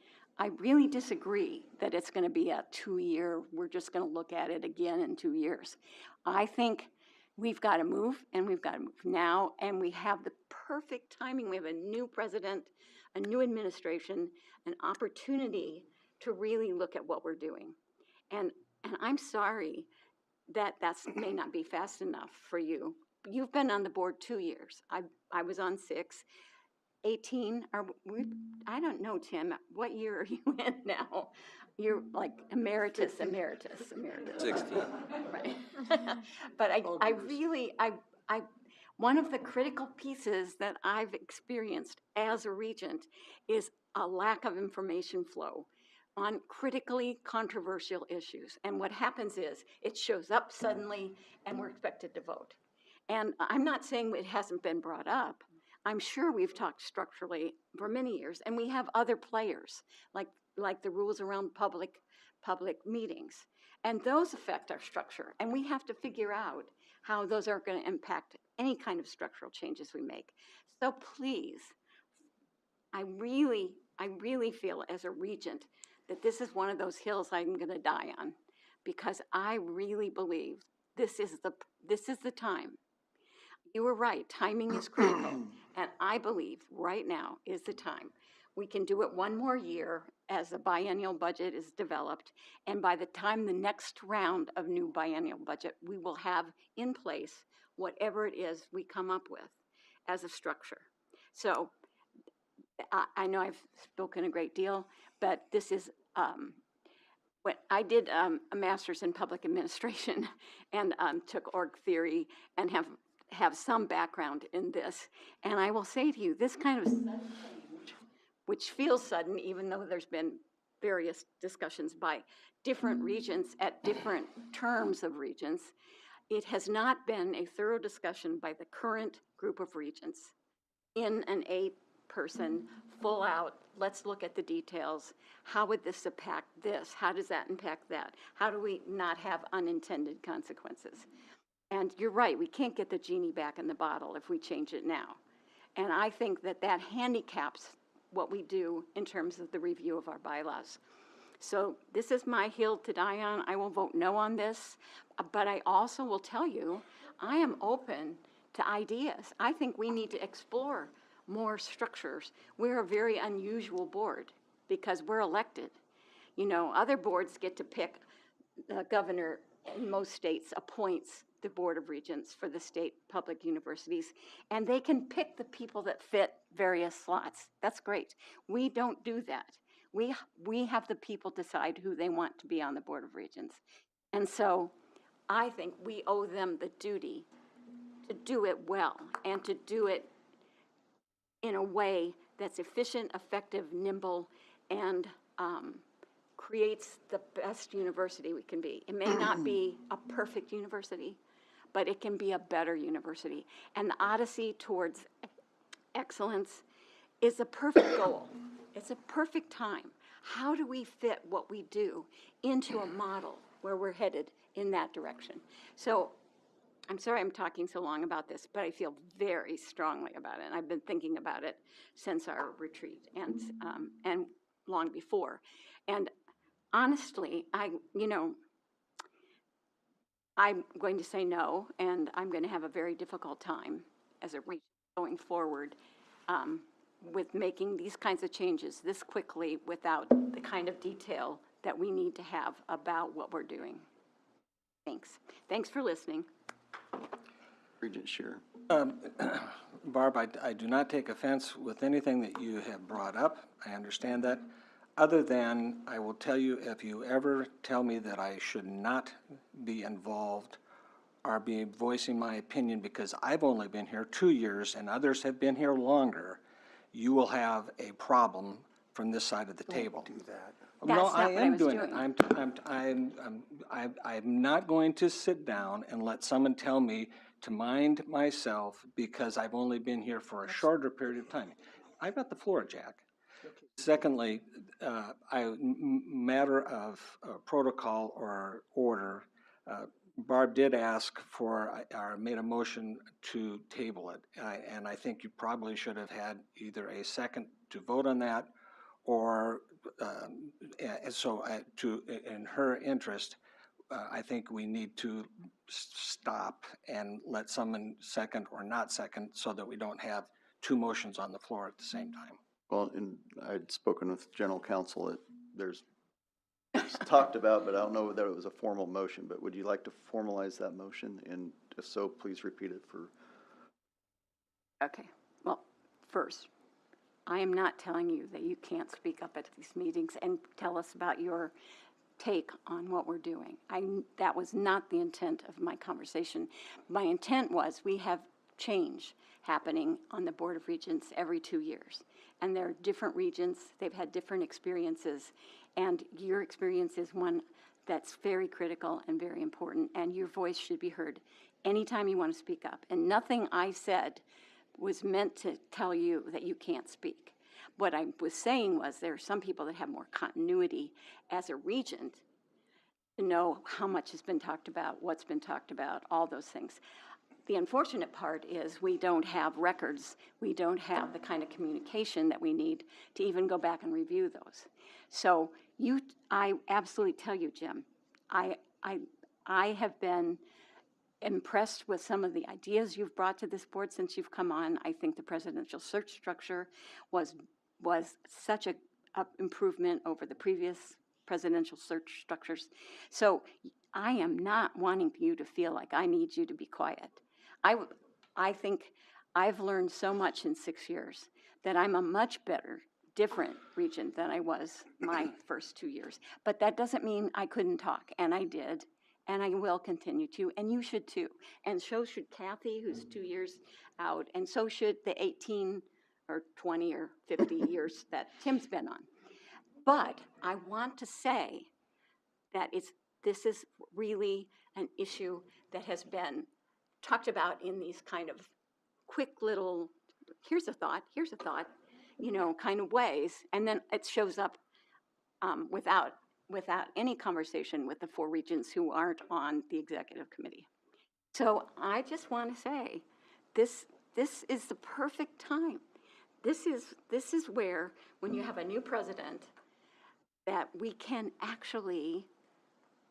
disagree that it's going to be a 2-year, we're just going to look at it again in 2 years. I think we've got to move, and we've got to move now, and we have the perfect timing. We have a new president, a new administration, an opportunity to really look at what we're doing. And I'm sorry that may not be fast enough for you. You've been on the board 2 years. I was on 6. 18, I don't know, Tim, what year are you in now? You're like emeritus. 16. Right. But one of the critical pieces that I've experienced as a regent is a lack of information flow on critically controversial issues. And what happens is it shows up suddenly and we're expected to vote. And I'm not saying it hasn't been brought up. I'm sure we've talked structurally for many years, and we have other players, like the rules around public meetings. And those affect our structure, and we have to figure out how those are going to impact any kind of structural changes we make. So please, I really feel as a regent that this is one of those hills I'm going to die on, because I really believe this is the time. You were right, timing is critical, and I believe right now is the time. We can do it one more year as the biennial budget is developed, and by the time the next round of new biennial budget, we will have in place whatever it is we come up with as a structure. So I know I've spoken a great deal, but this is when I did a master's in public administration and took org theory and have some background in this. And I will say to you, this kind of sudden change, which feels sudden, even though there's been various discussions by different regents at different terms of regents, it has not been a thorough discussion by the current group of regents in an 8-person, full out, let's look at the details. How would this impact this? How does that impact that? How do we not have unintended consequences? And you're right, we can't get the genie back in the bottle if we change it now. And I think that that handicaps what we do in terms of the review of our bylaws. So this is my hill to die on. I will vote no on this, but I also will tell you, I am open to ideas. I think we need to explore more structures. We're a very unusual board because we're elected. You know, other boards get to pick. The governor in most states appoints the Board of Regents for the state public universities, and they can pick the people that fit various slots. That's great. We don't do that. We have the people decide who they want to be on the Board of Regents. And so I think we owe them the duty to do it well and to do it in a way that's efficient, effective, nimble, and creates the best university we can be. It may not be a perfect university, but it can be a better university. And the odyssey towards excellence is a perfect goal. It's a perfect time. How do we fit what we do into a model where we're headed in that direction? So I'm sorry I'm talking so long about this, but I feel very strongly about it. And I've been thinking about it since our retreat and long before. And honestly, I'm going to say no, and I'm going to have a very difficult time as a regent going forward with making these kinds of changes this quickly without the kind of detail that we need to have about what we're doing. Thanks. Thanks for listening. Regent Shearer. Barb, I do not take offense with anything that you have brought up. I understand that. Other than I will tell you, if you ever tell me that I should not be involved or be voicing my opinion because I've only been here 2 years and others have been here longer, you will have a problem from this side of the table. Do that. No, I am doing it. I'm not going to sit down and let someone tell me to mind myself because I've only been here for a shorter period of time. I've got the floor, Jack. Secondly, matter of protocol or order, Barb did ask for, or made a motion to table it. And I think you probably should have had either a second to vote on that or, in her interest, I think we need to stop and let someone second or not second so that we don't have two motions on the floor at the same time. Well, and I'd spoken with general counsel that it's talked about, but I don't know whether it was a formal motion, but would you like to formalize that motion? And if so, please repeat it for. Okay, well, first, I am not telling you that you can't speak up at these meetings and tell us about your take on what we're doing. That was not the intent of my conversation. My intent was we have change happening on the Board of Regents every 2 years. And there are different regents, they've had different experiences, and your experience is one that's very critical and very important, and your voice should be heard anytime you want to speak up. And nothing I said was meant to tell you that you can't speak. What I was saying was there are some people that have more continuity as a regent to know how much has been talked about, what's been talked about, all those things. The unfortunate part is we don't have records. We don't have the kind of communication that we need to even go back and review those. So I absolutely tell you, Jim, I have been impressed with some of the ideas you've brought to this board since you've come on. I think the presidential search structure was was such a improvement over the previous presidential search structures. So I am not wanting you to feel like I need you to be quiet. I think I've learned so much in 6 years that I'm a much better, different regent than I was my first 2 years. But that doesn't mean I couldn't talk, and I did, and I will continue to, and you should too. And so should Kathy, who's 2 years out, and so should the 18 or 20 or 50 years that Tim's been on. But I want to say that this is really an issue that has been talked about in these kind of quick little, here's a thought, kind of ways, and then it shows up without any conversation with the 4 regents who aren't on the executive committee. So I just want to say, this is the perfect time. This is where, when you have a new president, that we can actually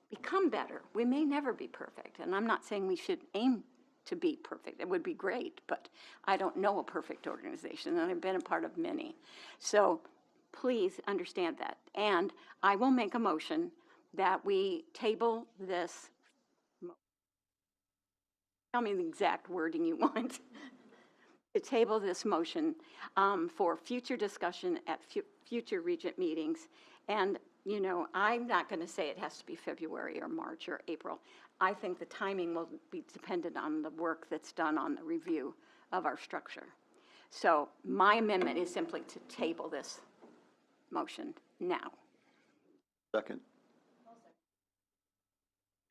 become better. We may never be perfect, and I'm not saying we should aim to be perfect. It would be great, but I don't know a perfect organization, and I've been a part of many. So please understand that. And I will make a motion that we table this. Tell me the exact wording you want. To table this motion for future discussion at future regent meetings. And, I'm not going to say it has to be February or March or April. I think the timing will be dependent on the work that's done on the review of our structure. So my amendment is simply to table this motion now. Second.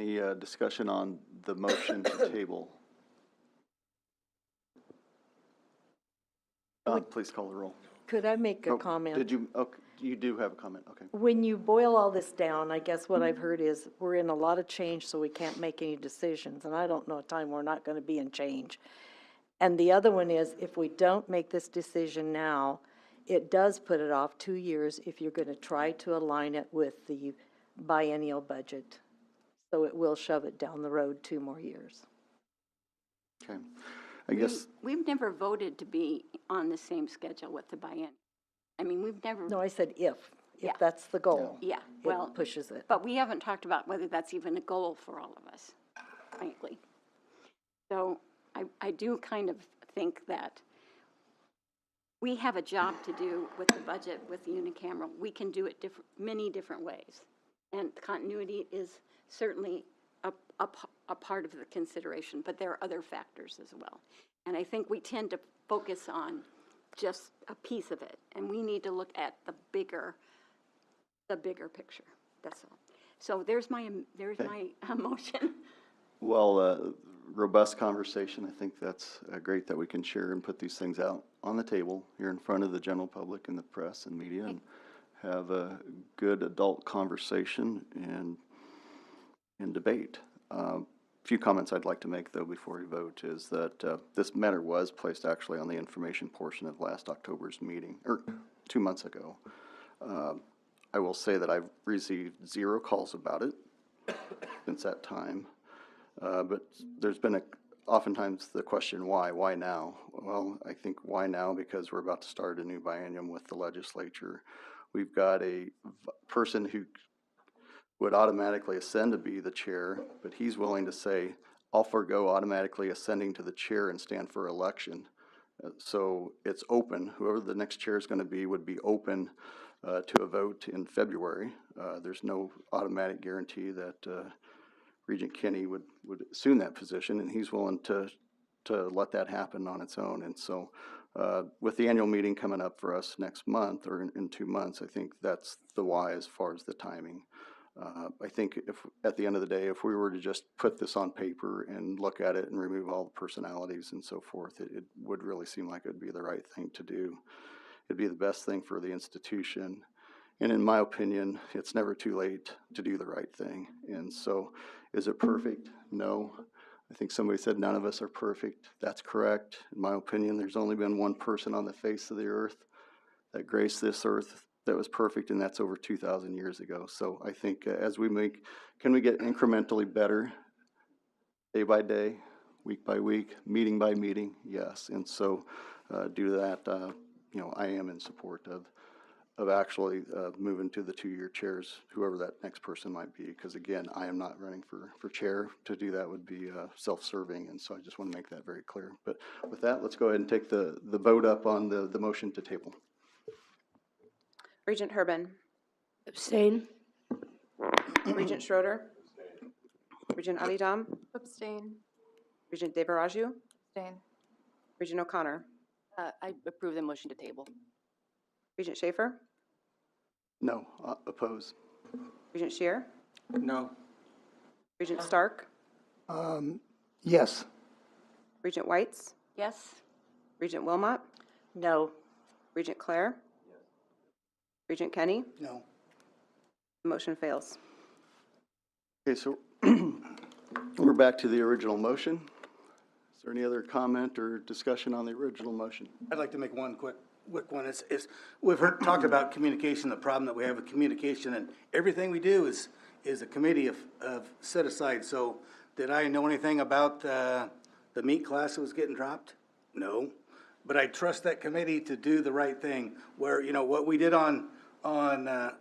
Any discussion on the motion to table? Please call the roll. Could I make a comment? Did you? Okay, you do have a comment. Okay. When you boil all this down, I guess what I've heard is we're in a lot of change, so we can't make any decisions. And I don't know a time we're not going to be in change. And the other one is, if we don't make this decision now, it does put it off 2 years if you're going to try to align it with the biennial budget. So it will shove it down the road 2 more years. Okay. I guess We've never voted to be on the same schedule with the biennial. I mean, we've never. No, I said if Yeah. that's the goal. Yeah, well, it pushes it. But we haven't talked about whether that's even a goal for all of us, frankly. So I do kind of think that we have a job to do with the budget, with the unicameral. We can do it many different ways. And continuity is certainly a part of the consideration, but there are other factors as well. And I think we tend to focus on just a piece of it, and we need to look at the bigger picture. That's all. So there's my motion. Well, robust conversation. I think that's great that we can share and put these things out on the table here in front of the general public and the press and media, and have a good adult conversation and debate. A few comments I'd like to make, though, before we vote is that this matter was placed actually on the information portion of last October's meeting, or 2 months ago. I will say that I've received 0 calls about it since that time. But there's been oftentimes the question, why now? Well, I think why now, because we're about to start a new biennium with the legislature. We've got a person who would automatically ascend to be the chair, but he's willing to say, I'll forego automatically ascending to the chair and stand for election. So it's open. Whoever the next chair is going to be would be open to a vote in February. There's no automatic guarantee that Regent Kenny would assume that position, and he's willing to let that happen on its own. And so with the annual meeting coming up for us next month, or in 2 months, I think that's the why as far as the timing. I think if at the end of the day, if we were to just put this on paper and look at it and remove all the personalities and so forth, it would really seem like it would be the right thing to do. It'd be the best thing for the institution. And in my opinion, it's never too late to do the right thing. And so, is it perfect? No. I think somebody said none of us are perfect. That's correct. In my opinion, there's only been one person on the face of the earth that graced this earth that was perfect, and that's over 2,000 years ago. So I think as we can we get incrementally better day by day, week by week, meeting by meeting? Yes. And so due to that, I am in support of actually moving to the 2-year chairs, whoever that next person might be, because again, I am not running for chair. To do that would be self-serving, and so I just want to make that very clear. But with that, let's go ahead and take the vote up on the motion to table. Regent Herbin. Abstain. Regent Schroeder. Regent Adidam. Abstain. Regent Devaraju. Abstain. Regent O'Connor. I approve the motion to table. Regent Schaefer. No, oppose. Regent Shear. No. Regent Stark. Yes. Regent Whites. Yes? Regent Wilmot. No. Regent Clare. Regent Kenny. No. Motion fails. Okay, so we're back to the original motion. Is there any other comment or discussion on the original motion? I'd like to make one quick one. We've talked about communication, the problem that we have with communication, and everything we do is a committee of set aside. So did I know anything about the meat class that was getting dropped? No. But I trust that committee to do the right thing. Where, what we did on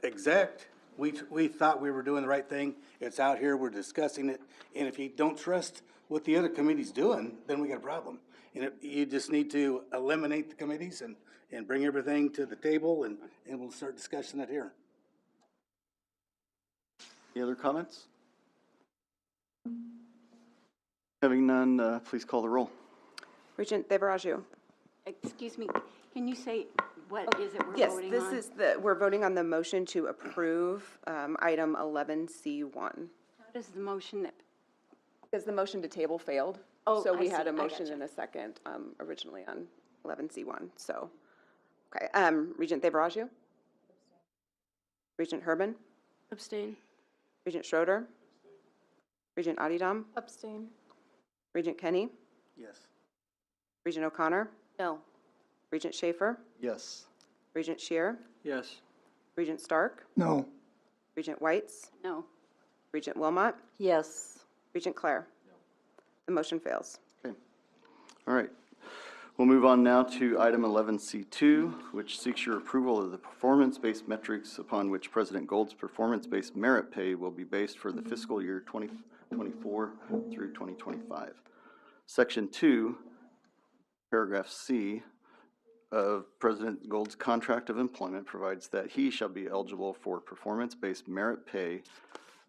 exec, we thought we were doing the right thing. It's out here, we're discussing it. And if you don't trust what the other committee's doing, then we got a problem. And you just need to eliminate the committees and bring everything to the table, and we'll start discussing it here. Any other comments? Having none, please call the roll. Regent Devaraju. Excuse me, can you say what is it we're Yes, voting this on? is we're voting on the motion to approve item 11C1. How does the motion, Because the motion to table failed. Oh, So we I had see. a I motion gotcha. and a second originally on 11C1. So, okay. Regent Devaraju. Regent Herbin. Abstain. Regent Schroeder. Regent Adidam. Abstain. Regent Kenny. Yes. Regent O'Connor. No. Regent Schaefer. Yes. Regent Shear. Yes. Regent Stark. No. Regent Whites. no? Regent Wilmot. Yes. Regent Clare. The motion fails. Okay. All right. We'll move on now to item 11C2, which seeks your approval of the performance-based metrics upon which President Gold's performance-based merit pay will be based for the fiscal year 2024 through 2025. Section 2, paragraph C of President Gold's contract of employment provides that he shall be eligible for performance-based merit pay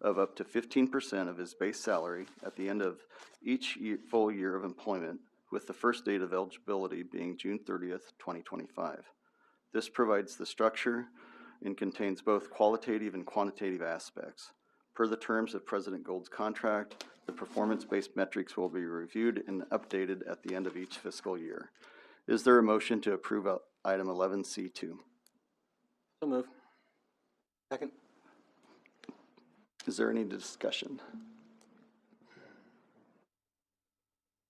of up to 15% of his base salary at the end of each full year of employment, with the first date of eligibility being June 30th, 2025. This provides the structure and contains both qualitative and quantitative aspects. Per the terms of President Gold's contract, the performance-based metrics will be reviewed and updated at the end of each fiscal year. Is there a motion to approve item 11C2? So move. Second. Is there any discussion?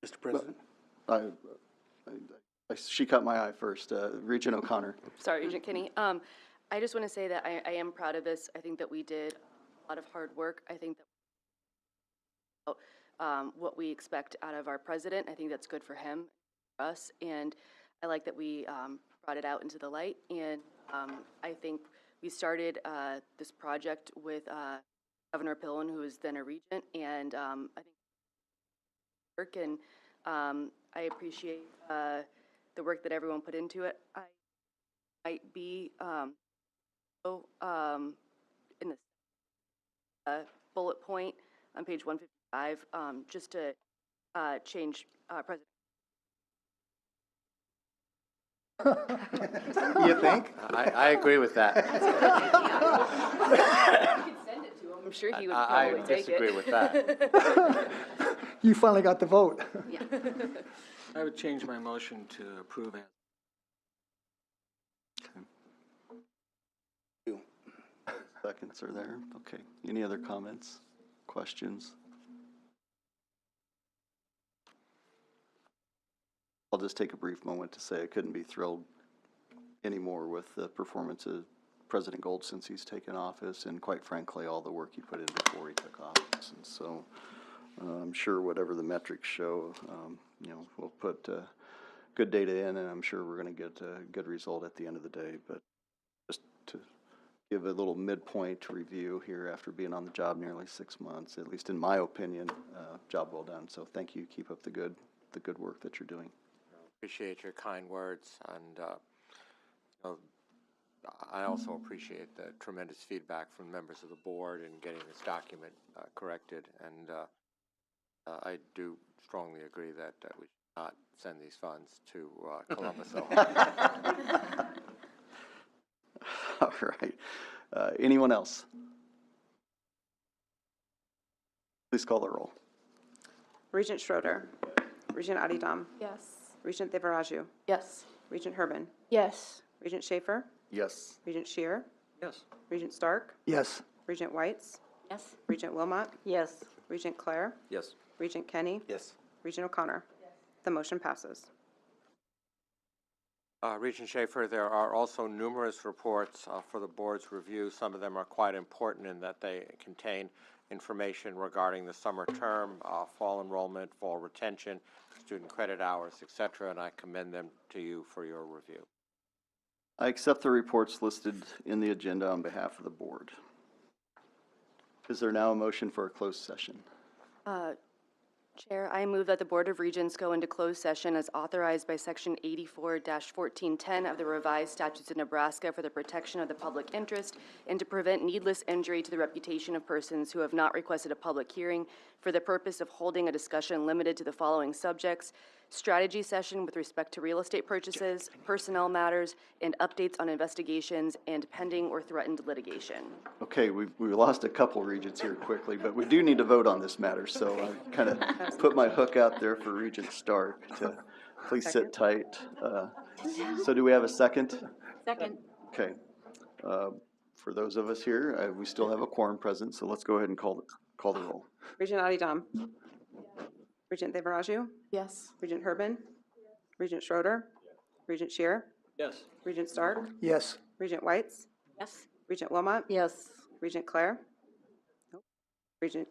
Mr. President? She caught my eye first. Regent O'Connor. Sorry, Regent Kenny. I just want to say that I am proud of this. I think that we did a lot of hard work. I think that what we expect out of our president, I think that's good for him, for us, and I like that we brought it out into the light. And I think we started this project with Governor Pillen, who was then a regent, and I think work, and I appreciate the work that everyone put into it. I might be in the bullet point on page 155, just to change President. You think? I agree with that. You could send it to him. I'm sure he would probably I take it. disagree with that. You finally got the vote. Yeah. I would change my motion to approve it. Seconds are there. Okay. Any other comments, questions? I'll just take a brief moment to say I couldn't be thrilled anymore with the performance of President Gold since he's taken office, and quite frankly, all the work he put in before he took office. And so I'm sure whatever the metrics show, we'll put good data in, and I'm sure we're going to get a good result at the end of the day. But just to give a little midpoint review here after being on the job nearly 6 months, at least in my opinion, job well done. So thank you. Keep up the good work that you're doing. Appreciate your kind words, and you know, I also appreciate the tremendous feedback from members of the board in getting this document corrected, and I do strongly agree that we should not send these funds to Columbus, Ohio. All right. Anyone else? Please call the roll. Regent Schroeder. Regent Adidam. Yes. Regent Devaraju. Yes. Regent Herbin. Yes. Regent Schaefer. Yes. Regent Shear. Yes. Regent Stark. Yes. Regent Whites. Yes. Regent Wilmot. Yes. Regent Clare. Yes. Regent Kenny. Yes. Regent O'Connor. The motion passes. Regent Schaefer, there are also numerous reports for the board's review. Some of them are quite important in that they contain information regarding the summer term, fall enrollment, fall retention, student credit hours, etc., and I commend them to you for your review. I accept the reports listed in the agenda on behalf of the board. Is there now a motion for a closed session? Chair, I move that the Board of Regents go into closed session as authorized by Section 84-1410 of the revised statutes of Nebraska for the protection of the public interest and to prevent needless injury to the reputation of persons who have not requested a public hearing for the purpose of holding a discussion limited to the following subjects: strategy session with respect to real estate purchases, personnel matters, and updates on investigations and pending or threatened litigation. Okay, we lost a couple regents here quickly, but we do need to vote on this matter, so I kind of put my hook out there for Regent Stark to please sit tight. So do we have a second? Second. Okay. For those of us here, we still have a quorum present, so let's go ahead and call the roll. Regent Adidam. Regent Devaraju. Yes. Regent Herbin. Regent Schroeder. Regent Shear. Yes. Regent Stark. Yes. Regent Whites. Yes. Regent Wilmot. Yes. Regent Clare. Nope. Regent,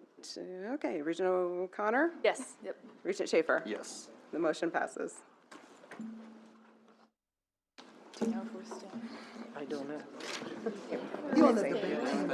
okay, Regent O'Connor. Yes. Yep. Regent Schaefer. Yes. The motion passes. Do you know if we're still? I don't know. You on the debate team?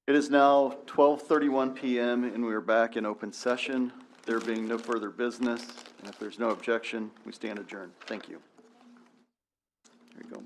It is now 12:31 p.m. and we are back in open session. There being no further business, and if there's no objection, we stand adjourned. Thank you. There you go.